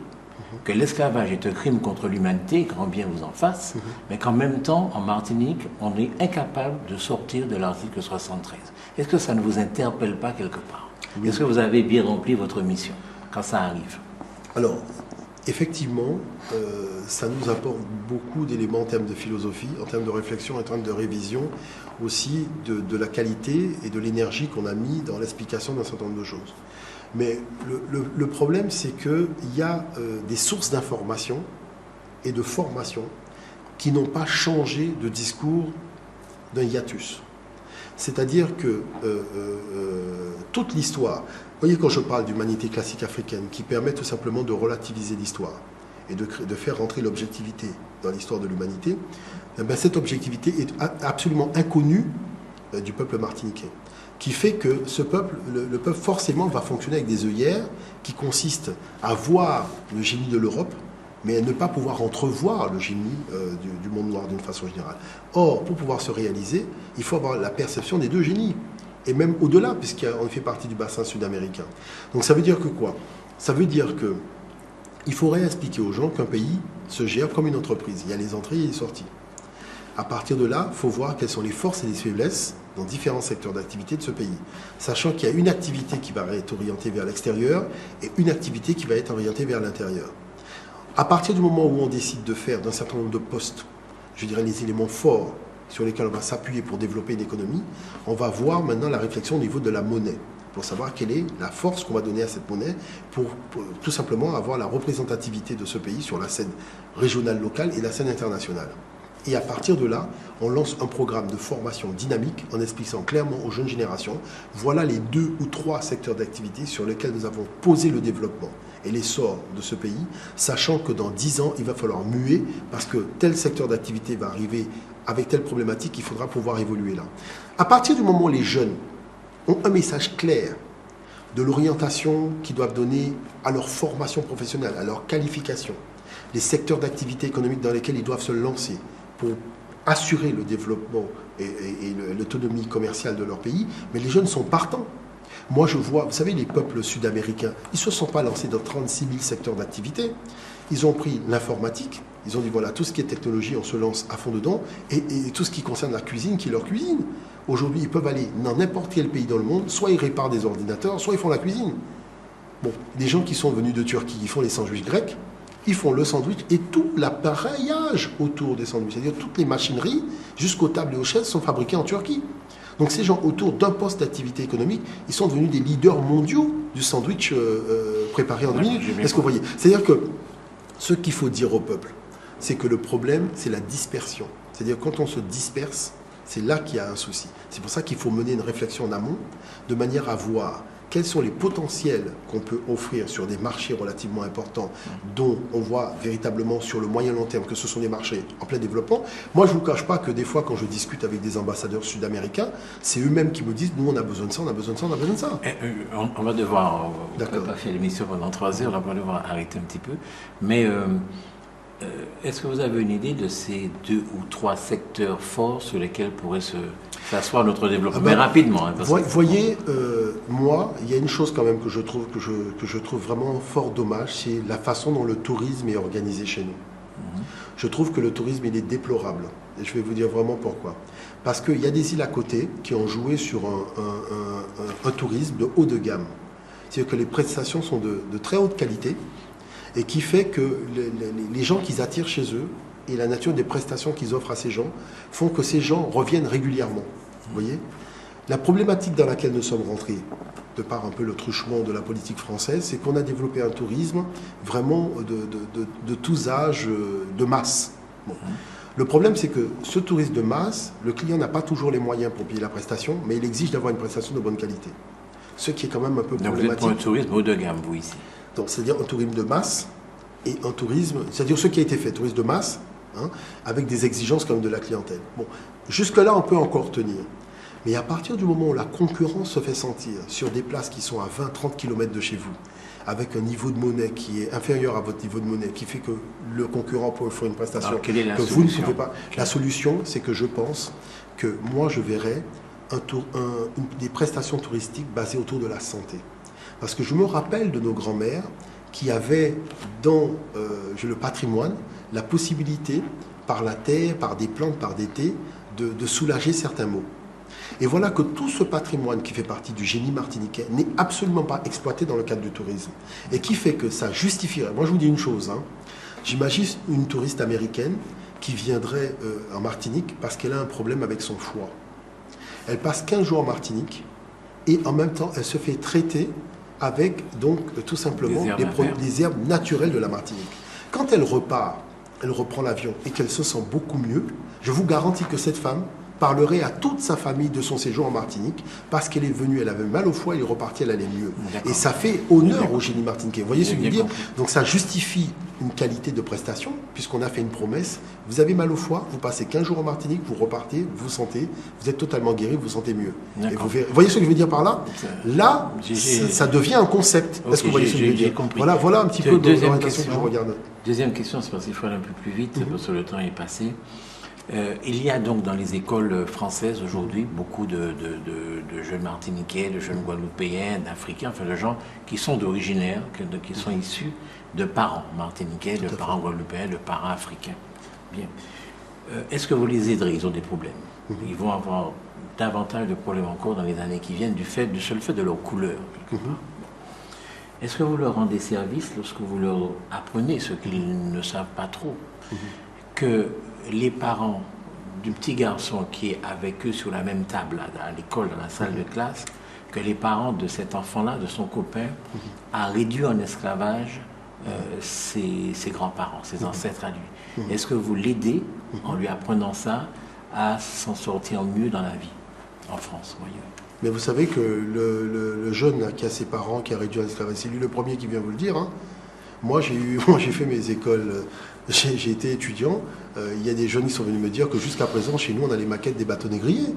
que l'esclavage est un crime contre l'humanité, grand bien vous en fasse, mais qu'en même temps, en Martinique, on est incapable de sortir de l'article 73. Est-ce que ça ne vous interpelle pas quelque part? Oui. Est-ce que vous avez bien rempli votre mission quand ça arrive? Alors, effectivement, ça nous apporte beaucoup d'éléments en termes de philosophie, en termes de réflexion, en termes de révision, aussi de la qualité et de l'énergie qu'on a mis dans l'explication d'un certain nombre de choses. Mais le problème, c'est qu'il y a des sources d'information et de formation qui n'ont pas changé de discours d'un hiatus. C'est-à-dire que toute l'histoire, vous voyez quand je parle d'humanité classique africaine, qui permet tout simplement de relativiser l'histoire et de faire rentrer l'objectivité dans l'histoire de l'humanité, eh bien, cette objectivité est absolument inconnue du peuple martiniquais, qui fait que ce peuple, le peuple forcément va fonctionner avec des œillères qui consistent à voir le génie de l'Europe, mais à ne pas pouvoir entrevoir le génie du monde noir d'une façon générale. Or, pour pouvoir se réaliser, il faut avoir la perception des deux génies, et même au-delà, puisqu'on fait partie du bassin sud-américain. Donc ça veut dire que quoi? Ça veut dire que il faudrait expliquer aux gens qu'un pays se gère comme une entreprise. Il y a les entrées et les sorties. À partir de là, il faut voir quelles sont les forces et les faiblesses dans différents secteurs d'activité de ce pays. Sachant qu'il y a une activité qui va être orientée vers l'extérieur et une activité qui va être orientée vers l'intérieur. À partir du moment où on décide de faire d'un certain nombre de postes, je dirais les éléments forts sur lesquels on va s'appuyer pour développer une économie, on va voir maintenant la réflexion au niveau de la monnaie, pour savoir quelle est la force qu'on va donner à cette monnaie pour tout simplement avoir la représentativité de ce pays sur la scène régionale, locale et la scène internationale. Et à partir de là, on lance un programme de formation dynamique en expliquant clairement aux jeunes générations, voilà les 2 ou 3 secteurs d'activité sur lesquels nous avons posé le développement et l'essor de ce pays, sachant que dans 10 ans, il va falloir muer parce que tel secteur d'activité va arriver avec telle problématique, il faudra pouvoir évoluer là. À partir du moment où les jeunes ont un message clair de l'orientation qu'ils doivent donner à leur formation professionnelle, à leur qualification, les secteurs d'activité économique dans lesquels ils doivent se lancer pour assurer le développement et l'autonomie commerciale de leur pays, mais les jeunes sont partants. Moi, je vois, vous savez, les peuples sud-américains, ils ne se sont pas lancés dans 36 000 secteurs d'activité. Ils ont pris l'informatique, ils ont dit, voilà, tout ce qui est technologie, on se lance à fond dedans, et tout ce qui concerne la cuisine, qui est leur cuisine. Aujourd'hui, ils peuvent aller dans n'importe quel pays dans le monde, soit ils réparent des ordinateurs, soit ils font la cuisine. Bon, des gens qui sont venus de Turquie, ils font les sandwichs grecs, ils font le sandwich et tout l'appareillage autour des sandwichs, c'est-à-dire toutes les machineries jusqu'aux tables et aux chaises sont fabriquées en Turquie. Donc ces gens autour d'un poste d'activité économique, ils sont devenus des leaders mondiaux du sandwich préparé en 2 minutes. Est-ce que vous voyez? C'est-à-dire que ce qu'il faut dire au peuple, c'est que le problème, c'est la dispersion. C'est-à-dire quand on se disperse, c'est là qu'il y a un souci. C'est pour ça qu'il faut mener une réflexion en amont, de manière à voir quels sont les potentiels qu'on peut offrir sur des marchés relativement importants dont on voit véritablement sur le moyen long terme que ce sont des marchés en plein développement. Moi, je ne vous cache pas que des fois, quand je discute avec des ambassadeurs sud-américains, c'est eux-mêmes qui me disent « nous, on a besoin de ça, on a besoin de ça, on a besoin de ça ». On va devoir, on ne peut pas faire l'émission pendant 3 heures, on va devoir arrêter un petit peu. Mais est-ce que vous avez une idée de ces 2 ou 3 secteurs forts sur lesquels pourrait s'asseoir notre développement? Mais rapidement. Hein, voyez, moi, il y a une chose quand même que je trouve vraiment fort dommage, c'est la façon dont le tourisme est organisé chez nous. Je trouve que le tourisme, il est déplorable. Et je vais vous dire vraiment pourquoi. Parce qu'il y a des îles à côté qui ont joué sur un tourisme de haut de gamme. C'est-à-dire que les prestations sont de très haute qualité et qui fait que les gens qu'ils attirent chez eux et la nature des prestations qu'ils offrent à ces gens font que ces gens reviennent régulièrement. Vous voyez ? La problématique dans laquelle nous sommes rentrés, de par un peu le truchement de la politique française, c'est qu'on a développé un tourisme vraiment de tous âges, de masse. Bon. Le problème, c'est que ce tourisme de masse, le client n'a pas toujours les moyens pour payer la prestation, mais il exige d'avoir une prestation de bonne qualité. Ce qui est quand même un peu Donc problématique. vous êtes pour un tourisme haut de gamme, vous, ici. Donc, c'est-à-dire un tourisme de masse et un tourisme, c'est-à-dire ce qui a été fait, tourisme de masse, hein, avec des exigences quand même de la clientèle. Bon, jusque-là, on peut encore tenir. Mais à partir du moment où la concurrence se fait sentir sur des places qui sont à 20-30 km de chez vous, avec un niveau de monnaie qui est inférieur à votre niveau de monnaie, qui fait que le concurrent peut offrir une prestation Alors, quelle est la que solution? vous ne pouvez pas. La solution, c'est que je pense que moi, je verrais des prestations touristiques basées autour de la santé. Parce que je me rappelle de nos grands-mères qui avaient dans le patrimoine la possibilité, par la terre, par des plantes, par des thés, de soulager certains maux. Et voilà que tout ce patrimoine qui fait partie du génie martiniquais n'est absolument pas exploité dans le cadre du tourisme. Et qui fait que ça justifierait. Moi, je vous dis une chose. Hein. J'imagine une touriste américaine qui viendrait en Martinique parce qu'elle a un problème avec son foie. Elle passe 15 jours en Martinique et en même temps, elle se fait traiter avec, donc, tout simplement les herbes naturelles de la Martinique. Quand elle repart, elle reprend l'avion et qu'elle se sent beaucoup mieux, je vous garantis que cette femme parlerait à toute sa famille de son séjour en Martinique parce qu'elle est venue, elle avait mal au foie, elle est repartie, elle allait mieux. Et ça fait honneur au génie martiniquais. Vous voyez ce que je veux dire? Donc ça justifie une qualité de prestation puisqu'on a fait une promesse. Vous avez mal au foie, vous passez 15 jours en Martinique, vous repartez, vous sentez, vous êtes totalement guéri, vous vous sentez mieux. Et vous voyez ce que je veux dire par là? Là, ça devient un concept. Est-ce que vous voyez ce que je veux dire? Voilà un petit peu l'orientation que je regarde. Deuxième question, c'est parce qu'il faut aller un peu plus vite, parce que le temps est passé. Il y a donc dans les écoles françaises aujourd'hui beaucoup de jeunes Martiniquais, de jeunes Guadeloupéens, d'Africains, enfin de gens qui sont d'originaires, qui sont issus de parents martiniquais, de parents guadeloupéens, de parents africains. Bien. Est-ce que vous les aiderez? Ils ont des problèmes. Ils vont avoir davantage de problèmes encore dans les années qui viennent du seul fait de leur couleur. Est-ce que vous leur rendez service lorsque vous leur apprenez ce qu'ils ne savent pas trop? Que les parents du petit garçon qui est avec eux sur la même table à l'école, dans la salle de classe, que les parents de cet enfant-là, de son copain, a réduit en esclavage ses grands-parents, ses ancêtres à lui. Est-ce que vous l'aidez, en lui apprenant ça, à s'en sortir mieux dans la vie, en France ou ailleurs? Mais vous savez que le jeune là, qui a ses parents, qui a réduit en esclavage, c'est lui le premier qui vient vous le dire. Hein. Moi, j'ai fait mes écoles, j'ai été étudiant. Il y a des jeunes qui sont venus me dire que jusqu'à présent, chez nous, on a les maquettes des bâtonnets grillés.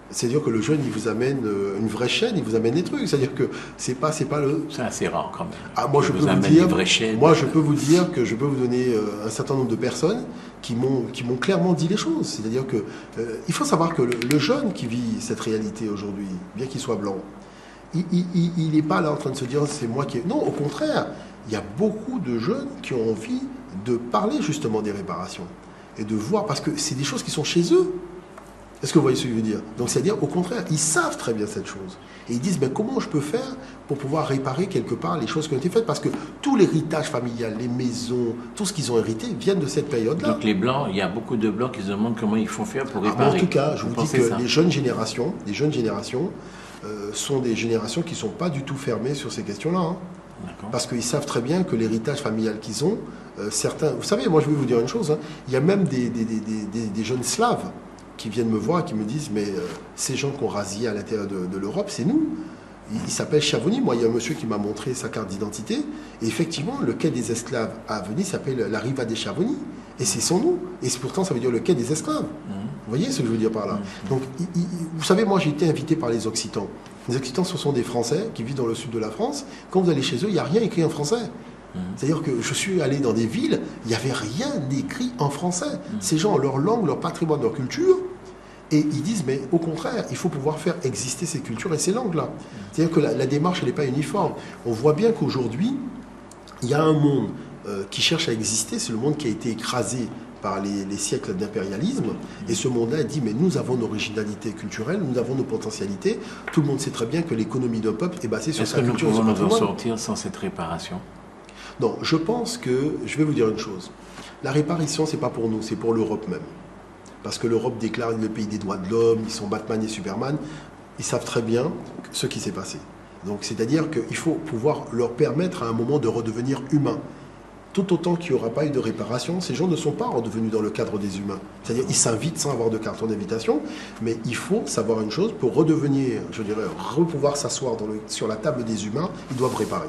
C'est-à-dire que le jeune, il vous amène une vraie chaîne, il vous amène des trucs. C'est-à-dire que c'est pas le... C'est assez rare quand même. Ah, moi, je peux vous dire que je peux vous donner un certain nombre de personnes qui m'ont clairement dit les choses. C'est-à-dire que il faut savoir que le jeune qui vit cette réalité aujourd'hui, bien qu'il soit blanc, il n'est pas là en train de se dire c'est moi qui... Non, au contraire, il y a beaucoup de jeunes qui ont envie de parler justement des réparations et de voir, parce que c'est des choses qui sont chez eux. Est-ce que vous voyez ce que je veux dire? Donc, c'est-à-dire, au contraire, ils savent très bien cette chose. Et ils disent, ben, comment je peux faire pour pouvoir réparer quelque part les choses qui ont été faites? Parce que tout l'héritage familial, les maisons, tout ce qu'ils ont hérité viennent de cette période-là. Donc, les Blancs, il y a beaucoup de Blancs qui se demandent comment ils font faire pour réparer. En tout cas, je vous dis que les jeunes générations sont des générations qui ne sont pas du tout fermées sur ces questions-là. Hein. Parce qu'ils savent très bien que l'héritage familial qu'ils ont, certains... Vous savez, moi, je vais vous dire une chose. Hein, il y a même des jeunes slaves qui viennent me voir et qui me disent mais ces gens qu'on rasillait à l'intérieur de l'Europe, c'est nous. Il s'appelle Chavoni. Moi, il y a un monsieur qui m'a montré sa carte d'identité. Et effectivement, le quai des esclaves à Venise s'appelle la Riva des Chavoni. Et c'est son nom. Et pourtant, ça veut dire le quai des esclaves. Vous voyez ce que je veux dire par là? Donc, vous savez, moi, j'ai été invité par les Occitans. Les Occitans, ce sont des Français qui vivent dans le sud de la France. Quand vous allez chez eux, il n'y a rien écrit en français. C'est-à-dire que je suis allé dans des villes, il n'y avait rien écrit en français. Ces gens ont leur langue, leur patrimoine, leur culture, et ils disent, mais au contraire, il faut pouvoir faire exister ces cultures et ces langues-là. C'est-à-dire que la démarche, elle n'est pas uniforme. On voit bien qu'aujourd'hui, il y a un monde qui cherche à exister, c'est le monde qui a été écrasé par les siècles d'impérialisme, et ce monde-là dit, mais nous avons nos originalités culturelles, nous avons nos potentialités, tout le monde sait très bien que l'économie d'un peuple est basée sur sa culture. Est-ce que nous pouvons nous en sortir sans cette réparation? Non, je pense que, je vais vous dire une chose, la réparation, c'est pas pour nous, c'est pour l'Europe même. Parce que l'Europe déclare le pays des droits de l'homme, ils sont Batman et Superman, ils savent très bien ce qui s'est passé. Donc, c'est-à-dire qu'il faut pouvoir leur permettre à un moment de redevenir humains. tout autant qu'il n'y aura pas eu de réparation, ces gens ne sont pas redevenus dans le cadre des humains. C'est-à-dire ils s'invitent sans avoir de carton d'invitation, mais il faut savoir une chose, pour redevenir, je dirais, pouvoir s'asseoir sur la table des humains, ils doivent réparer.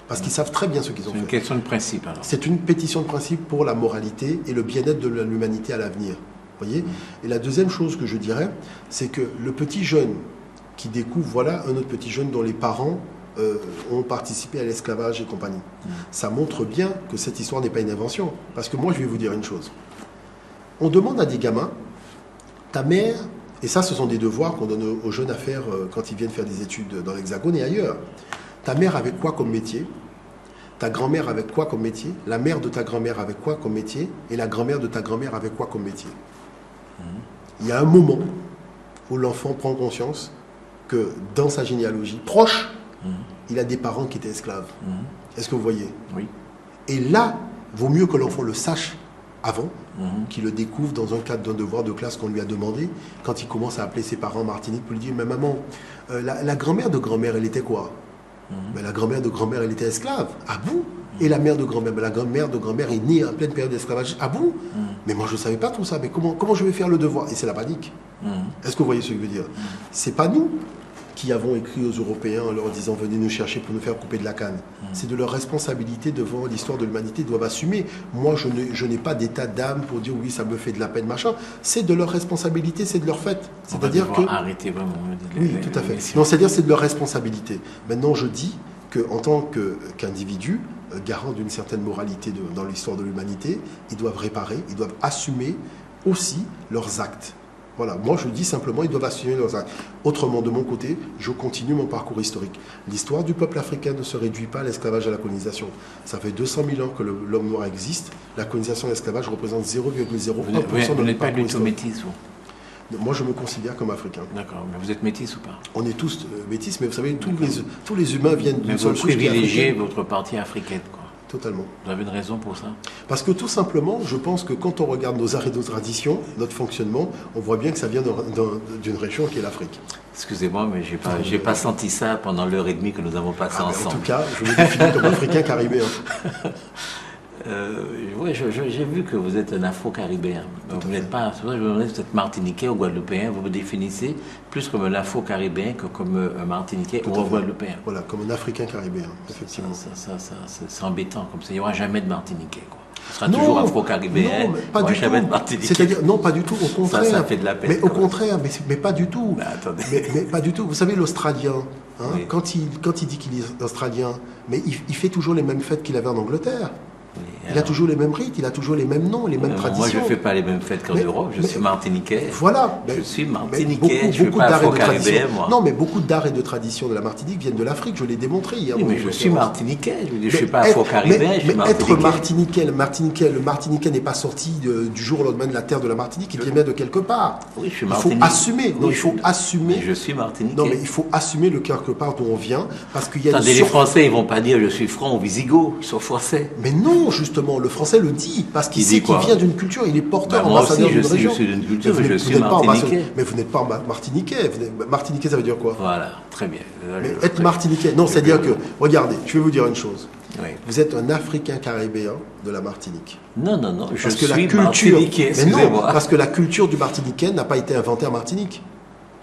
Parce qu'ils savent très bien ce qu'ils ont fait. C'est une question de principe, alors. C'est une pétition de principe pour la moralité et le bien-être de l'humanité à l'avenir. Voyez. Et la deuxième chose que je dirais, c'est que le petit jeune qui découvre, voilà un autre petit jeune dont les parents ont participé à l'esclavage et compagnie. Ça montre bien que cette histoire n'est pas une invention. Parce que moi, je vais vous dire une chose. On demande à des gamins, ta mère, et ça, ce sont des devoirs qu'on donne aux jeunes à faire quand ils viennent faire des études dans l'Hexagone et ailleurs. Ta mère avait quoi comme métier? Ta grand-mère avait quoi comme métier? La mère de ta grand-mère avait quoi comme métier? Et la grand-mère de ta grand-mère avait quoi comme métier? Il y a un moment où l'enfant prend conscience que dans sa généalogie proche, il a des parents qui étaient esclaves. Est-ce que vous voyez? Oui. Et là, vaut mieux que l'enfant le sache avant, qu'il le découvre dans un cadre d'un devoir de classe qu'on lui a demandé, quand il commence à appeler ses parents en Martinique pour lui dire, mais maman, la grand-mère de grand-mère, elle était quoi? Mais la grand-mère de grand-mère, elle était esclave. Ah bon? Et la mère de grand-mère, la grand-mère de grand-mère est née en pleine période d'esclavage. Ah bon? Mais moi, je ne savais pas tout ça. Mais comment je vais faire le devoir? Et c'est la panique. Est-ce que vous voyez ce que je veux dire? C'est pas nous qui avons écrit aux Européens en leur disant venez nous chercher pour nous faire couper de la canne. C'est de leur responsabilité devant l'histoire de l'humanité. Ils doivent assumer. Moi, je n'ai pas d'état d'âme pour dire oui, ça me fait de la peine, machin. C'est de leur responsabilité, c'est de leur fait. C'est-à-dire que... arrêter vraiment. Oui, tout à fait. Non, c'est-à-dire c'est de leur responsabilité. Maintenant, je dis qu'en tant qu'individu, garant d'une certaine moralité dans l'histoire de l'humanité, ils doivent réparer, ils doivent assumer aussi leurs actes. Voilà, moi je dis simplement, ils doivent assumer leurs actes. Autrement, de mon côté, je continue mon parcours historique. L'histoire du peuple africain ne se réduit pas à l'esclavage et à la colonisation. Ça fait 200 000 ans que l'homme noir existe. La colonisation et l'esclavage représentent 0,01% de notre Vous n'êtes pas parcours du tout historique. métis, vous? Moi, je me considère comme africain. D'accord, mais vous êtes métis ou pas? On est tous métis, mais vous savez, tous les humains viennent Mais d'une vous seule couche qui est privilégiez africaine. votre partie africaine, quoi. Totalement. Vous avez une raison pour ça? Parce que tout simplement, je pense que quand on regarde nos arts et nos traditions, notre fonctionnement, on voit bien que ça vient d'une région qui est l'Afrique. Excusez-moi, mais j'ai pas senti ça pendant l'heure et demie que nous avons passé En ensemble. tout cas, je me définis comme africain caribéen. Oui, j'ai vu que vous êtes un Afro-Caribéen. Vous n'êtes pas, c'est vrai que je me demandais si vous êtes Martiniquais ou Guadeloupéen. Vous vous définissez plus comme un Afro-Caribéen que comme un Martiniquais ou un Guadeloupéen. Voilà, comme un africain caribéen, effectivement. C'est embêtant comme ça. Il n'y aura jamais de Martiniquais, quoi. Ce sera toujours Afro-Caribéen, non, pas du jamais tout. de Martiniquais. C'est-à-dire, non, pas du tout, au contraire. Ça fait de la peine. Mais au contraire, mais pas du tout. Mais attendez. Mais pas du tout. Vous savez, l'Australien, hein, Oui. quand il dit qu'il est Australien, mais il fait toujours les mêmes fêtes qu'il avait en Angleterre. Oui, Il a alors, toujours les mêmes rites, il a toujours les mêmes noms, les mêmes traditions. moi, je ne fais pas les mêmes fêtes qu'en Europe. Je suis Martiniquais. Voilà. Je suis mais Martiniquais. Je ne suis beaucoup pas d'arts et de Afro-Caribéen, traditions. moi. Non, mais beaucoup d'arts et de traditions de la Martinique viennent de l'Afrique. Je l'ai démontré hier. Oui, dans mais une je suis conférence. Martiniquais. Je veux dire, je ne suis Mais pas Afro-Caribéen, je suis mais être Martiniquais. le Martiniquais n'est pas sorti du jour au lendemain de la terre de la Martinique, il vient bien de quelque part. Oui, je suis Il faut Martiniquais. assumer. Non, Oui, il faut assumer. Mais je suis Martiniquais. Non, mais il faut assumer le quelque part d'où on vient, parce qu'il y a Attendez, les Français, ils vont pas dire je suis franc ou wisigoth, ils sont français. Mais non, justement, le français le dit, parce qu'il Il sait dit qu'il quoi? vient d'une culture, il est porteur, Bah, moi ambassadeur aussi, je d'une sais, je région. suis d'une culture, Mais mais je vous suis n'êtes pas martiniquais. Mais vous n'êtes pas martiniquais. Martiniquais, ça veut dire quoi? Voilà, très bien. Mais être martiniquais, non, c'est-à-dire que, regardez, je vais vous dire une chose. Oui. Vous êtes un Africain caribéen de la Martinique. Non, je Parce que suis la culture, martiniquais, mais non, excusez-moi. parce que la culture du Martiniquais n'a pas été inventée en Martinique.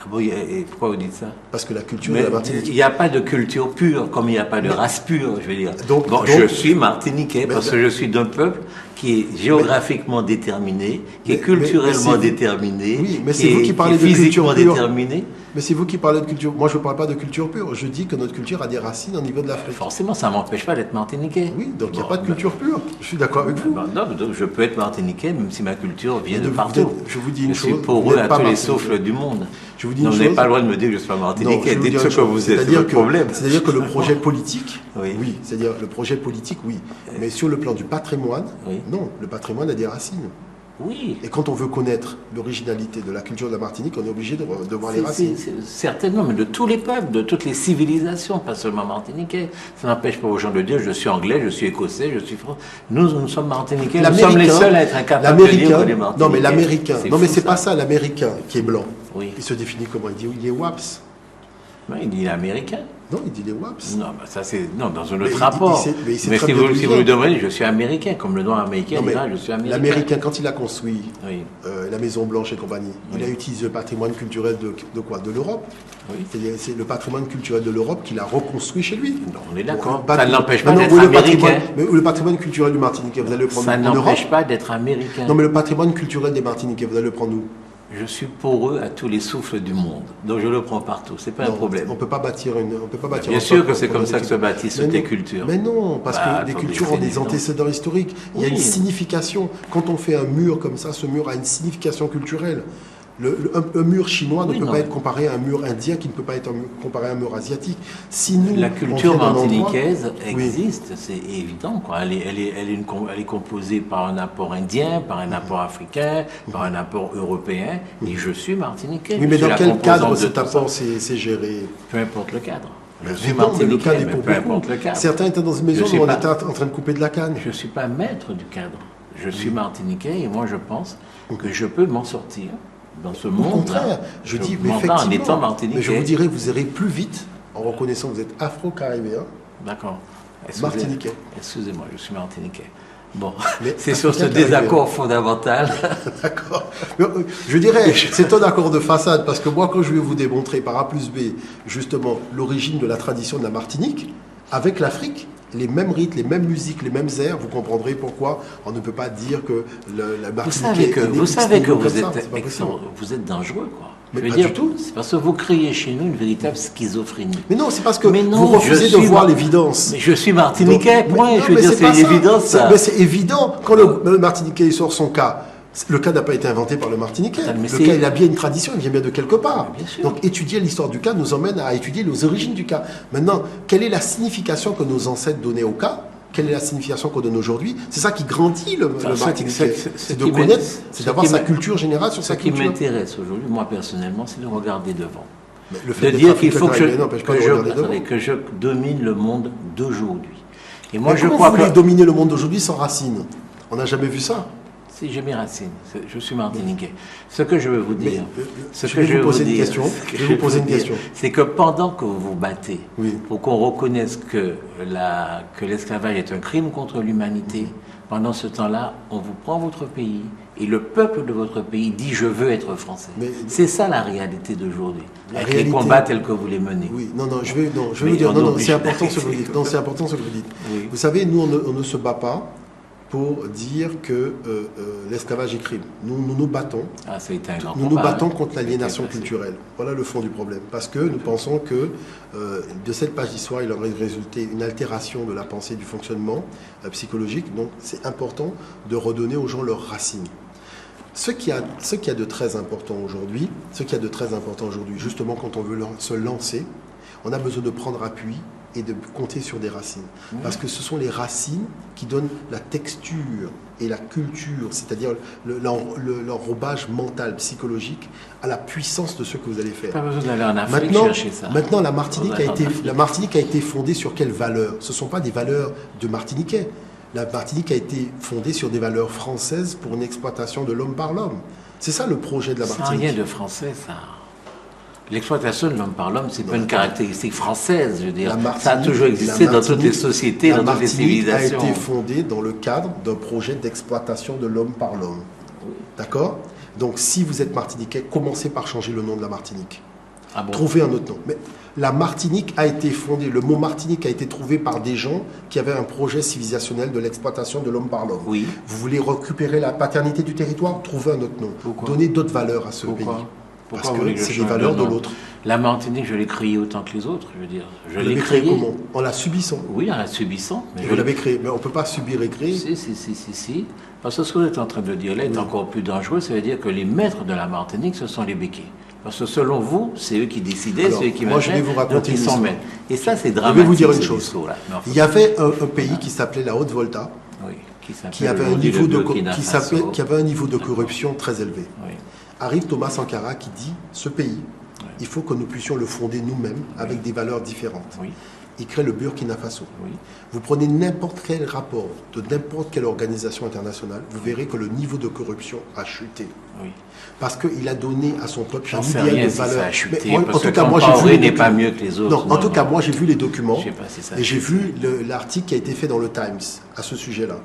Ah bon, et pourquoi vous dites ça? Parce que la culture Mais de la Martinique. il n'y a pas de culture pure, comme il n'y a pas de race pure, je veux dire. Donc, je suis martiniquais Mais parce que je suis d'un peuple qui est géographiquement déterminé, qui est mais culturellement c'est- déterminé, Oui, mais qui c'est vous est- qui parlez qui est de culture physiquement pure. déterminé. Mais c'est vous qui parlez de culture. Moi, je ne parle pas de culture pure. Je dis que notre culture a des racines au niveau de l'Afrique. Forcément, ça ne m'empêche pas d'être martiniquais. Oui, donc il n'y a Bon, pas de culture pure. Je suis d'accord avec vous. non, donc je peux être martiniquais même si ma culture vient Mais de vous partout. êtes- je vous dis une suis chose, pour vous eux n'êtes à pas tous les martiniquais. souffles du monde. Je vous dis Non, une vous n'avez chose. pas le droit de me dire que je suis pas Non, martiniquais. je vais vous Dites dire ce une que chose. vous êtes, c'est C'est-à-dire votre que, problème. c'est-à-dire que le projet politique, Oui. oui, c'est-à-dire le projet politique, oui. Mais sur le plan du patrimoine, Oui. non, le patrimoine a des racines. Oui. Et quand on veut connaître l'originalité de la culture de la Martinique, on est obligé de voir les racines. Certainement, mais de tous les peuples, de toutes les civilisations, pas seulement martiniquais. Ça n'empêche pas aux gens de dire je suis anglais, je suis écossais, je suis français. Nous sommes martiniquais, nous sommes les seuls à être incapables de dire qu'on est martiniquais. non mais l'américain, non mais fou, c'est pas ça, l'américain qui est blanc. Oui. Il se définit comment? Il dit il est WAPS. Oui, il est américain. Non, il dit les WAPS. Non, bah ça c'est non dans un autre Mais rapport. il sait Mais très si bien vous, d'où si il vous lui vient. demandez, je suis américain, comme le droit américain, Non, mais là, je suis américain. l'Américain, quand il a construit Oui. la Maison Blanche et compagnie, il Oui. a utilisé le patrimoine culturel de quoi? De l'Europe. Oui. C'est le patrimoine culturel de l'Europe qu'il a reconstruit chez lui. Non, on est d'accord. Bon, Ça ne l'empêche pas maintenant, d'être où est le américain. mais où le patrimoine culturel du Martiniquais, vous allez le prendre Ça en Europe? n'empêche pas d'être américain. Non, mais le patrimoine culturel des Martiniquais, vous allez le prendre où? Je suis poreux à tous les souffles du monde, donc je le prends partout. C'est pas un Non, problème. on peut pas bâtir on peut pas bâtir. Bien un sûr peuple que c'est pour comme notre ça que se équipe. bâtissent Mais des non. cultures. Mais non, parce Bah, que les attendez, cultures c'est ont des évident. antécédents historiques. Il y a Oui. une signification. Quand on fait un mur comme ça, ce mur a une signification culturelle. Un mur chinois Oui, ne peut non. pas être comparé à un mur indien, qui ne peut pas être comparé à un mur asiatique. Si nous, La on culture vient d'un martiniquaise Oui. existe, c'est évident, quoi. Elle est composée par un apport indien, par un apport africain, par un apport européen, et je suis martiniquais. Oui, mais Je suis dans la quel composante cadre de cet tout apport ça. c'est géré? Peu importe le cadre. Je Mais suis non, mais le martiniquais, cadre est mais pour peu beaucoup. importe le cadre. Certains étaient dans une maison Je sais où on pas. était en train de couper de la canne. Je ne suis pas maître du cadre. Je suis martiniquais et moi je pense que je peux m'en sortir dans ce Au monde. contraire, je dis mais m'entends en effectivement. étant martiniquais. Mais je vous dirais, vous irez plus vite en reconnaissant que vous êtes afro-caribéen, D'accord. martiniquais. Excusez-moi, je suis martiniquais. Bon, Mais c'est sur ce africain désaccord fondamental. D'accord. Mais, je dirais, c'est un accord de façade, parce que moi, quand je vais vous démontrer par A plus B, justement, l'origine de la tradition de la Martinique, avec l'Afrique, les mêmes rites, les mêmes musiques, les mêmes airs, vous comprendrez pourquoi on ne peut pas dire que la Vous Martinique savez que, est née vous, savez que comme vous, ça, êtes, c'est pas possible. vous êtes dangereux, quoi. Mais Je veux pas dire, du tout. c'est parce que vous créez chez nous une véritable schizophrénie. Mais non, c'est parce que Mais non, vous refusez je de suis voir mar- l'évidence. Mais je suis martiniquais, Donc, point. non, Je veux mais dire, c'est pas une ça. évidence, ça. Mais c'est évident. Quand le Martiniquais sort son cas, le cas n'a pas été inventé par le Martiniquais. Attends, mais Le c'est- cas, il a bien une tradition, il vient bien de quelque part. Bien sûr. Donc étudier l'histoire du cas nous emmène à étudier les origines du cas. Maintenant, quelle est la signification que nos ancêtres donnaient au cas? Quelle est la signification qu'on donne aujourd'hui? C'est ça qui grandit le Martiniquais. C'est de connaître, c'est d'avoir sa culture générale sur Ce sa qui culture. m'intéresse aujourd'hui, moi personnellement, c'est de regarder devant. Mais le De fait d'être dire qu'il faut africain n'empêche pas de regarder devant. que je domine le monde d'aujourd'hui. Et moi, Mais je comment crois vous que voulez dominer le monde d'aujourd'hui sans racines? On n'a jamais vu ça. si j'ai mes racines, je suis martiniquais. Ce que je veux vous dire, ce je que vais je vous veux poser vous une dire, question. ce que Je vais vous poser une dire, question. c'est que pendant que vous vous battez Oui. pour qu'on reconnaisse que l'esclavage est un crime contre l'humanité, pendant ce temps-là, on vous prend votre pays et le peuple de votre pays dit je veux être français. Mais- C'est ça la réalité d'aujourd'hui. La Avec les réalité- combats tels que vous les menez. Oui, non, je vais Mais vous dire, on non, oblige- c'est important ce que vous dites. Non, c'est important ce que vous dites. Oui. Vous savez, nous, on ne se bat pas pour dire que l'esclavage est crime. Nous nous battons. Ah, ça a été un grand Nous nous combat, battons hein. contre l'aliénation Ça a été passé. culturelle. Voilà le fond du problème. Parce que nous pensons que de cette page d'histoire, il aurait résulté une altération de la pensée, du fonctionnement psychologique. Donc c'est important de redonner aux gens leurs racines. Ce qui a de très important aujourd'hui, justement quand on veut se lancer, on a besoin de prendre appui et de compter sur des racines. Parce que ce sont les racines qui donnent la texture et la culture, c'est-à-dire l'enrobage mental, psychologique, à la puissance de ce que vous allez faire. Pas besoin d'aller en Afrique chercher ça. Maintenant, la Martinique Pas besoin d'aller en la Martinique a été fondée sur quelles valeurs? Ce ne sont pas des valeurs de Martiniquais. La Martinique a été fondée sur des valeurs françaises pour une exploitation de l'homme par l'homme. C'est ça le projet de la Ça n'a Martinique. rien de français, ça. L'exploitation de l'homme par l'homme, c'est pas une caractéristique française, je veux dire. Ça a toujours existé dans toutes les sociétés, dans toutes les La Martinique civilisations. a été fondée dans le cadre d'un projet d'exploitation de l'homme par l'homme. D'accord? Donc, si vous êtes Martiniquais, commencez par changer le nom de la Martinique. Ah bon? Trouvez un autre nom. Mais la Martinique a été fondée, le mot Martinique a été trouvé par des gens qui avaient un projet civilisationnel de l'exploitation de l'homme par l'homme. Oui. Vous voulez récupérer la paternité du territoire? Trouvez un autre nom. Pourquoi? Donnez d'autres valeurs à ce pays. Pourquoi? Parce Pourquoi vous voulez que je c'est des change valeurs de nom? l'autre. La Martinique, je l'ai créée autant que les autres, je veux dire. Je Vous l'ai l'avez créé créée. comment? En la subissant. Oui, en la subissant. Mais Vous l'avez créé. Mais on ne peut pas subir et créer. Si. Parce que ce que vous êtes en train de dire là est encore plus dangereux. Ça veut dire que les maîtres de la Martinique, ce sont les béquets. Parce que selon vous, c'est eux qui décidaient, Alors, c'est eux qui moi, je vais machinaient, vous raconter donc ils une s'en histoire. mêlent. Et ça, c'est Je dramatique. vais vous dire une ce chose. discours-là. Mais enfin, Il y avait un pays qui s'appelait la Haute-Volta, oui, qui qui avait un niveau de corruption très élevé. Oui. Arrive Thomas Sankara qui dit, ce pays, il faut que nous puissions le fonder nous-mêmes avec des valeurs différentes. Oui. il crée le Burkina Faso. Oui. Vous prenez n'importe quel rapport de n'importe quelle organisation internationale, vous verrez que le niveau de corruption a chuté. Oui. Parce qu'il a donné à son peuple J'en sais idéal rien de si valeur. ça a chuté. Mais moi, Parce en tout que cas, moi j'ai vu Compaoré les n'est pas documents. mieux que les autres. Non, en tout cas, moi j'ai vu les documents Je sais pas si ça a et j'ai chuté. vu l'article qui a été fait dans le Times à ce sujet-là.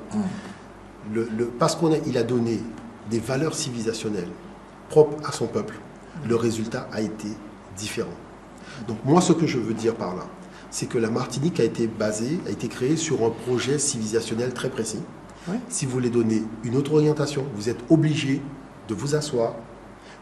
Parce qu'il a donné des valeurs civilisationnelles propres à son peuple, le résultat a été différent. Donc moi, ce que je veux dire par là, c'est que la Martinique a été créée sur un projet civilisationnel très précis. Oui. Si vous voulez donner une autre orientation, vous êtes obligé de vous asseoir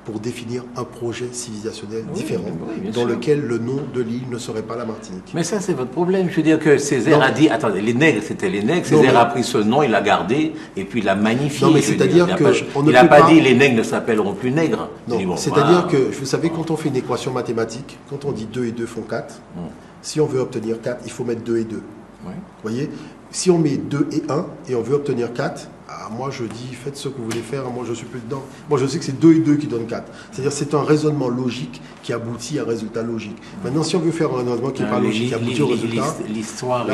pour définir un projet civilisationnel différent, bien dans sûr. lequel le nom de l'île ne serait pas la Martinique. Mais ça, c'est votre problème. Je veux dire que Césaire a dit, attendez, les nègres, c'était les nègres. Césaire a pris ce nom, il l'a gardé, et puis il l'a magnifié. Non, mais c'est-à-dire il n'a pas dit les nègres ne s'appelleront plus nègres. Non, Bon, c'est-à-dire que, vous savez, quand on fait une équation mathématique, quand on dit 2 et 2 font 4, si on veut obtenir 4, il faut mettre 2 et 2. Oui. Vous voyez, si on met 2 et 1 et on veut obtenir 4, moi je dis faites ce que vous voulez faire, moi je suis plus dedans. Moi je sais que c'est 2 et 2 qui donnent 4. C'est-à-dire c'est un raisonnement logique qui aboutit à un résultat logique. Maintenant si on veut faire un raisonnement qui n'est pas logique, qui aboutit au résultat... L'histoire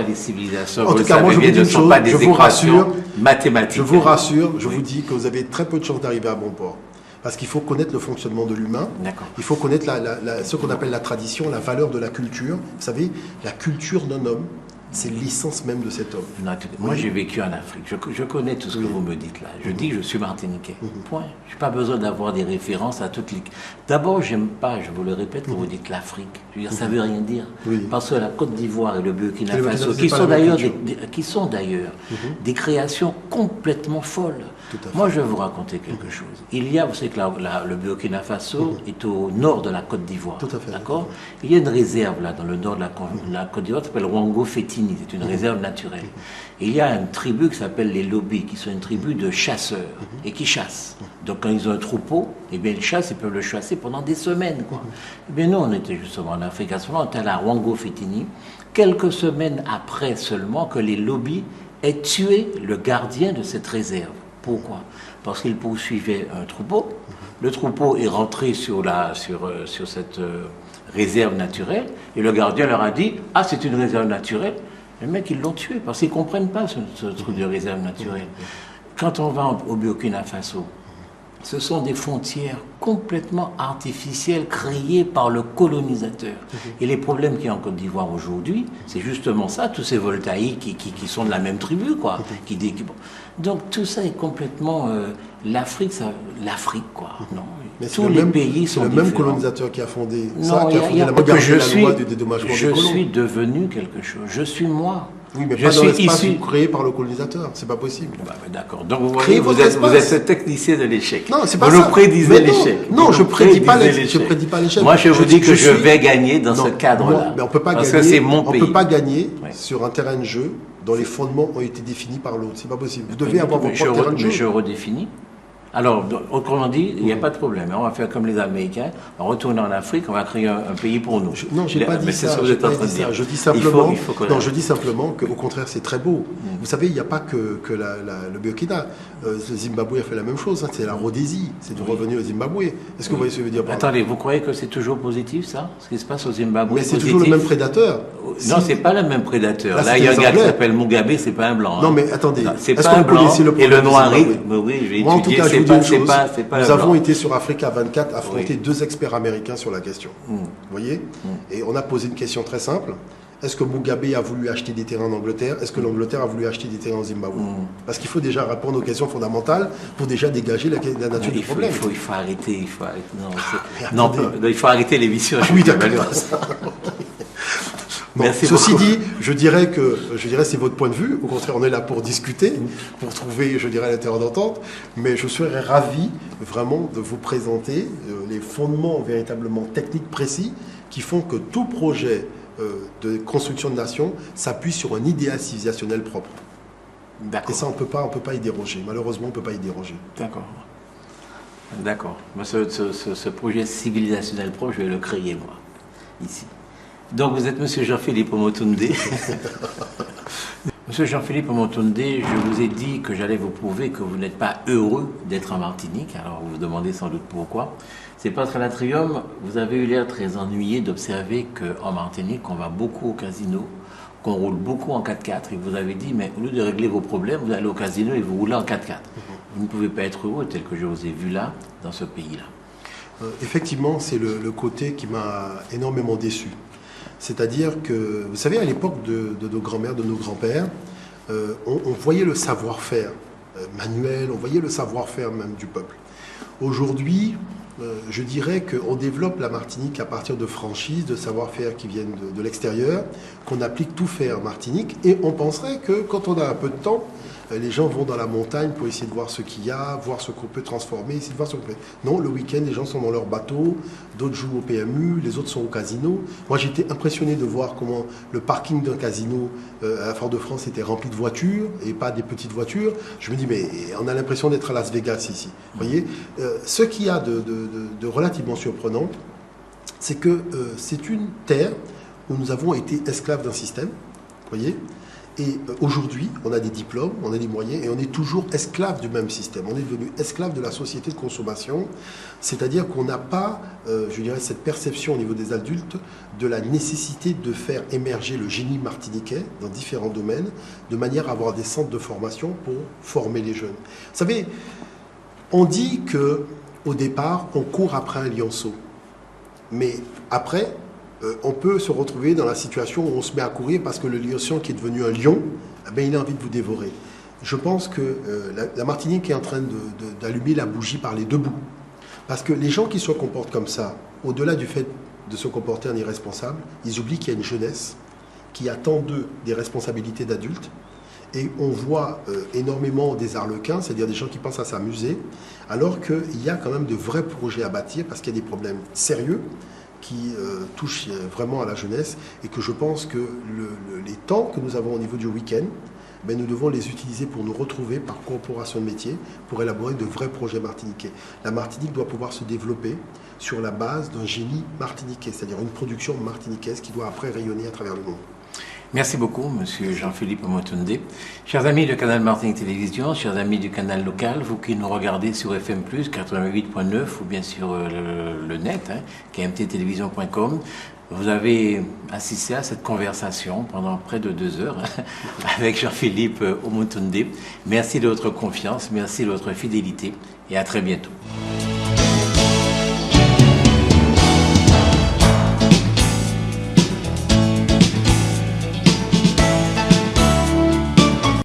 et les civilisations, en tout cas, moi je vous dis une chose, je vous rassure, mathématiques. Je vous rassure, je vous dis que vous avez très peu de chances d'arriver à bon port. Parce qu'il faut connaître le fonctionnement de l'humain, il faut connaître ce qu'on appelle la tradition, la valeur de la culture. Vous savez, la culture d'un homme, c'est l'essence même de cet homme. Non, moi, j'ai vécu en Afrique. Je connais tout ce que vous me dites là. Je dis que je suis martiniquais. Point. Je n'ai pas besoin d'avoir des références à toutes les... D'abord, j'aime pas, je vous le répète, quand vous dites l'Afrique. Je veux dire, ça ne veut rien dire. Parce que la Côte d'Ivoire et le Burkina Faso, qui sont d'ailleurs des créations complètement folles. Moi, je vais vous raconter quelque chose. Vous savez que le Burkina Faso est au nord de la Côte d'Ivoire. Tout à fait. D'accord ? Il y a une réserve là, dans le nord de la Côte d'Ivoire, qui s'appelle Wango Fétini. C'est une réserve naturelle. Et il y a une tribu qui s'appelle les Lobis, qui sont une tribu de chasseurs et qui chassent. Donc quand ils ont un troupeau, eh bien ils chassent, ils peuvent le chasser pendant des semaines, quoi. Eh bien nous, on était justement en Afrique à ce moment, on était à la Wango Fétini, quelques semaines après seulement que les Lobis aient tué le gardien de cette réserve. Pourquoi ? Parce qu'ils poursuivaient un troupeau. Le troupeau est rentré sur cette réserve naturelle et le gardien leur a dit « Ah, c'est une réserve naturelle ». Les mecs, ils l'ont tué parce qu'ils ne comprennent pas ce truc de réserve naturelle. Quand on va au Burkina Faso, ce sont des frontières complètement artificielles créées par le colonisateur. Et les problèmes qu'il y a en Côte d'Ivoire aujourd'hui, c'est justement ça, tous ces voltaïques qui sont de la même tribu, quoi. Donc tout ça est complètement... l'Afrique, quoi. Non. Mais tous les pays sont le différents. même colonisateur qui a fondé non, qui a fondé la loi du dédommagement des colons. Je suis devenu quelque chose. Je suis moi. Oui, mais pas dans l'espace créé par le colonisateur. C'est pas possible. D'accord. Donc vous voyez, vous êtes technicien de l'échec. Non, c'est pas ça. Vous nous prédisez l'échec. Non, je ne prédis pas l'échec. Moi, je vous dis que je vais gagner dans ce cadre-là. Mais on peut pas gagner. Parce que c'est mon pays. On peut pas gagner sur un terrain de jeu dont les fondements ont été définis par l'autre. C'est pas possible. Vous devez avoir votre propre terrain de jeu. Mais je redéfinis. Alors, autrement dit, il n'y a pas de problème. On va faire comme les Américains, on retourne en Afrique, on va créer un pays pour nous. Non, je n'ai pas dit ça. C'est ce que vous êtes en train de dire. Je dis simplement qu'au contraire, c'est très beau. Vous savez, il n'y a pas que le Burkina. Le Zimbabwe a fait la même chose. C'est la Rhodésie. C'est de revenir au Zimbabwe. Est-ce que vous voyez ce que je veux dire par là ? Attendez, vous croyez que c'est toujours positif, ça ? Ce qui se passe au Zimbabwe ? Mais c'est toujours le même prédateur. Non, c'est pas le même prédateur. Là, il y a un gars qui s'appelle Mugabe, c'est pas un blanc. Non, mais attendez. C'est pas un blanc. Et le noir, oui, je vais étudier. Nous avons été sur Africa 24 affronter deux experts américains sur la question. Vous voyez ? Et on a posé une question très simple. Est-ce que Mugabe a voulu acheter des terrains en Angleterre ? Est-ce que l'Angleterre a voulu acheter des terrains au Zimbabwe ? Parce qu'il faut déjà répondre aux questions fondamentales pour déjà dégager la nature du problème. Il faut arrêter. Il faut arrêter l'émission. Oui, d'accord. Bon, ceci dit, je dirais c'est votre point de vue. Au contraire, on est là pour discuter, pour trouver, la terre d'entente. Mais je serais ravi vraiment de vous présenter les fondements véritablement techniques précis qui font que tout projet de construction de nation s'appuie sur un idéal civilisationnel propre. Et ça, on peut pas y déroger. Malheureusement, on ne peut pas y déroger. D'accord. Ce projet civilisationnel propre, je vais le créer, moi, ici. Donc, vous êtes M. Jean-Philippe Omotunde. Monsieur Jean-Philippe Omotunde, je vous ai dit que j'allais vous prouver que vous n'êtes pas heureux d'être en Martinique. Alors vous vous demandez sans doute pourquoi. C'est parce qu'à l'Atrium, vous avez eu l'air très ennuyé d'observer qu'en Martinique, on va beaucoup au casino, qu'on roule beaucoup en 4x4. Et vous avez dit, mais au lieu de régler vos problèmes, vous allez au casino et vous roulez en 4x4. Vous ne pouvez pas être heureux tel que je vous ai vu là, dans ce pays-là. Effectivement, c'est le côté qui m'a énormément déçu. C'est-à-dire que, vous savez, à l'époque de nos grands-mères, de nos grands-pères, on voyait le savoir-faire manuel, on voyait le savoir-faire même du peuple. Aujourd'hui, je dirais qu'on développe la Martinique à partir de franchises, de savoir-faire qui viennent de l'extérieur, qu'on applique tout fait en Martinique, et on penserait que quand on a un peu de temps, les gens vont dans la montagne pour essayer de voir ce qu'il y a, voir ce qu'on peut transformer, essayer de voir ce qu'on peut... Non, le week-end, les gens sont dans leur bateau, d'autres jouent au PMU, les autres sont au casino. Moi, j'étais impressionné de voir comment le parking d'un casino à Fort-de-France était rempli de voitures, et pas des petites voitures. Je me dis, mais on a l'impression d'être à Las Vegas ici. Vous voyez, ce qu'il y a de relativement surprenant, c'est que c'est une terre où nous avons été esclaves d'un système, vous voyez. Et aujourd'hui, on a des diplômes, on a des moyens, et on est toujours esclave du même système. On est devenu esclave de la société de consommation, c'est-à-dire qu'on n'a pas, je dirais, cette perception au niveau des adultes de la nécessité de faire émerger le génie martiniquais dans différents domaines, de manière à avoir des centres de formation pour former les jeunes. Vous savez, on dit qu'au départ, on court après un lionceau, mais après... on peut se retrouver dans la situation où on se met à courir parce que le lionceau qui est devenu un lion, eh bien, il a envie de vous dévorer. Je pense que la Martinique est en train d'allumer la bougie par les deux bouts. Parce que les gens qui se comportent comme ça, au-delà du fait de se comporter en irresponsable, ils oublient qu'il y a une jeunesse qui attend d'eux des responsabilités d'adultes. Et on voit énormément des arlequins, c'est-à-dire des gens qui pensent à s'amuser, alors qu'il y a quand même de vrais projets à bâtir parce qu'il y a des problèmes sérieux qui touche vraiment à la jeunesse et que je pense que les temps que nous avons au niveau du week-end, ben, nous devons les utiliser pour nous retrouver par corporation de métiers, pour élaborer de vrais projets martiniquais. La Martinique doit pouvoir se développer sur la base d'un génie martiniquais, c'est-à-dire une production martiniquaise qui doit après rayonner à travers le monde. Merci beaucoup, monsieur Jean-Philippe Omotunde. Chers amis de Canal Martinique Télévision, chers amis du canal local, vous qui nous regardez sur FM+, 88.9 ou bien sur le net, kmttélévision.com, vous avez assisté à cette conversation pendant près de 2 heures avec Jean-Philippe Omotunde. Merci de votre confiance, merci de votre fidélité et à très bientôt.